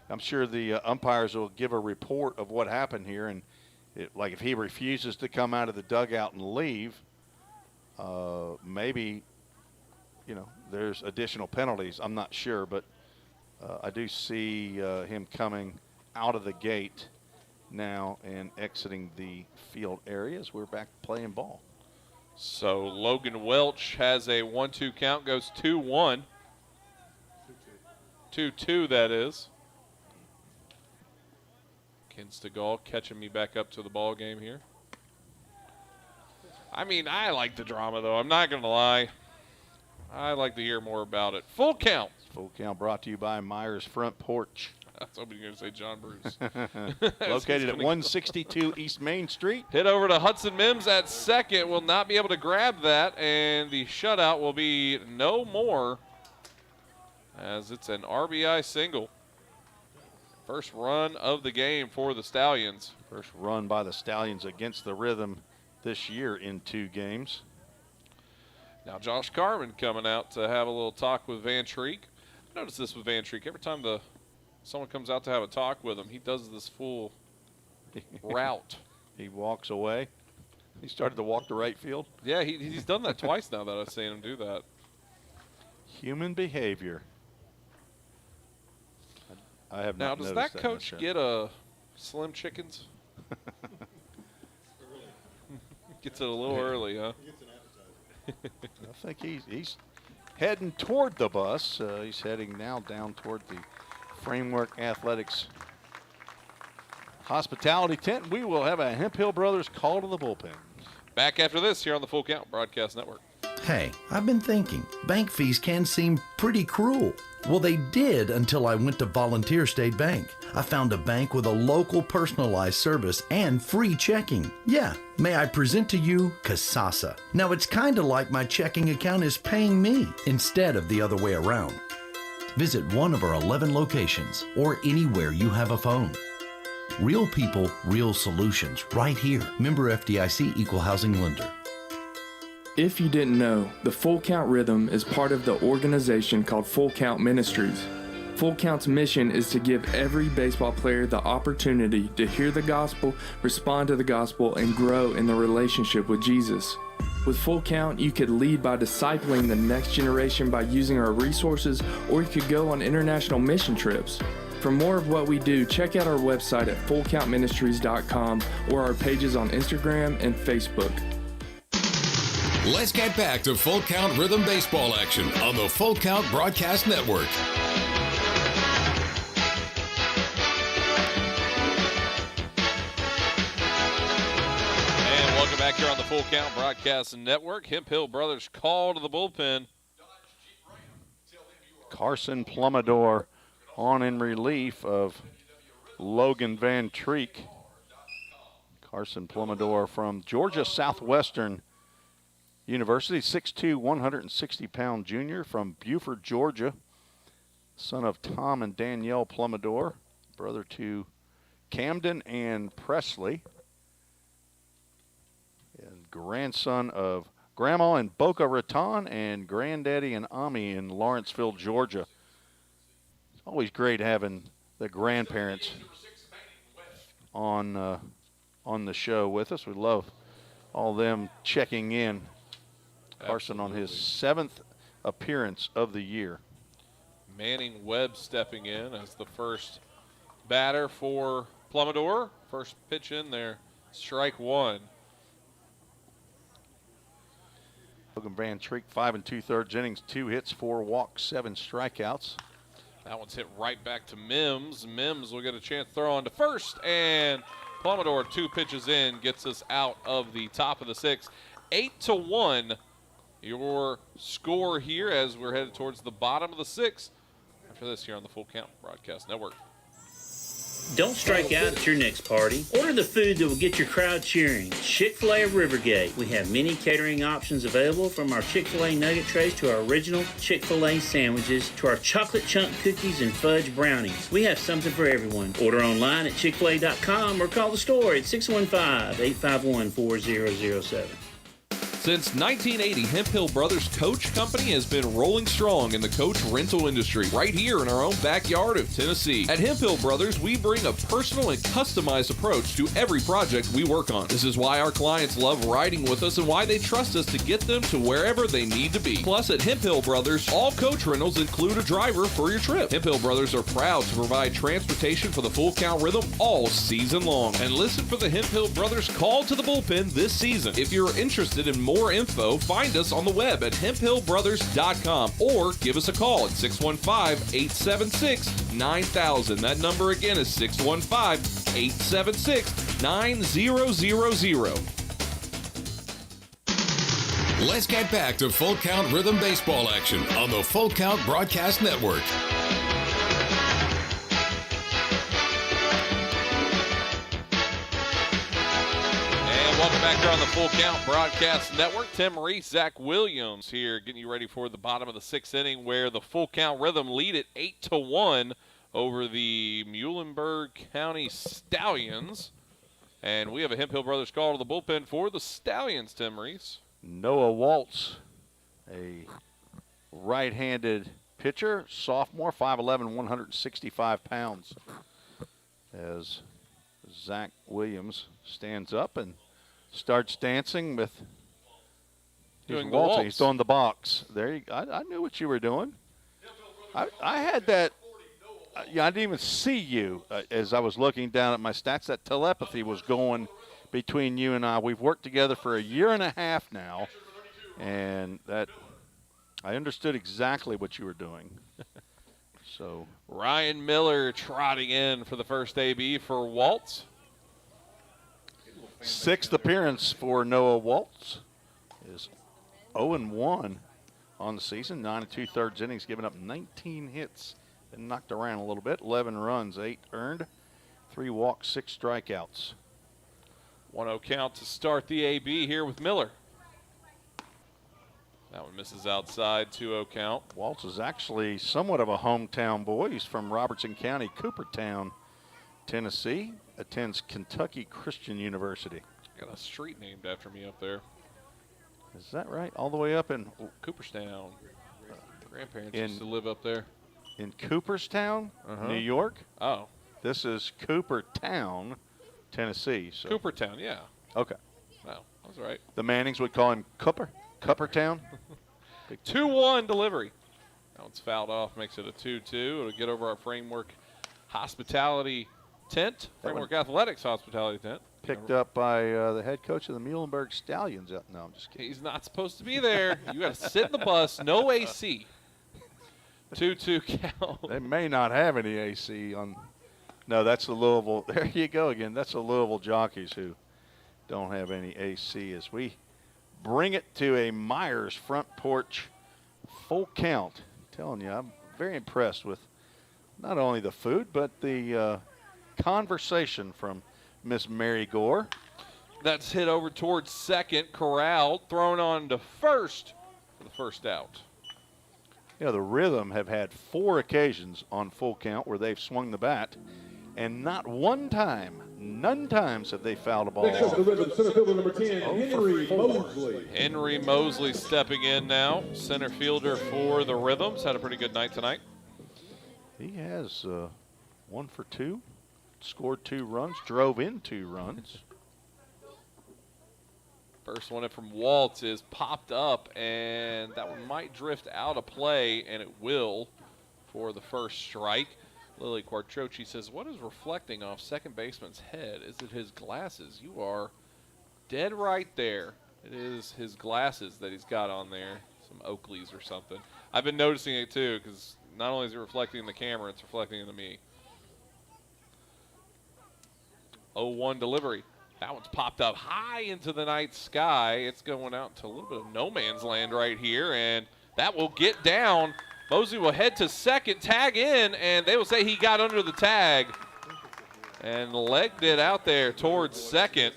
I'm sure the umpires will give a report of what happened here, and if he refuses to come out of the dugout and leave, maybe there's additional penalties. I'm not sure, but I do see him coming out of the gate now and exiting the field areas. We're back playing ball. So Logan Welch has a 1-2 count, goes 2-1. 2-2, that is. Ken Stegall catching me back up to the ball game here. I mean, I like the drama, though. I'm not going to lie. I like to hear more about it. Full count. Full count brought to you by Myers Front Porch. I was hoping you were going to say John Bruce. Located at 162 East Main Street. Hit over to Hudson Mims at second. Will not be able to grab that, and the shutout will be no more as it's an RBI single. First run of the game for the Stallions. First run by the Stallions against the Rhythm this year in 2 games. Now Josh Carmen coming out to have a little talk with Van Treek. I noticed this with Van Treek. Every time someone comes out to have a talk with him, he does this full route. He walks away. He started to walk to right field. Yeah, he's done that twice now that I've seen him do that. Human behavior. I have not noticed that. Now, does that coach get Slim Chickens? Gets it a little early, huh? I think he's heading toward the bus. He's heading now down toward the Framework Athletics hospitality tent. We will have a Hemp Hill Brothers call to the bullpen. Back after this here on the Full Count Broadcast Network. Hey, I've been thinking, bank fees can seem pretty cruel. Well, they did until I went to Volunteer State Bank. I found a bank with a local personalized service and free checking. Yeah, may I present to you Kasasa. Now, it's kind of like my checking account is paying me instead of the other way around. Visit one of our 11 locations or anywhere you have a phone. Real people, real solutions, right here. Member FDIC Equal Housing Lender. If you didn't know, the Full Count Rhythm is part of the organization called Full Count Ministries. Full Count's mission is to give every baseball player the opportunity to hear the gospel, respond to the gospel, and grow in the relationship with Jesus. With Full Count, you could lead by discipling the next generation by using our resources, or you could go on international mission trips. For more of what we do, check out our website at fullcountministries.com or our pages on Instagram and Facebook. Let's get back to Full Count Rhythm Baseball action on the Full Count Broadcast Network. And welcome back here on the Full Count Broadcast Network. Hemp Hill Brothers call to the bullpen. Carson Plummador on in relief of Logan Van Treek. Carson Plummador from Georgia Southwestern University, 6'2", 160-pound junior from Buford, Georgia. Son of Tom and Danielle Plummador, brother to Camden and Presley. And grandson of Grandma in Boca Raton and Granddaddy and Ami in Lawrenceville, Georgia. It's always great having the grandparents on the show with us. We love all them checking in. Carson on his 7th appearance of the year. Manning Webb stepping in as the first batter for Plummador. First pitch in there, strike one. Logan Van Treek, 5 2/3 innings, 2 hits, 4 walks, 7 strikeouts. That one's hit right back to Mims. Mims will get a chance to throw on to first, and Plummador 2 pitches in gets us out of the top of the 6th. 8-1, your score here as we're headed towards the bottom of the 6th. After this here on the Full Count Broadcast Network. Don't strike out at your next party. Order the food that will get your crowd cheering. Chick-fil-A of Rivergate. We have many catering options available, from our Chick-fil-A nugget trays to our original Chick-fil-A sandwiches to our chocolate chunk cookies and fudge brownies. We have something for everyone. Order online at chickfil-a.com or call the store at 615-851-4007. Since 1980, Hemp Hill Brothers Coach Company has been rolling strong in the coach rental industry right here in our own backyard of Tennessee. At Hemp Hill Brothers, we bring a personal and customized approach to every project we work on. This is why our clients love riding with us and why they trust us to get them to wherever they need to be. Plus, at Hemp Hill Brothers, all coach rentals include a driver for your trip. Hemp Hill Brothers are proud to provide transportation for the Full Count Rhythm all season long. And listen for the Hemp Hill Brothers call to the bullpen this season. If you're interested in more info, find us on the web at hemphillbrothers.com or give us a call at 615-876-9000. That number again is 615-876-9000. Let's get back to Full Count Rhythm Baseball action on the Full Count Broadcast Network. Welcome back here on the Full Count Broadcast Network. Tim Reese, Zach Williams here getting you ready for the bottom of the 6th inning, where the Full Count Rhythm lead it 8-1 over the Muhlenburg County Stallions. And we have a Hemp Hill Brothers call to the bullpen for the Stallions, Tim Reese. Noah Waltz, a right-handed pitcher, sophomore, 5'11", 165 pounds. As Zach Williams stands up and starts dancing with doing the waltz. He's doing the box. There, I knew what you were doing. I had that. I didn't even see you as I was looking down at my stats. That telepathy was going between you and I. We've worked together for a year and a half now, and that I understood exactly what you were doing. So Ryan Miller trotting in for the first AB for Waltz. 6th appearance for Noah Waltz. Is 0-1 on the season. 9 2/3 innings, giving up 19 hits. Been knocked around a little bit. 11 runs, 8 earned, 3 walks, 6 strikeouts. 1-0 count to start the AB here with Miller. That one misses outside, 2-0 count. Waltz is actually somewhat of a hometown boy. He's from Robertson County, Coopertown, Tennessee. Attends Kentucky Christian University. Got a street named after me up there. Is that right? All the way up in Cooperstown. Grandparents used to live up there. In Cooperstown, New York? Oh. This is Coopertown, Tennessee. So. Coopertown, yeah. Okay. Wow, that's right. The Mannings would call him Coopertown. 2-1 delivery. That one's fouled off, makes it a 2-2. It'll get over our Framework Hospitality tent. Framework Athletics Hospitality tent. Picked up by the head coach of the Muhlenburg Stallions. No, I'm just kidding. He's not supposed to be there. You got to sit in the bus, no AC. 2-2 count. They may not have any AC on. No, that's the Louisville. There you go again. That's the Louisville jockeys who don't have any AC as we bring it to a Myers front porch full count. I'm telling you, I'm very impressed with not only the food, but the conversation from Miss Mary Gore. That's hit over towards second, corralled, thrown on to first for the first out. You know, the Rhythm have had 4 occasions on full count where they've swung the bat, and not one time, none times have they fouled a ball. Next up, the Rhythm, center fielder number 10, Henry Mosley. Henry Mosley stepping in now, center fielder for the Rhythms. Had a pretty good night tonight. He has 1 for 2, scored 2 runs, drove in 2 runs. First one in from Waltz is popped up, and that one might drift out of play, and it will for the first strike. Lily Quartrochi says, what is reflecting off second baseman's head? Is it his glasses? You are dead right there. It is his glasses that he's got on there, some Oakleys or something. I've been noticing it too, because not only is it reflecting in the camera, it's reflecting into me. 0-1 delivery. That one's popped up high into the night sky. It's going out to a little bit of no man's land right here, and that will get down. Mosley will head to second, tag in, and they will say he got under the tag and legged it out there towards second.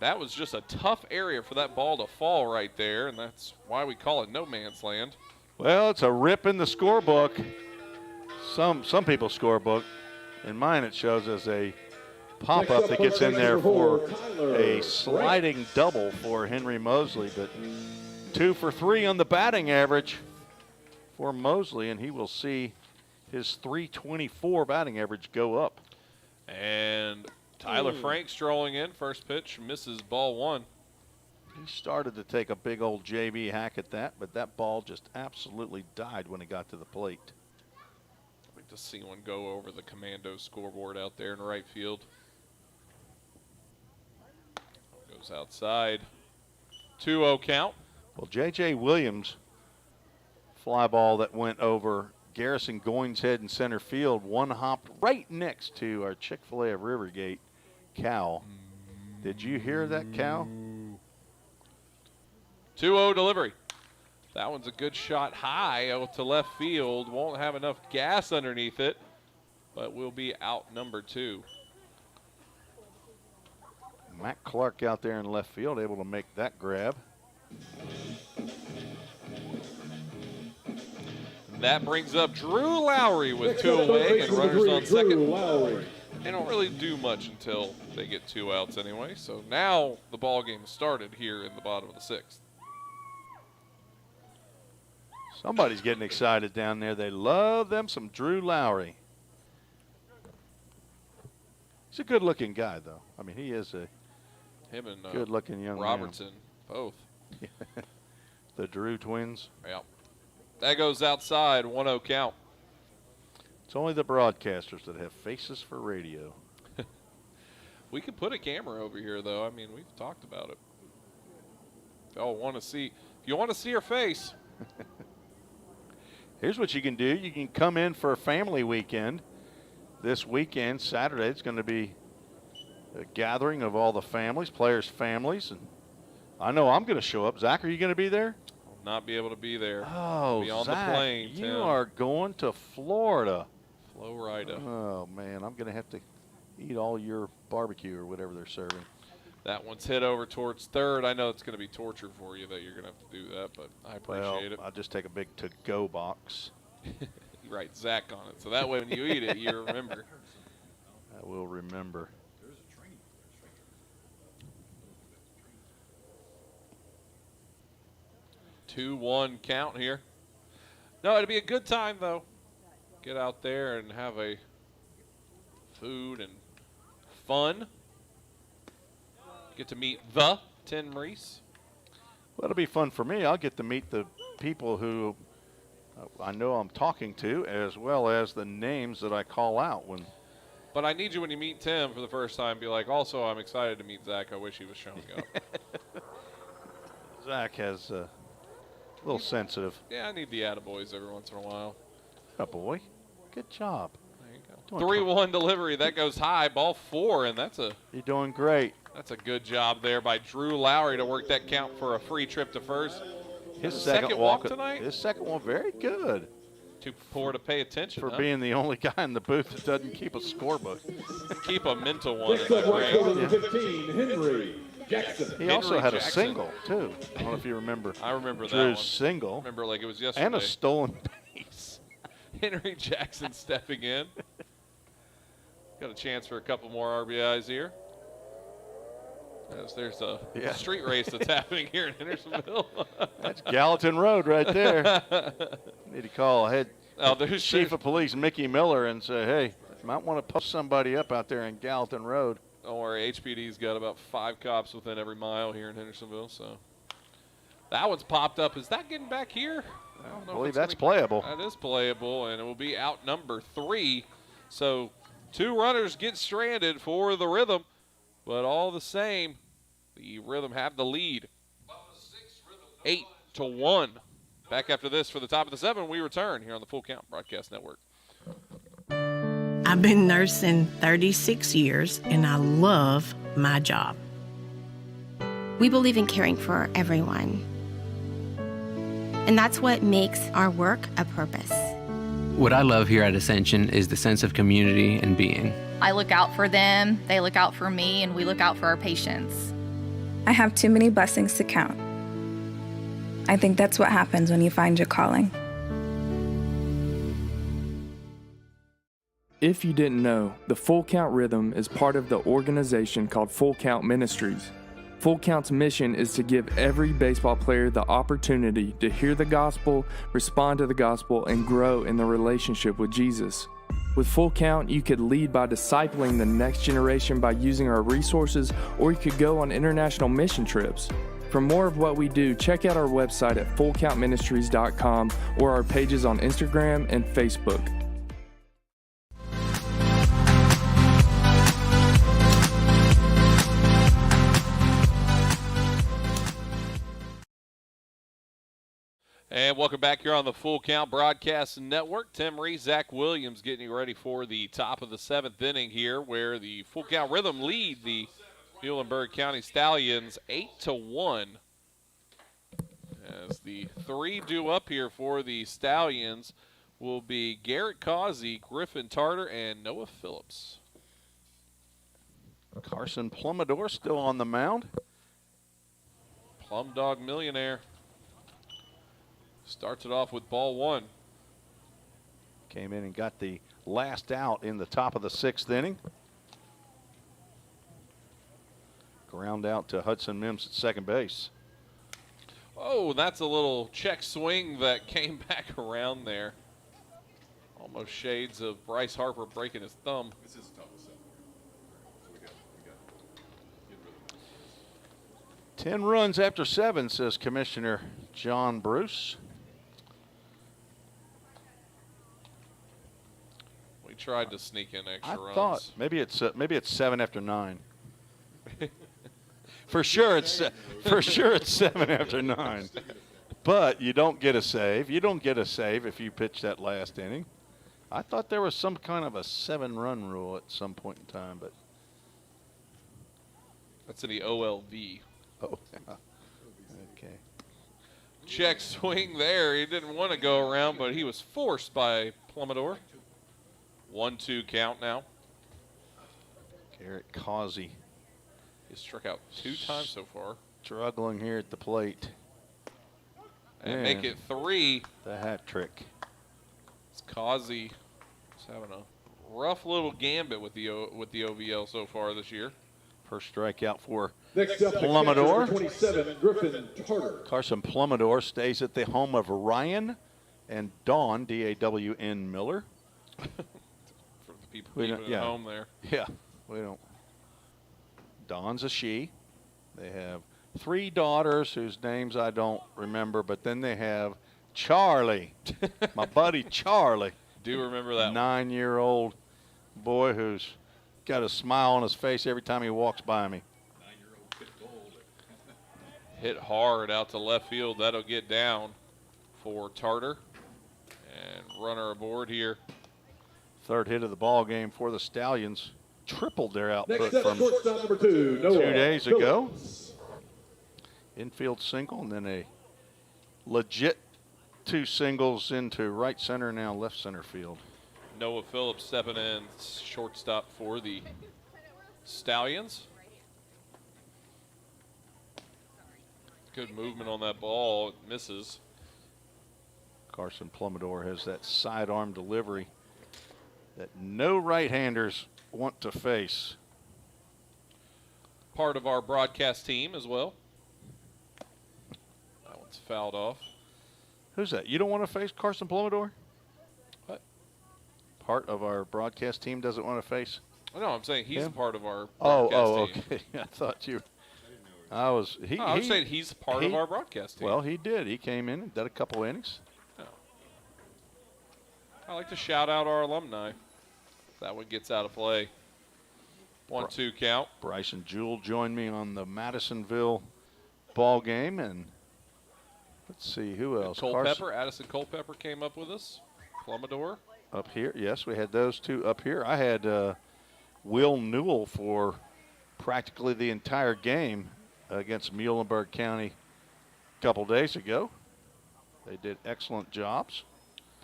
That was just a tough area for that ball to fall right there, and that's why we call it no man's land. Well, it's a rip in the scorebook. Some people's scorebook. In mine, it shows as a pop-up that gets in there for a sliding double for Henry Mosley, but 2 for 3 on the batting average for Mosley, and he will see his .324 batting average go up. And Tyler Frank strolling in. First pitch misses, ball 1. He started to take a big old JV hack at that, but that ball just absolutely died when it got to the plate. I'd like to see one go over the commando scoreboard out there in right field. Goes outside. 2-0 count. Well, J.J. Williams, fly ball that went over Garrison Goins' head in center field, one hopped right next to our Chick-fil-A of Rivergate, Cal. Did you hear that, Cal? 2-0 delivery. That one's a good shot high out to left field. Won't have enough gas underneath it, but will be out number 2. Matt Clark out there in left field, able to make that grab. That brings up Drew Lowry with 2 away and runners on second. They don't really do much until they get 2 outs anyway. So now the ball game started here in the bottom of the 6th. Somebody's getting excited down there. They love them some Drew Lowry. He's a good-looking guy, though. I mean, he is a good-looking young Robertson, man. both. The Drew twins. Yeah. That goes outside, 1-0 count. It's only the broadcasters that have faces for radio. We could put a camera over here, though. I mean, we've talked about it. If y'all want to see, if you want to see her face. Here's what you can do. You can come in for a family weekend. This weekend, Saturday, it's going to be a gathering of all the families, players' families. And I know I'm going to show up. Zach, are you going to be there? I'll not be able to be there. Oh, be on Zach, the plane, you Tim. are going to Florida. Florida. Oh, man, I'm going to have to eat all your barbecue or whatever they're serving. That one's hit over towards third. I know it's going to be torture for you that you're going to have to do that, but I appreciate it. I'll just take a big to-go box. You write Zach on it, so that way when you eat it, you remember. I will remember. Two, 2-1 count here. No, it'll be a good time, though. Get out there and have a food and fun. Get to meet the Tim Reese. Well, it'll be fun for me. I'll get to meet the people who I know I'm talking to, as well as the names that I call out when. But I need you when you meet Tim for the first time, be like, also, I'm excited to meet Zach. I wish he was showing up. Zach has a little sensitive. Yeah, I need the attaboys every once in a while. Attaboy. Good job. There you go. 3-1 delivery. That goes high. Ball 4, and that's a. You're doing great. That's a good job there by Drew Lowry to work that count for a free trip to first. His second walk tonight? His second one, very good. Too poor to pay attention. For being the only guy in the booth that doesn't keep a scorebook. Keep a mental one. Next up, white coat number 15, Henry Jackson. He also had a single, too. I don't know if you remember. I remember that Drew's one. single. I remember like it was yesterday. And a stolen base. Henry Jackson stepping in. Got a chance for a couple more RBIs here. As there's a street race that's happening here in Hendersonville. That's Gallatin Road right there. Need to call there's Chief of Police Mickey Miller and say, hey, you might want to post somebody up out there in Gallatin Road. Don't worry, HPD's got about 5 cops within every mile here in Hendersonville. So that one's popped up. Is that getting back here? I believe that's playable. That is playable, and it will be out number 3. So 2 runners get stranded for the Rhythm, but all the same, the Rhythm have the lead. 8-1. Back after this for the top of the 7, we return here on the Full Count Broadcast Network. I've been nursing 36 years, and I love my job. We believe in caring for everyone. And that's what makes our work a purpose. What I love here at Ascension is the sense of community and being. I look out for them, they look out for me, and we look out for our patients. I have too many blessings to count. I think that's what happens when you find your calling. If you didn't know, the Full Count Rhythm is part of the organization called Full Count Ministries. Full Count's mission is to give every baseball player the opportunity to hear the gospel, respond to the gospel, and grow in the relationship with Jesus. With Full Count, you could lead by discipling the next generation by using our resources, or you could go on international mission trips. For more of what we do, check out our website at fullcountministries.com or our pages on Instagram and Facebook. And welcome back here on the Full Count Broadcast Network. Tim Reese, Zach Williams getting you ready for the top of the 7th inning here, where the Full Count Rhythm lead the Muhlenburg County Stallions 8-1. As the 3 due up here for the Stallions will be Garrett Causey, Griffin Tarter, and Noah Phillips. Carson Plummador still on the mound. Plum Dog Millionaire. Starts it off with ball 1. Came in and got the last out in the top of the 6th inning. Ground out to Hudson Mims at second base. Oh, that's a little check swing that came back around there. Almost shades of Bryce Harper breaking his thumb. This is tough. So we got 10 runs after 7, says Commissioner John Bruce. We tried to sneak in extra runs. I thought maybe it's 7 after 9. For sure it's 7 after 9. But you don't get a save. You don't get a save if you pitch that last inning. I thought there was some kind of a 7-run rule at some point in time, but that's in the OLV. Oh, yeah. Okay. Check swing there. He didn't want to go around, but he was forced by Plummador. 1-2 count now. Garrett Causey. He's struck out 2 times so far. Struggling here at the plate. And make it 3. The hat trick. It's Causey. He's having a rough little gambit with the OVL so far this year. First strikeout for Next up, Plummador. 27, Griffin Tarter. Carson Plummador stays at the home of Ryan and Dawn, D-A-W-N Miller. For the people keeping at home there. Yeah, we don't. Dawn's a she. They have 3 daughters whose names I don't remember, but then they have Charlie, my buddy Charlie. Do remember that 9-year-old boy who's got a smile on his face every time he walks by me. 9-year-old pit bull. Hit hard out to left field. That'll get down for Tarter. And runner aboard here. 3rd hit of the ball game for the Stallions. Tripled their output Next up, from shortstop number 2, Noah 2 days ago. Phillips. Infield single and then a legit 2 singles into right center, now left center field. Noah Phillips stepping in shortstop for the Stallions. Good movement on that ball. It misses. Carson Plummador has that sidearm delivery that no right-handers want to face. Part of our broadcast team as well. That one's fouled off. Who's that? You don't want to face Carson Plummador? What? Part of our broadcast team doesn't want to face? No, I'm saying he's a part of our Oh, broadcast team. okay. I thought you. I was. I'm saying he's part of our broadcast team. Well, he did. He came in and did a couple innings. Oh. I like to shout out our alumni. That one gets out of play. 1-2 count. Bryson Jewell joined me on the Madisonville ball game, and let's see who else. Addison Culpepper came up with us. Plummador. Up here, yes, we had those two up here. I had Will Newell for practically the entire game against Muhlenburg County a couple days ago. They did excellent jobs.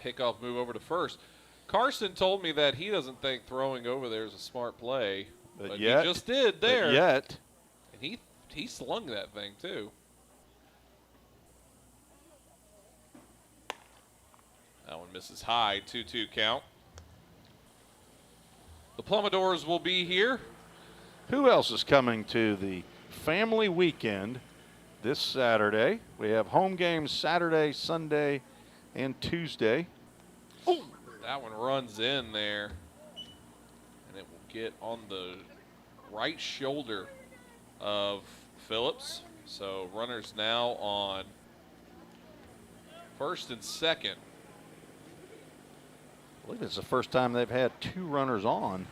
Pickoff move over to first. Carson told me that he doesn't think throwing over there is a smart play, but he just did there. And he slung that thing too. That one misses high. 2-2 count. The Plummadors will be here. Who else is coming to the family weekend this Saturday? We have home games Saturday, Sunday, and Tuesday. Oh, that one runs in there, and it will get on the right shoulder of Phillips. So runners now on first and second. I believe it's the first time they've had two runners on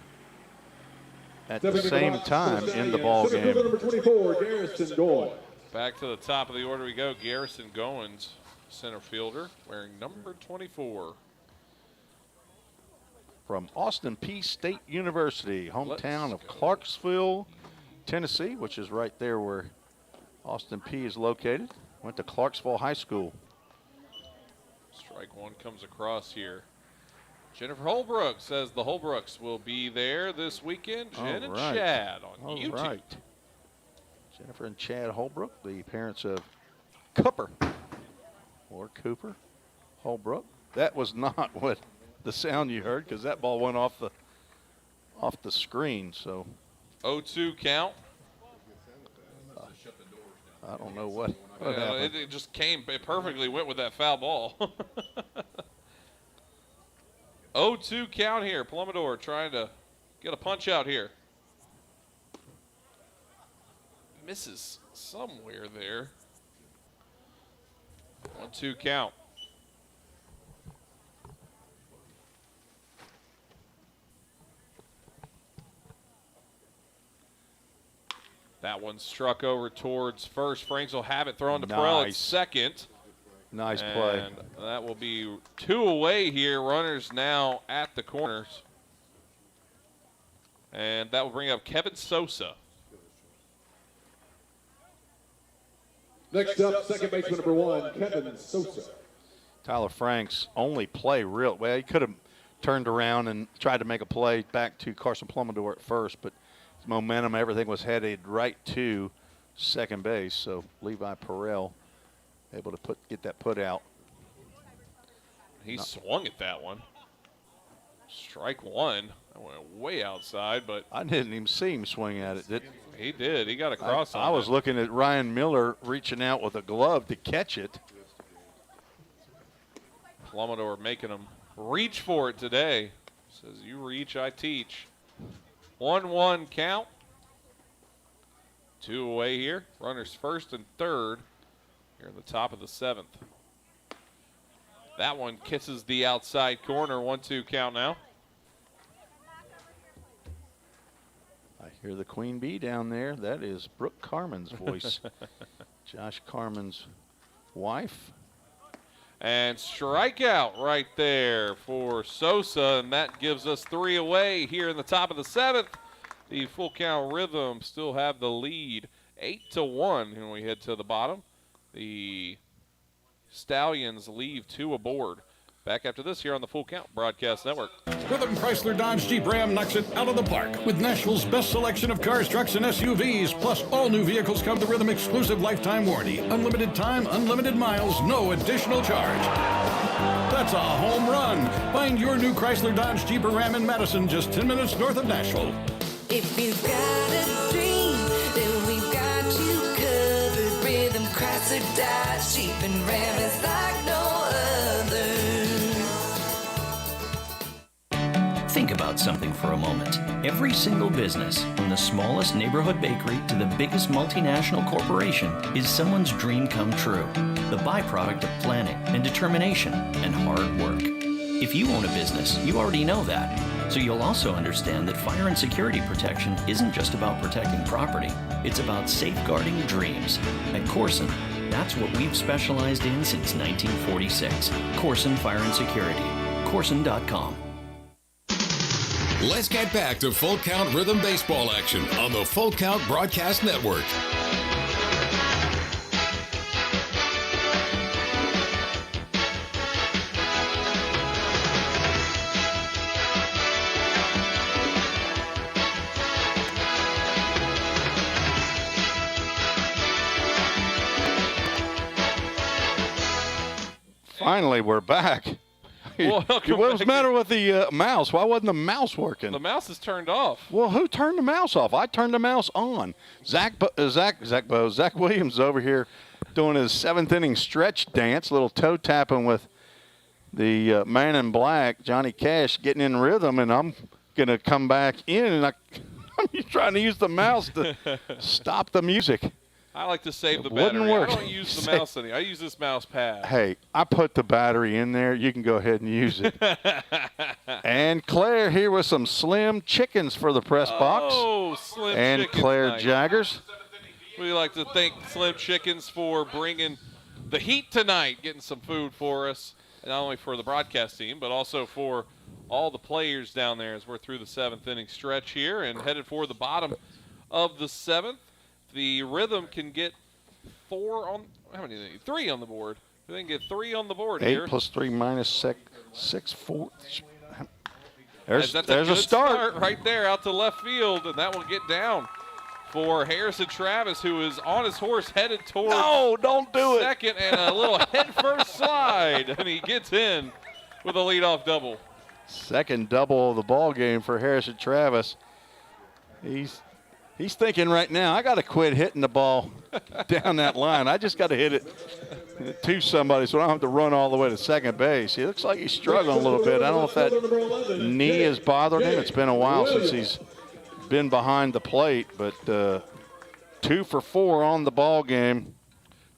at the same time in the ball game. Number 24, Garrison Goins. Back to the top of the order we go. Garrison Goins, center fielder, wearing number 24. From Austin Peay State University, hometown of Clarksville, Tennessee, which is right there where Austin Peay is located. Went to Clarksville High School. Strike one comes across here. Jennifer Holbrook says the Holbrooks will be there this weekend. Jen and Chad on YouTube. All right. Jennifer and Chad Holbrook, the parents of Cooper Holbrook. That was not what the sound you heard, because that ball went off the screen. So 0-2 count. I don't know what happened. It just came. It perfectly went with that foul ball. 0-2 count here. Plummador trying to get a punch out here. Misses somewhere there. 1-2 count. That one struck over towards first. Franks will have it thrown to Perel at second. Nice play. And that will be two away here. Runners now at the corners. And that will bring up Kevin Sosa. Next up, second baseman number 1, Kevin Sosa. Tyler Franks' only play well, he could have turned around and tried to make a play back to Carson Plummador at first, but his momentum, everything was headed right to second base. So Levi Perel able to get that put out. He swung at that one. Strike one. That went way outside, but I didn't even see him swing at it. He did. He got across on it. I was looking at Ryan Miller reaching out with a glove to catch it. Plummador making him reach for it today. Says, you reach, I teach. 1-1 count. Two away here. Runners first and third here in the top of the seventh. That one kisses the outside corner. 1-2 count now. I hear the queen bee down there. That is Brooke Carmen's voice. Josh Carmen's wife. And strikeout right there for Sosa, and that gives us three away here in the top of the seventh. The full count Rhythm still have the lead 8-1 when we head to the bottom. The Stallions leave two aboard. Back after this here on the Full Count Broadcast Network. Rhythm Chrysler Dodge Jeep Ram knocks it out of the park with Nashville's best selection of cars, trucks, and SUVs. Plus, all new vehicles come with the Rhythm exclusive lifetime warranty. Unlimited time, unlimited miles, no additional charge. That's a home run. Find your new Chrysler Dodge Jeep Ram in Madison, just 10 minutes north of Nashville. If you've got a dream, then we've got you covered. Rhythm Chrysler Dodge Jeep and Ram is like no other. Think about something for a moment. Every single business, from the smallest neighborhood bakery to the biggest multinational corporation, is someone's dream come true. The byproduct of planning and determination and hard work. If you own a business, you already know that. So you'll also understand that fire and security protection isn't just about protecting property. It's about safeguarding dreams. At Corson, that's what we've specialized in since 1946. Corson Fire and Security. Corson.com. Let's get back to Full Count Rhythm Baseball action on the Full Count Broadcast Network. Finally, we're back. Well, what was the matter with the mouse? Why wasn't the mouse working? The mouse is turned off. Well, who turned the mouse off? I turned the mouse on. Zach Williams over here doing his 7th inning stretch dance, little toe tapping with the man in black, Johnny Cash, getting in rhythm, and I'm going to come back in, and I'm trying to use the mouse to stop the music. I like to save the Wouldn't battery. work. I don't use the mouse any. I use this mouse pad. Hey, I put the battery in there. You can go ahead and use it. And Claire here with some Slim Chickens for the press box. Oh, Slim and Chickens Claire night. Jaggers. We'd like to thank Slim Chickens for bringing the heat tonight, getting some food for us, and not only for the broadcast team, but also for all the players down there as we're through the 7th inning stretch here and headed for the bottom of the 7th. The Rhythm can get 4 on – how many do they need? 3 on the board. They can get 3 on the board 8 here. 8 plus 3 minus 6, 4. That's There's a a good start. right there out to left field, and that will get down for Harrison Travis, who is on his horse headed towards No, don't do it. second, and a little head-first slide, and he gets in with a leadoff double. Second double of the ball game for Harrison Travis. He's thinking right now, I got to quit hitting the ball down that line. I just got to hit it to somebody so I don't have to run all the way to second base. He looks like he's struggling a little bit. I don't know if that knee has bothered him. It's been a while since he's been behind the plate, but 2 for 4 on the ball game.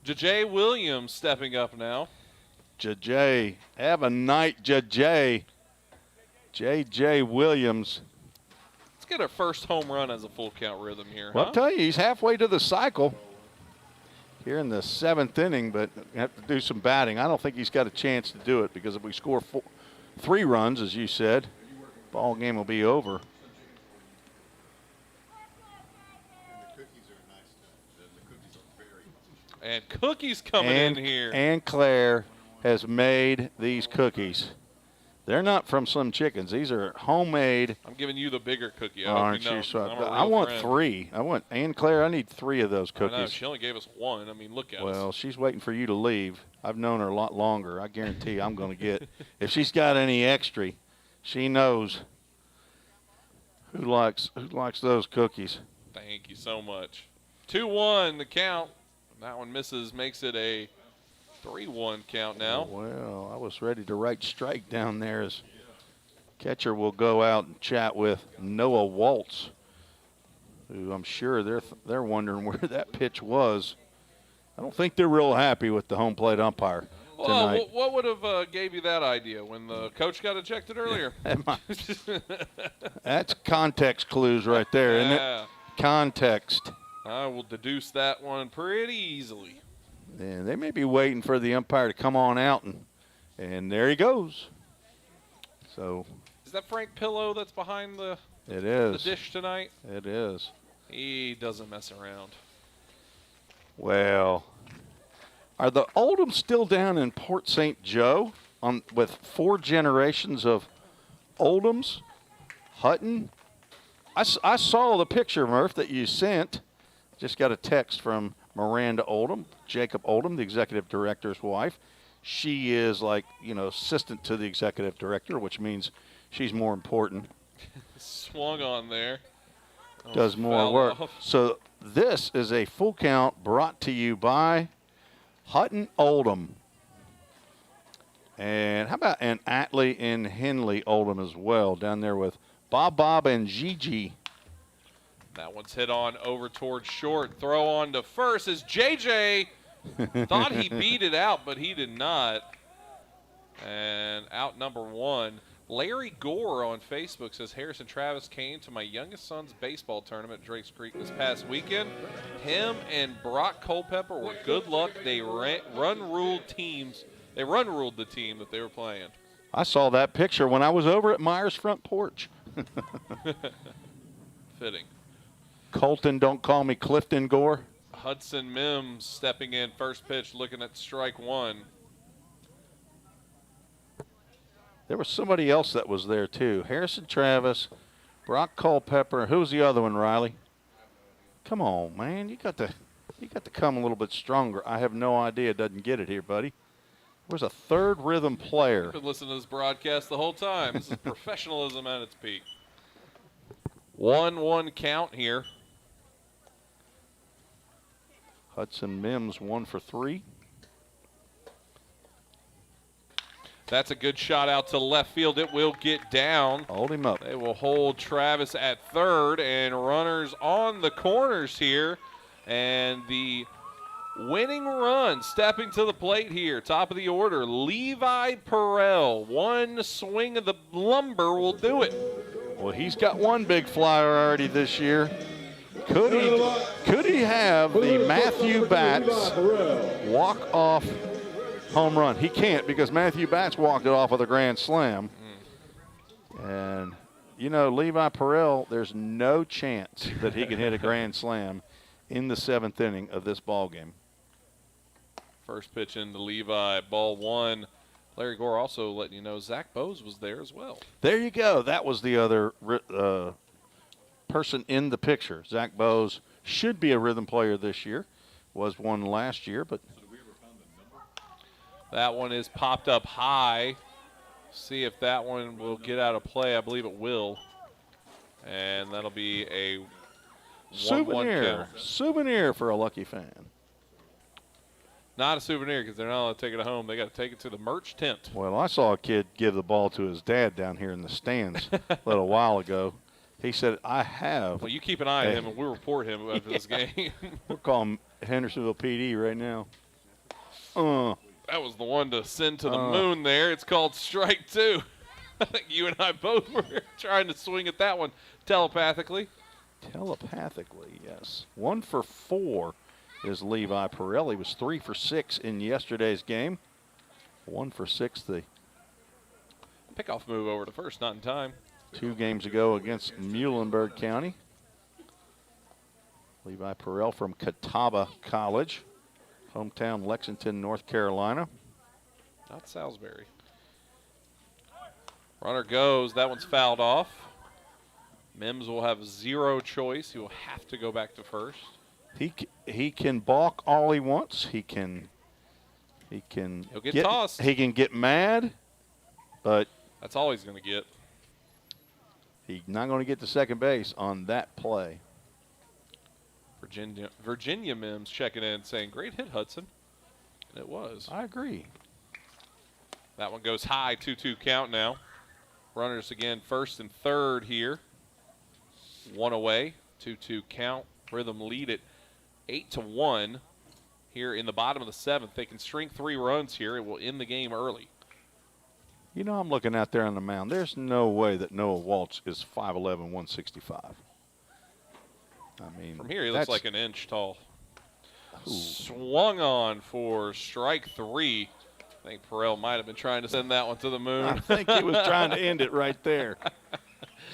J.J. Williams stepping up now. J.J. Have a night, J.J. J.J. Williams. Let's get our first home run as a Full Count Rhythm here. Well, I'll tell you, he's halfway to the cycle here in the 7th inning, but you have to do some batting. I don't think he's got a chance to do it because if we score 3 runs, as you said, ball game will be over. And Cookie's coming in here. And Claire has made these cookies. They're not from Slim Chickens. These are homemade. I'm giving you the bigger cookie. Aren't you? I want 3. Ann Claire, I need 3 of those cookies. I know. She only gave us 1. I mean, look at us. Well, she's waiting for you to leave. I've known her a lot longer. I guarantee I'm going to get. If she's got any extra, she knows who likes those cookies. Thank you so much. 2-1 the count. That one misses, makes it a 3-1 count now. Well, I was ready to write strike down there as catcher will go out and chat with Noah Waltz, who I'm sure they're wondering where that pitch was. I don't think they're real happy with the home plate umpire tonight. Well, what would have gave you that idea when the coach got ejected earlier? That's context clues right there, isn't it? Context. I will deduce that one pretty easily. And they may be waiting for the umpire to come on out, and there he goes. So is that Frank Pillow that's behind the dish tonight? It is. He doesn't mess around. Well, are the Oldhams still down in Port St. Joe with 4 generations of Oldhams? Hutton? I saw the picture, Murph, that you sent. Just got a text from Miranda Oldham, Jacob Oldham, the executive director's wife. She is assistant to the executive director, which means she's more important. Swung on there. Does more work. So this is a full count brought to you by Hutton Oldham. And how about an Atlee and Henley Oldham as well down there with Bob, and Gigi. That one's hit on over towards short. Throw on to first as JJ thought he beat it out, but he did not. And out number one. Larry Gore on Facebook says, Harrison Travis came to my youngest son's baseball tournament at Drakes Creek this past weekend. Him and Brock Culpepper were good luck. They run-ruled the team that they were playing. I saw that picture when I was over at Myers' front porch. Fitting. Colton, don't call me Clifton Gore. Hudson Mims stepping in first pitch, looking at strike one. There was somebody else that was there too. Harrison Travis, Brock Culpepper. Who's the other one, Riley? Come on, man. You got to come a little bit stronger. I have no idea. It doesn't get it here, buddy. There's a third rhythm player. I've been listening to this broadcast the whole time. This is professionalism at its peak. 1-1 count here. Hudson Mims 1 for 3. That's a good shot out to left field. It will get down. Hold him up. They will hold Travis at third, and runners on the corners here. And the winning run stepping to the plate here, top of the order, Levi Perrell. One swing of the lumber will do it. Well, he's got one big flyer already this year. Could he have the Matthew Batts walk-off home run? He can't, because Matthew Batts walked it off with a grand slam. And, you know, Levi Perrell, there's no chance that he can hit a grand slam in the 7th inning of this ball game. First pitch into Levi, ball one. Larry Gore also letting you know Zach Bose was there as well. There you go. That was the other person in the picture. Zach Bose should be a rhythm player this year. Was one last year, but that one is popped up high. See if that one will get out of play. I believe it will. And that'll be a 1-1 count. Souvenir for a lucky fan. Not a souvenir, because they're not allowed to take it home. They got to take it to the merch tent. Well, I saw a kid give the ball to his dad down here in the stands a little while ago. He said, I have. Well, you keep an eye on him, and we'll report him after this game. We'll call him Hendersonville PD right now. That was the one to send to the moon there. It's called strike two. I think you and I both were trying to swing at that one telepathically. Telepathically, yes. 1 for 4 is Levi Perrell. He was 3 for 6 in yesterday's game. 1 for 6 the pickoff move over to first, not in time. 2 games ago against Muhlenburg County. Levi Perrell from Catawba College, hometown Lexington, North Carolina. Not Salisbury. Runner goes. That one's fouled off. Mims will have zero choice. He will have to go back to first. He can balk all he wants. He'll get tossed. He can get mad, but that's all he's going to get. He's not going to get to second base on that play. Virginia Mims checking in saying, great hit, Hudson. And it was. I agree. That one goes high, 2-2 count now. Runners again, first and third here. 1 away, 2-2 count. Rhythm lead it 8-1 here in the bottom of the 7th. They can string 3 runs here. It will end the game early. You know, I'm looking out there on the mound. There's no way that Noah Waltz is 5'11", 165. I mean, from here, he looks like an inch tall. Ooh. Swung on for strike 3. I think Perrell might have been trying to send that one to the moon. I think he was trying to end it right there.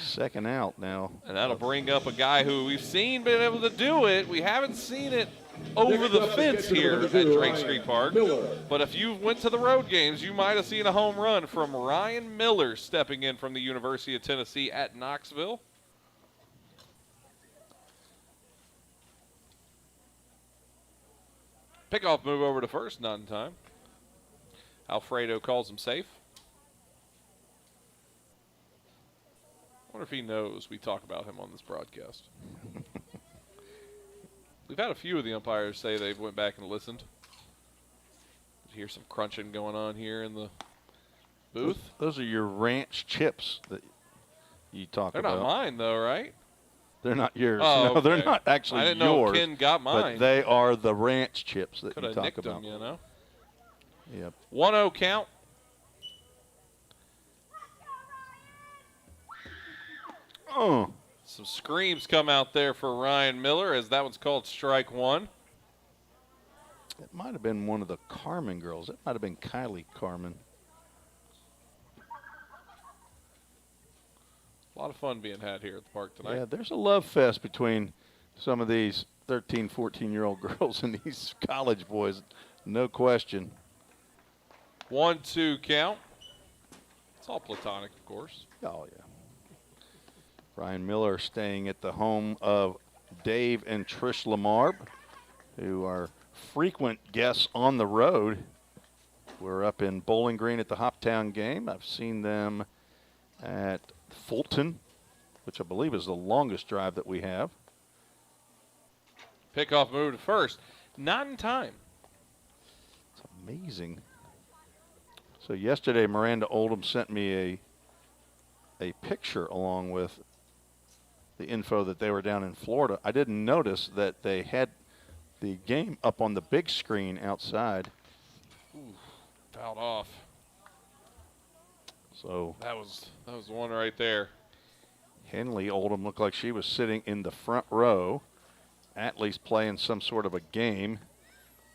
Second out now. And that'll bring up a guy who we've seen been able to do it. We haven't seen it over the fence here at Drake Street Park. But if you went to the road games, you might have seen a home run from Ryan Miller stepping in from the University of Tennessee at Knoxville. Pickoff move over to first, not in time. Alfredo calls him safe. I wonder if he knows we talk about him on this broadcast. We've had a few of the umpires say they went back and listened. Hear some crunching going on here in the Booth? Those are your ranch chips that you talk about. They're not mine, though, right? They're not yours. Oh, no, okay. they're not actually yours. I didn't know Ken got mine. But they are the ranch chips that you talk nicked about. them, you know? Yep. 1-0 count. Oh. Some screams come out there for Ryan Miller as that one's called strike one. It might have been one of the Carmen girls. It might have been Kylie Carmen. A lot of fun being had here at the park tonight. Yeah, there's a love fest between some of these 13, 14-year-old girls and these college boys. No question. 1-2 count. It's all platonic, of course. Oh, yeah. Ryan Miller staying at the home of Dave and Trish Lamar, who are frequent guests on the road. We're up in Bowling Green at the Hoptown game. I've seen them at Fulton, which I believe is the longest drive that we have. Pickoff move to first. Not in time. It's amazing. So yesterday, Miranda Oldham sent me a picture along with the info that they were down in Florida. I didn't notice that they had the game up on the big screen outside. Ooh, fouled off. So that was the one right there. Henley Oldham looked like she was sitting in the front row, at least playing some sort of a game,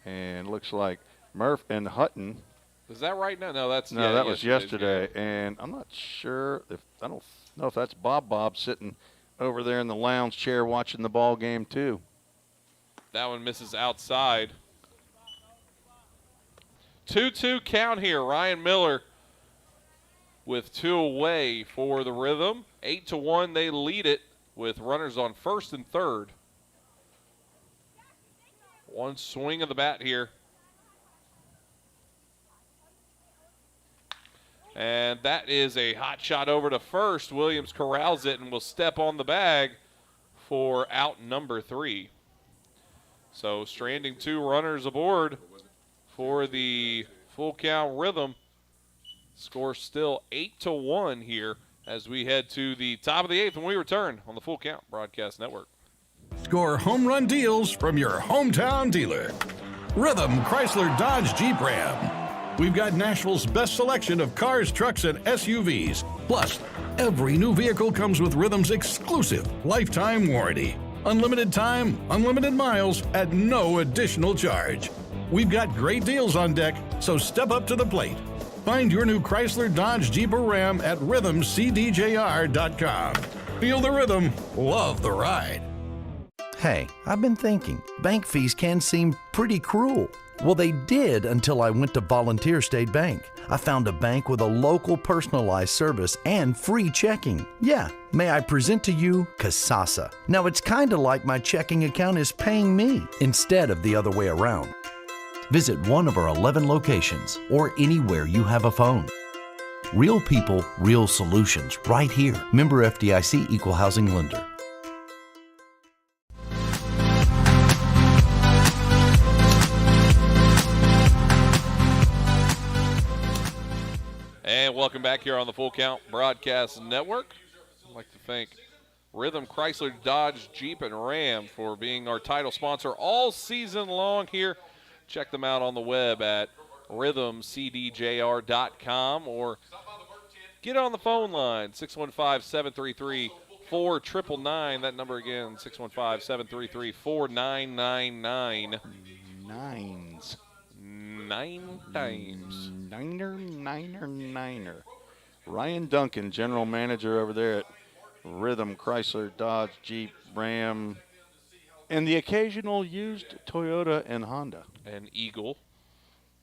and looks like Murph and Hutton. Is that right now? No, that's that was yesterday, and I'm not sure if I don't know if that's Bob sitting over there in the lounge chair watching the ball game too. That one misses outside. 2-2 count here. Ryan Miller with two away for the Rhythm. 8-1, they lead it with runners on first and third. One swing of the bat here. And that is a hot shot over to first. Williams corrals it and will step on the bag for out number 3. So stranding 2 runners aboard for the full count Rhythm. Score still 8-1 here as we head to the top of the 8th when we return on the Full Count Broadcast Network. Score home run deals from your hometown dealer. Rhythm Chrysler Dodge Jeep Ram. We've got Nashville's best selection of cars, trucks, and SUVs. Plus, every new vehicle comes with Rhythm's exclusive lifetime warranty. Unlimited time, unlimited miles at no additional charge. We've got great deals on deck, so step up to the plate. Find your new Chrysler Dodge Jeep or Ram at rhythmcdjr.com. Feel the rhythm, love the ride. Hey, I've been thinking, bank fees can seem pretty cruel. Well, they did until I went to Volunteer State Bank. I found a bank with a local personalized service and free checking. Yeah, may I present to you Sosa. Now, it's kind of like my checking account is paying me instead of the other way around. Visit one of our 11 locations or anywhere you have a phone. Real people, real solutions, right here. Member FDIC Equal Housing Lender. And welcome back here on the Full Count Broadcast Network. I'd like to thank Rhythm Chrysler Dodge Jeep and Ram for being our title sponsor all season long here. Check them out on the web at rhythmcdjr.com or get on the phone line, 615-733-4999. That number again, 615-733-4999. Nines. 9 times. Niner. Ryan Duncan, general manager over there at Rhythm Chrysler Dodge Jeep Ram, and the occasional used Toyota and Honda. And Eagle.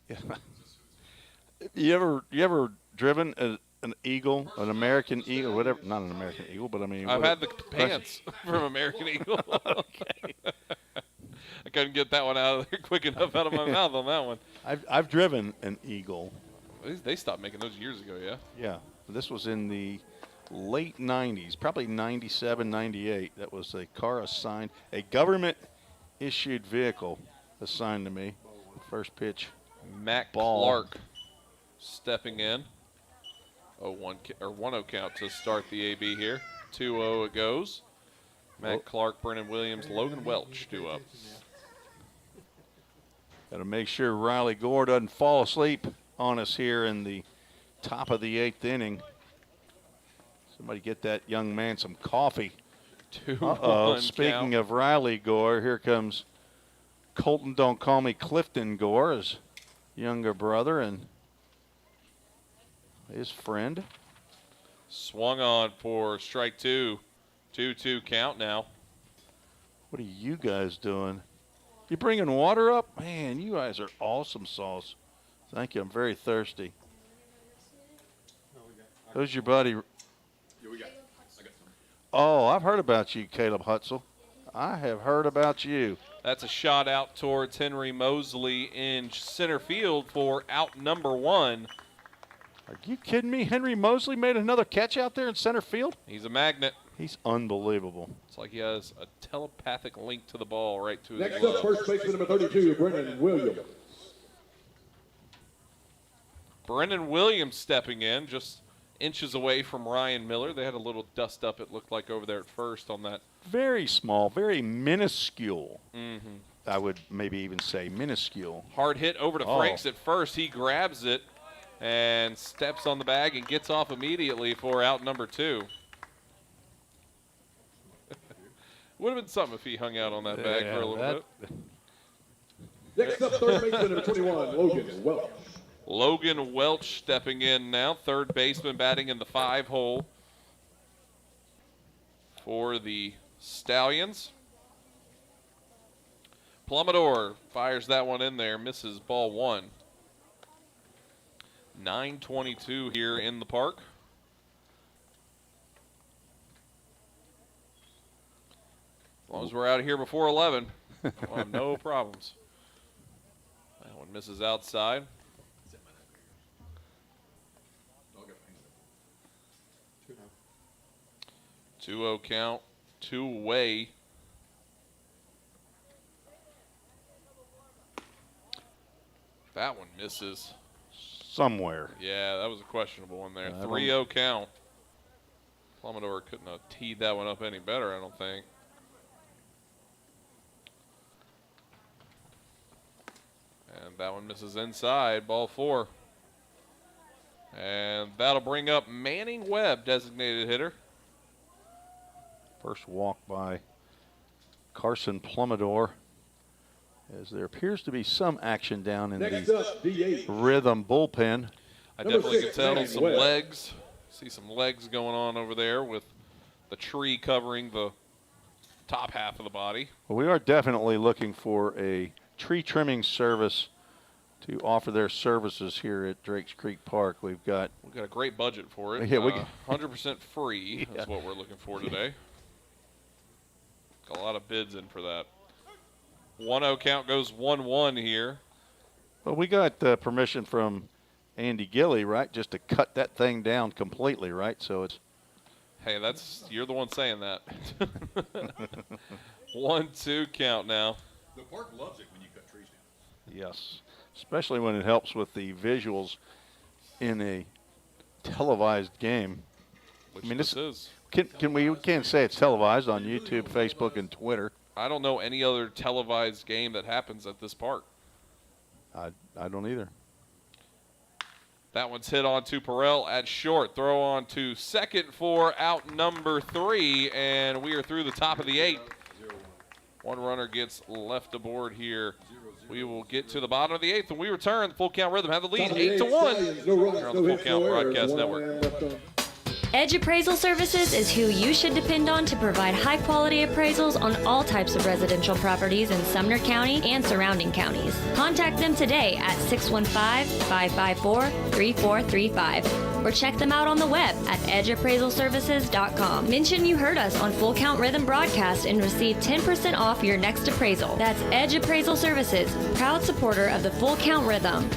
Yeah. You ever driven an Eagle, an American Eagle, whatever? Not an American Eagle, but I mean. I've had the pants from American Eagle. Okay. I couldn't get that one out of there quick enough out of my mouth on that one. I've driven an Eagle. They stopped making those years ago, yeah? Yeah. This was in the late 90s, probably 97, 98. That was a car assigned, a government-issued vehicle assigned to me. First pitch. Matt ball. Clark stepping in. 1-0 count to start the AB here. 2-0 it goes. Matt Clark, Brennan Williams, Logan Welch due up. Got to make sure Riley Gore doesn't fall asleep on us here in the top of the 8th inning. Somebody get that young man some coffee. 2-1 Speaking count. of Riley Gore, here comes Colton, don't call me Clifton Gore, his younger brother and his friend. Swung on for strike 2. 2-2 count now. What are you guys doing? You bringing water up? Man, you guys are awesome sauce. Thank you. I'm very thirsty. Who's your buddy? Oh, I've heard about you, Caleb Hutzel. I have heard about you. That's a shot out towards Henry Mosley in center field for out number 1. Are you kidding me? Henry Mosley made another catch out there in center field? He's a magnet. He's unbelievable. It's like he has a telepathic link to the ball right to his Next glove. up, first baseman number 32, Brennan Williams. Brennan Williams stepping in, just inches away from Ryan Miller. They had a little dust up, it looked like, over there at first on that. Very small, very minuscule. Mm-hmm. I would maybe even say minuscule. Hard hit over to Franks at first. He grabs it and steps on the bag and gets off immediately for out number 2. Would have been something if he hung out on that bag for a little bit. Next up, third baseman number 21, Logan Welch. Logan Welch stepping in now, third baseman batting in the 5-hole for the Stallions. Plummador fires that one in there, misses ball 1. 9:22 here in the park. As long as we're out of here before 11, we'll have no problems. That one misses outside. 2-0 count, 2-away. That one misses. Somewhere. Yeah, that was a questionable one there. 3-0 count. Plummador couldn't have teed that one up any better, I don't think. And that one misses inside, ball 4. And that'll bring up Manning Webb, designated hitter. First walk by Carson Plummador, as there appears to be some action down in the Rhythm bullpen. I definitely can tell some legs. See some legs going on over there with the tree covering the top half of the body. Well, we are definitely looking for a tree trimming service to offer their services here at Drakes Creek Park. We've got a great budget for it. Yeah, 100% free is what we're looking for today. Got a lot of bids in for that. 1-0 count goes 1-1 here. Well, we got permission from Andy Gilly, right, just to cut that thing down completely, right? So it's. Hey, you're the one saying that. 1-2 count now. The park loves it when you cut trees down. Yes, especially when it helps with the visuals in a televised game. Which this is. We can't say it's televised on YouTube, Facebook, and Twitter. I don't know any other televised game that happens at this park. I don't either. That one's hit on to Perrell at short. Throw on to second for out number 3, and we are through the top of the 8th. One runner gets left aboard here. We will get to the bottom of the 8th, and we return. The Full Count Rhythm have the lead 8-1 here on the Full Count Broadcast Network. Edge Appraisal Services is who you should depend on to provide high-quality appraisals on all types of residential properties in Sumner County and surrounding counties. Contact them today at 615-554-3435 or check them out on the web at edgeappraisalservices.com. Mention you heard us on Full Count Rhythm Broadcast and receive 10% off your next appraisal. That's Edge Appraisal Services, proud supporter of the Full Count Rhythm.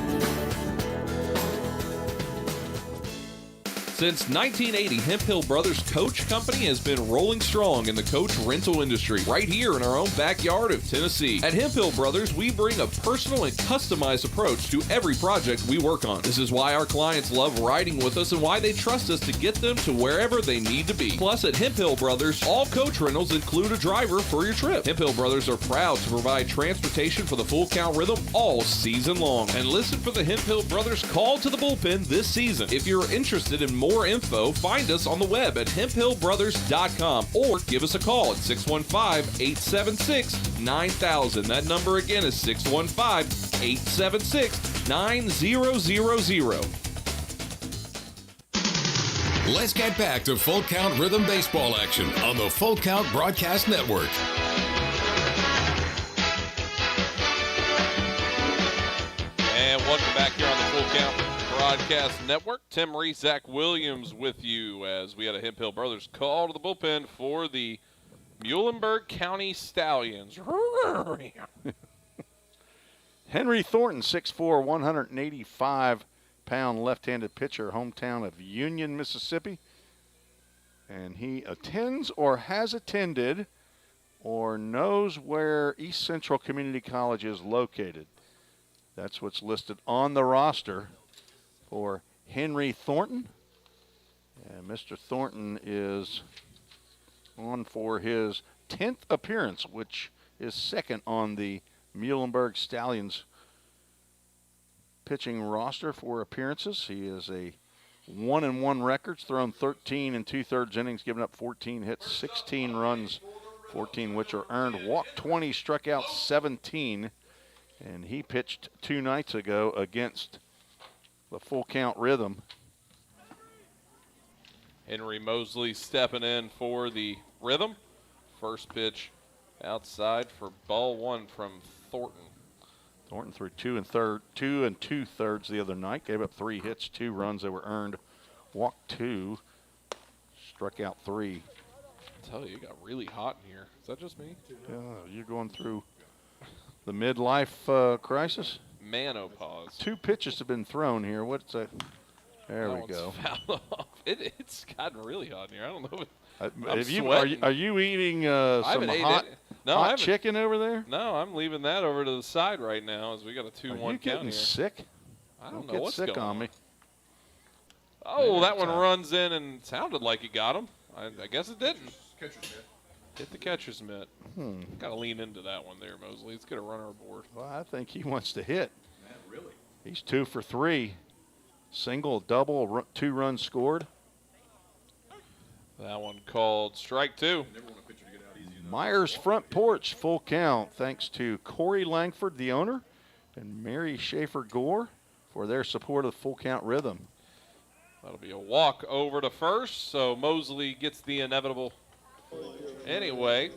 Since 1980, Hemphill Brothers Coach Company has been rolling strong in the coach rental industry right here in our own backyard of Tennessee. At Hemphill Brothers, we bring a personal and customized approach to every project we work on. This is why our clients love riding with us and why they trust us to get them to wherever they need to be. Plus, at Hemphill Brothers, all coach rentals include a driver for your trip. Hemphill Brothers are proud to provide transportation for the Full Count Rhythm all season long. And listen for the Hemphill Brothers call to the bullpen this season. If you're interested in more info, find us on the web at hemphillbrothers.com or give us a call at 615-876-9000. That number again is 615-876-9000. Let's get back to Full Count Rhythm baseball action on the Full Count Broadcast Network. And welcome back here on the Full Count Broadcast Network. Tim Reese, Zach Williams with you as we had a Hemphill Brothers call to the bullpen for the Muhlenburg County Stallions. Henry Thornton, 6'4", 185-pound left-handed pitcher, hometown of Union, Mississippi. And he attends or has attended or knows where East Central Community College is located. That's what's listed on the roster for Henry Thornton. And Mr. Thornton is on for his 10th appearance, which is second on the Muhlenburg Stallions pitching roster for appearances. He is a 1-1 records, thrown 13 2/3 innings, given up 14 hits, 16 runs, 14 which are earned, walked 20, struck out 17. And he pitched 2 nights ago against the Full Count Rhythm. Henry Mosley stepping in for the Rhythm. First pitch outside for ball 1 from Thornton. Thornton threw 2 2/3 the other night, gave up 3 hits, 2 runs that were earned, walked 2, struck out 3. I tell you, it got really hot in here. Is that just me? Yeah, you're going through the midlife crisis? Menopause. 2 pitches have been thrown here. What's that? There That we go. one's fouled off. It's gotten really hot in here. I don't know. Are you eating some hot chicken over there? No, I'm leaving that over to the side right now as we got a 2-1 count here. Are you getting sick? I don't know get what's sick going on me. Oh, that one runs in and sounded like it got him. I guess it didn't. Hit the catcher's mitt. Got to lean into that one there, Mosley. Let's get a runner aboard. Well, I think he wants to hit. Man, really? He's 2 for 3. Single, double, 2 runs scored. That one called strike 2. Myers front porch, full count, thanks to Corey Langford, the owner, and Mary Schaefer Gore for their support of the Full Count Rhythm. That'll be a walk over to first, so Mosley gets the inevitable anyway.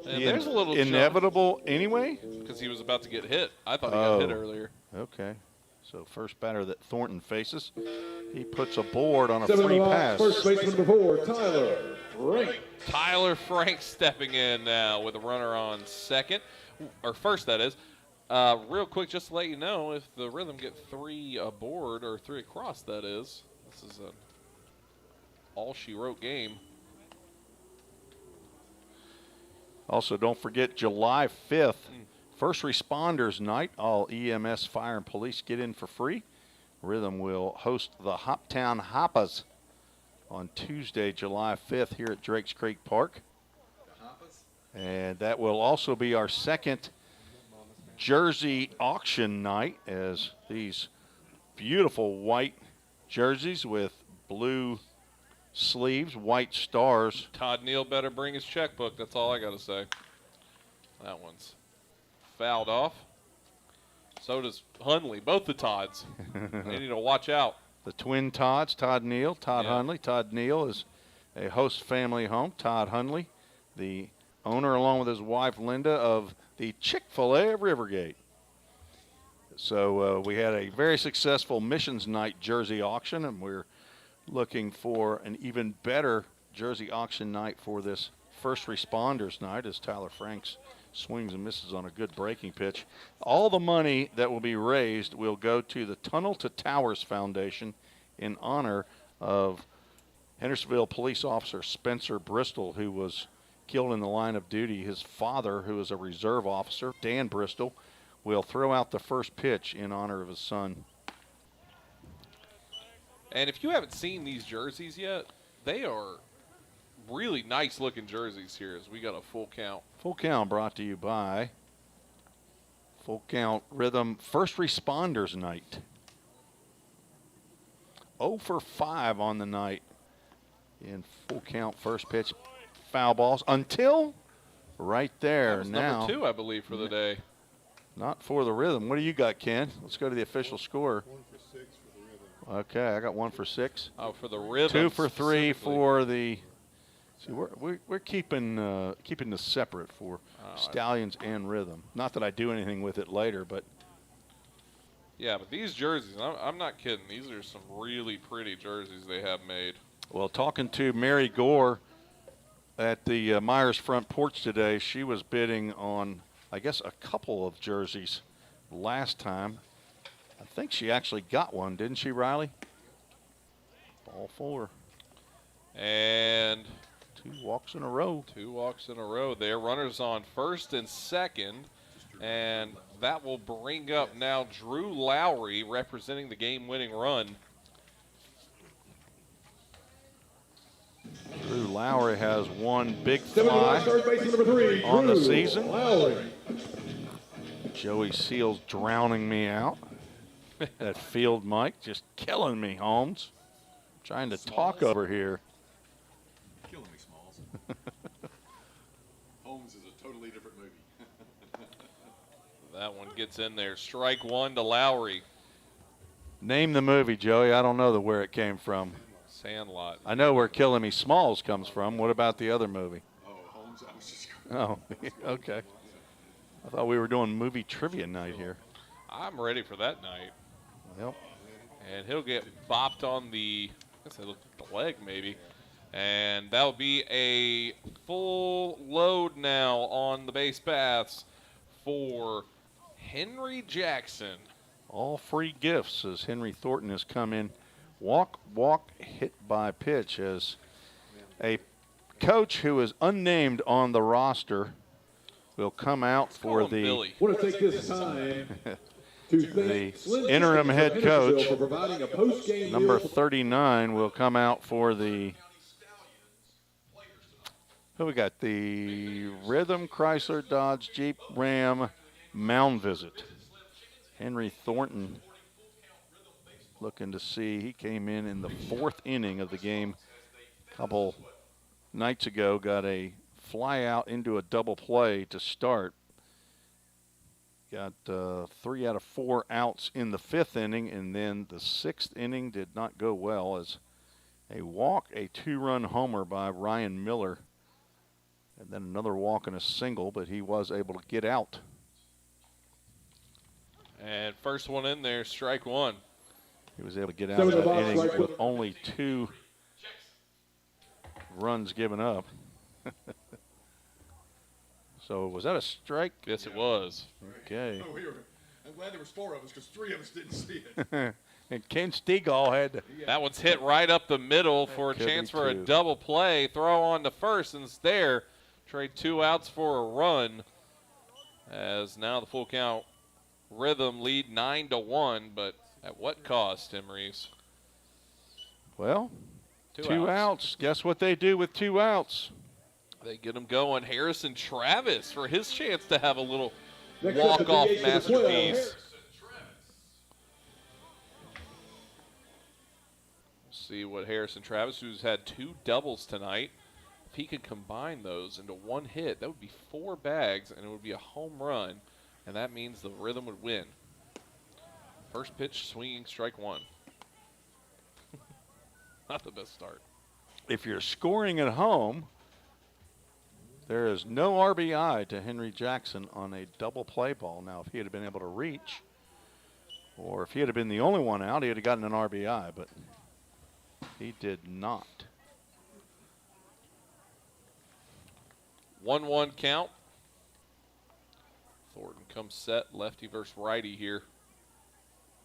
And there's a little inevitable anyway? Because he was about to get hit. I thought he got hit earlier. Okay. So first batter that Thornton faces, he puts a board on a free pass. First baseman before Tyler Frank. Tyler Frank stepping in now with a runner on second, or first that is. Real quick, just to let you know, if the Rhythm get 3 aboard, or 3 across that is, this is an all-she-wrote game. Also, don't forget July 5th, First Responders Night. All EMS, fire, and police get in for free. Rhythm will host the Hoptown Hoppas on Tuesday, July 5th here at Drakes Creek Park. And that will also be our second jersey auction night, as these beautiful white jerseys with blue sleeves, white stars. Todd Neal better bring his checkbook. That's all I got to say. That one's fouled off. So does Hunley. Both the Todds. They need to watch out. The twin Todds, Todd Neal, Todd Hunley. Todd Neal is a host family home. Todd Hunley, the owner, along with his wife Linda, of the Chick-fil-A of Rivergate. So we had a very successful Missions Night jersey auction, and we're looking for an even better jersey auction night for this First Responders Night, as Tyler Franks swings and misses on a good breaking pitch. All the money that will be raised will go to the Tunnel to Towers Foundation in honor of Hendersonville police officer Spencer Bristol, who was killed in the line of duty. His father, who is a reserve officer, Dan Bristol, will throw out the first pitch in honor of his son. And if you haven't seen these jerseys yet, they are really nice looking jerseys here as we got a full count. Full count brought to you by Full Count Rhythm First Responders Night. 0 for 5 on the night in full count first pitch foul balls until right there. That was now number 2, I believe, for the day. Not for the Rhythm. What do you got, Ken? Let's go to the official score. 1 for 6 for the Rhythm. Okay, I got 1 for 6. Oh, for the Rhythm. 2 for 3 for the. See, we're keeping this separate for Stallions and Rhythm. Not that I do anything with it later, but. Yeah, but these jerseys, I'm not kidding. These are some really pretty jerseys they have made. Well, talking to Mary Gore at the Myers front porch today, she was bidding on, I guess, a couple of jerseys last time. I think she actually got one, didn't she, Riley? Ball 4. And 2 walks in a row. 2 walks in a row there. Runners on first and second. And that will bring up now Drew Lowry representing the game-winning run. Drew Lowry has one big fly on the season. Lowry. Joey Seals drowning me out. That field mic just killing me, Holmes. Trying to talk over here. Killing me, Smalls. Holmes is a totally different movie. That one gets in there. Strike 1 to Lowry. Name the movie, Joey. I don't know where it came from. Sandlot. I know where Killing Me Smalls comes from. What about the other movie? Oh, Holmes, I was just Oh, okay. I thought we were doing movie trivia night here. I'm ready for that night. Yep. And he'll get bopped on the, I guess the leg maybe. And that'll be a full load now on the base paths for Henry Jackson. All free gifts as Henry Thornton has come in. Walk, hit by pitch as a coach who is unnamed on the roster will come out for the Billy. I want to take this time to thank the interim head coach. for providing a post-game Number meal. 39 will come out for the. Who we got? The Rhythm Chrysler Dodge Jeep Ram mound visit. Henry Thornton looking to see. He came in the 4th inning of the game a couple nights ago. Got a fly out into a double play to start. Got 3 out of 4 outs in the 5th inning, and then the 6th inning did not go well as a walk, a 2-run homer by Ryan Miller, and then another walk and a single, but he was able to get out. And first one in there, strike 1. He was able to get out of that inning with only 2 runs given up. So was that a strike? Yes, it was. Okay. Oh, I'm glad there was 4 of us because 3 of us didn't see it. And Ken Stegall had to. That one's hit right up the middle for a Could chance be for a 2. double play. Throw on to first, and it's there. Trade 2 outs for a run. As now the full count Rhythm lead 9-1, but at what cost, Tim Reeves? Well, 2 2 outs. Guess what they do with 2 outs? They get him going. Harrison Travis for his chance to have a little Next up, the walk-off DH for the 12, masterpiece. See what Harrison Travis, who's had 2 doubles tonight, if he could combine those into 1 hit, that would be 4 bags, and it would be a home run, and that means the Rhythm would win. First pitch, swinging, strike 1. Not the best start. If you're scoring at home, there is no RBI to Henry Jackson on a double play ball. Now, if he had been able to reach, or if he had been the only one out, he would have gotten an RBI, but he did not. 1-1 count. Thornton comes set, lefty versus righty here.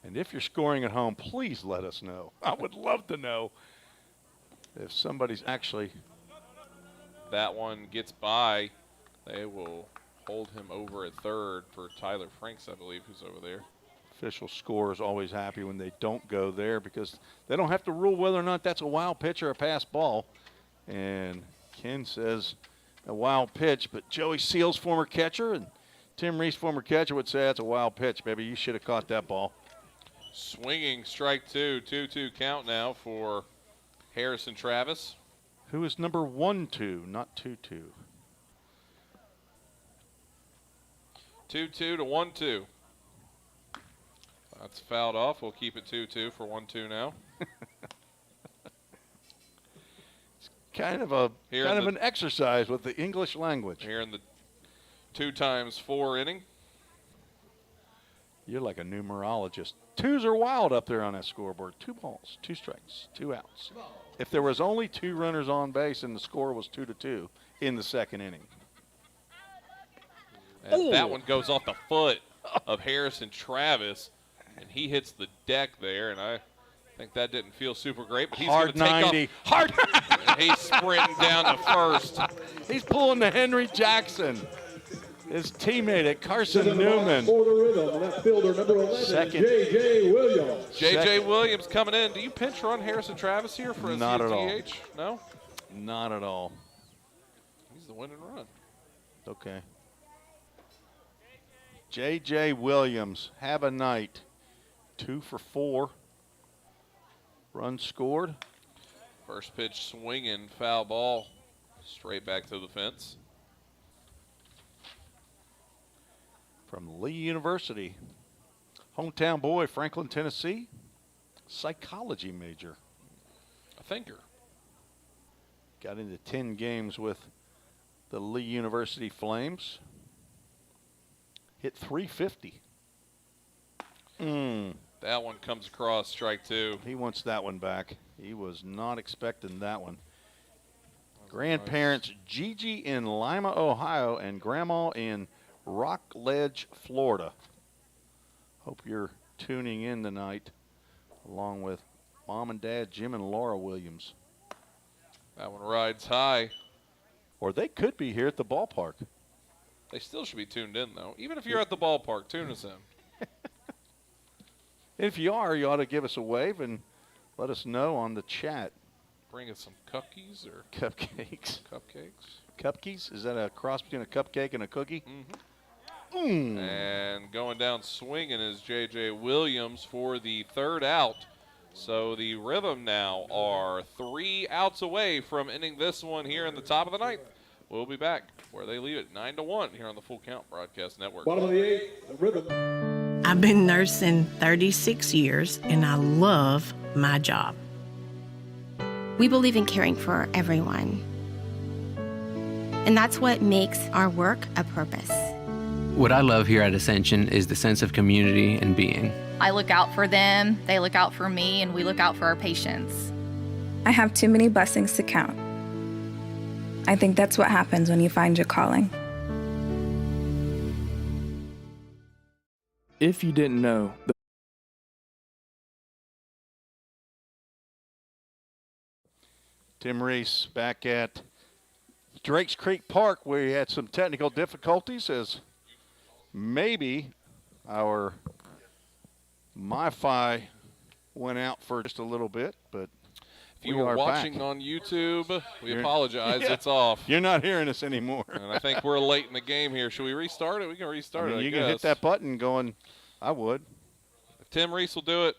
And if you're scoring at home, please let us know. I would love to know if somebody's actually. That one gets by. They will hold him over at third for Tyler Franks, I believe, who's over there. Official score is always happy when they don't go there because they don't have to rule whether or not that's a wild pitch or a pass ball. And Ken says a wild pitch, but Joey Seals, former catcher, and Tim Reese, former catcher, would say that's a wild pitch, baby. You should have caught that ball. Swinging strike two, 2-2 count now for Harrison Travis. Who is number 1-2, not 2-2. 2-2 to 1-2. That's fouled off. We'll keep it 2-2 for 1-2 now. It's kind of an exercise with the English language. Here in the 2x4 inning. You're like a numerologist. Twos are wild up there on that scoreboard. 2 balls, 2 strikes, 2 outs. If there was only 2 runners on base and the score was 2-2 in the second inning. And that one goes off the foot of Harrison Travis, and he hits the deck there, and I think that didn't feel super great, but he's going to take 90. off. Hard 90. He's sprinting down to first. He's pulling the Henry Jackson. His teammate at Carson Newman. For the Rhythm, left fielder number 11, Second. J.J. Williams. J.J. Williams coming in. Do you pinch run Harrison Travis here for a Not at all. DH? No? Not at all. He's the winning run. Okay. J.J. Williams, have a night. 2 for 4. Run scored. First pitch swinging, foul ball. Straight back to the fence. From Lee University. Hometown boy, Franklin, Tennessee. Psychology major. A thinker. Got into 10 games with the Lee University Flames. Hit .350. That one comes across, strike 2. He wants that one back. He was not expecting that one. Grandparents, Gigi in Lima, Ohio, and Grandma in Rockledge, Florida. Hope you're tuning in tonight, along with Mom and Dad, Jim and Laura Williams. That one rides high. Or they could be here at the ballpark. They still should be tuned in, though. Even if you're at the ballpark, tune us in. If you are, you ought to give us a wave and let us know on the chat. Bring us some cookies or cupcakes. Cupcakes. Cupcakes? Is that a cross between a cupcake and a cookie? Mm-hmm. And going down swinging is J.J. Williams for the third out. So the Rhythm now are 3 outs away from ending this one here in the top of the 9th. We'll be back where they leave it 9-1 here on the Full Count Broadcast Network. Bottom of the 8th, the Rhythm. I've been nursing 36 years, and I love my job. We believe in caring for everyone. And that's what makes our work a purpose. What I love here at Ascension is the sense of community and being. I look out for them, they look out for me, and we look out for our patients. I have too many blessings to count. I think that's what happens when you find your calling. If you didn't know, Tim Reese back at Drakes Creek Park, where he had some technical difficulties as maybe our MiFi went out for just a little bit, but if you were watching back on YouTube, we apologize. Yeah. It's off. You're not hearing us anymore. And I think we're late in the game here. Should we restart it? We can restart it, you can hit that button going, I would. If Tim Reese will do it,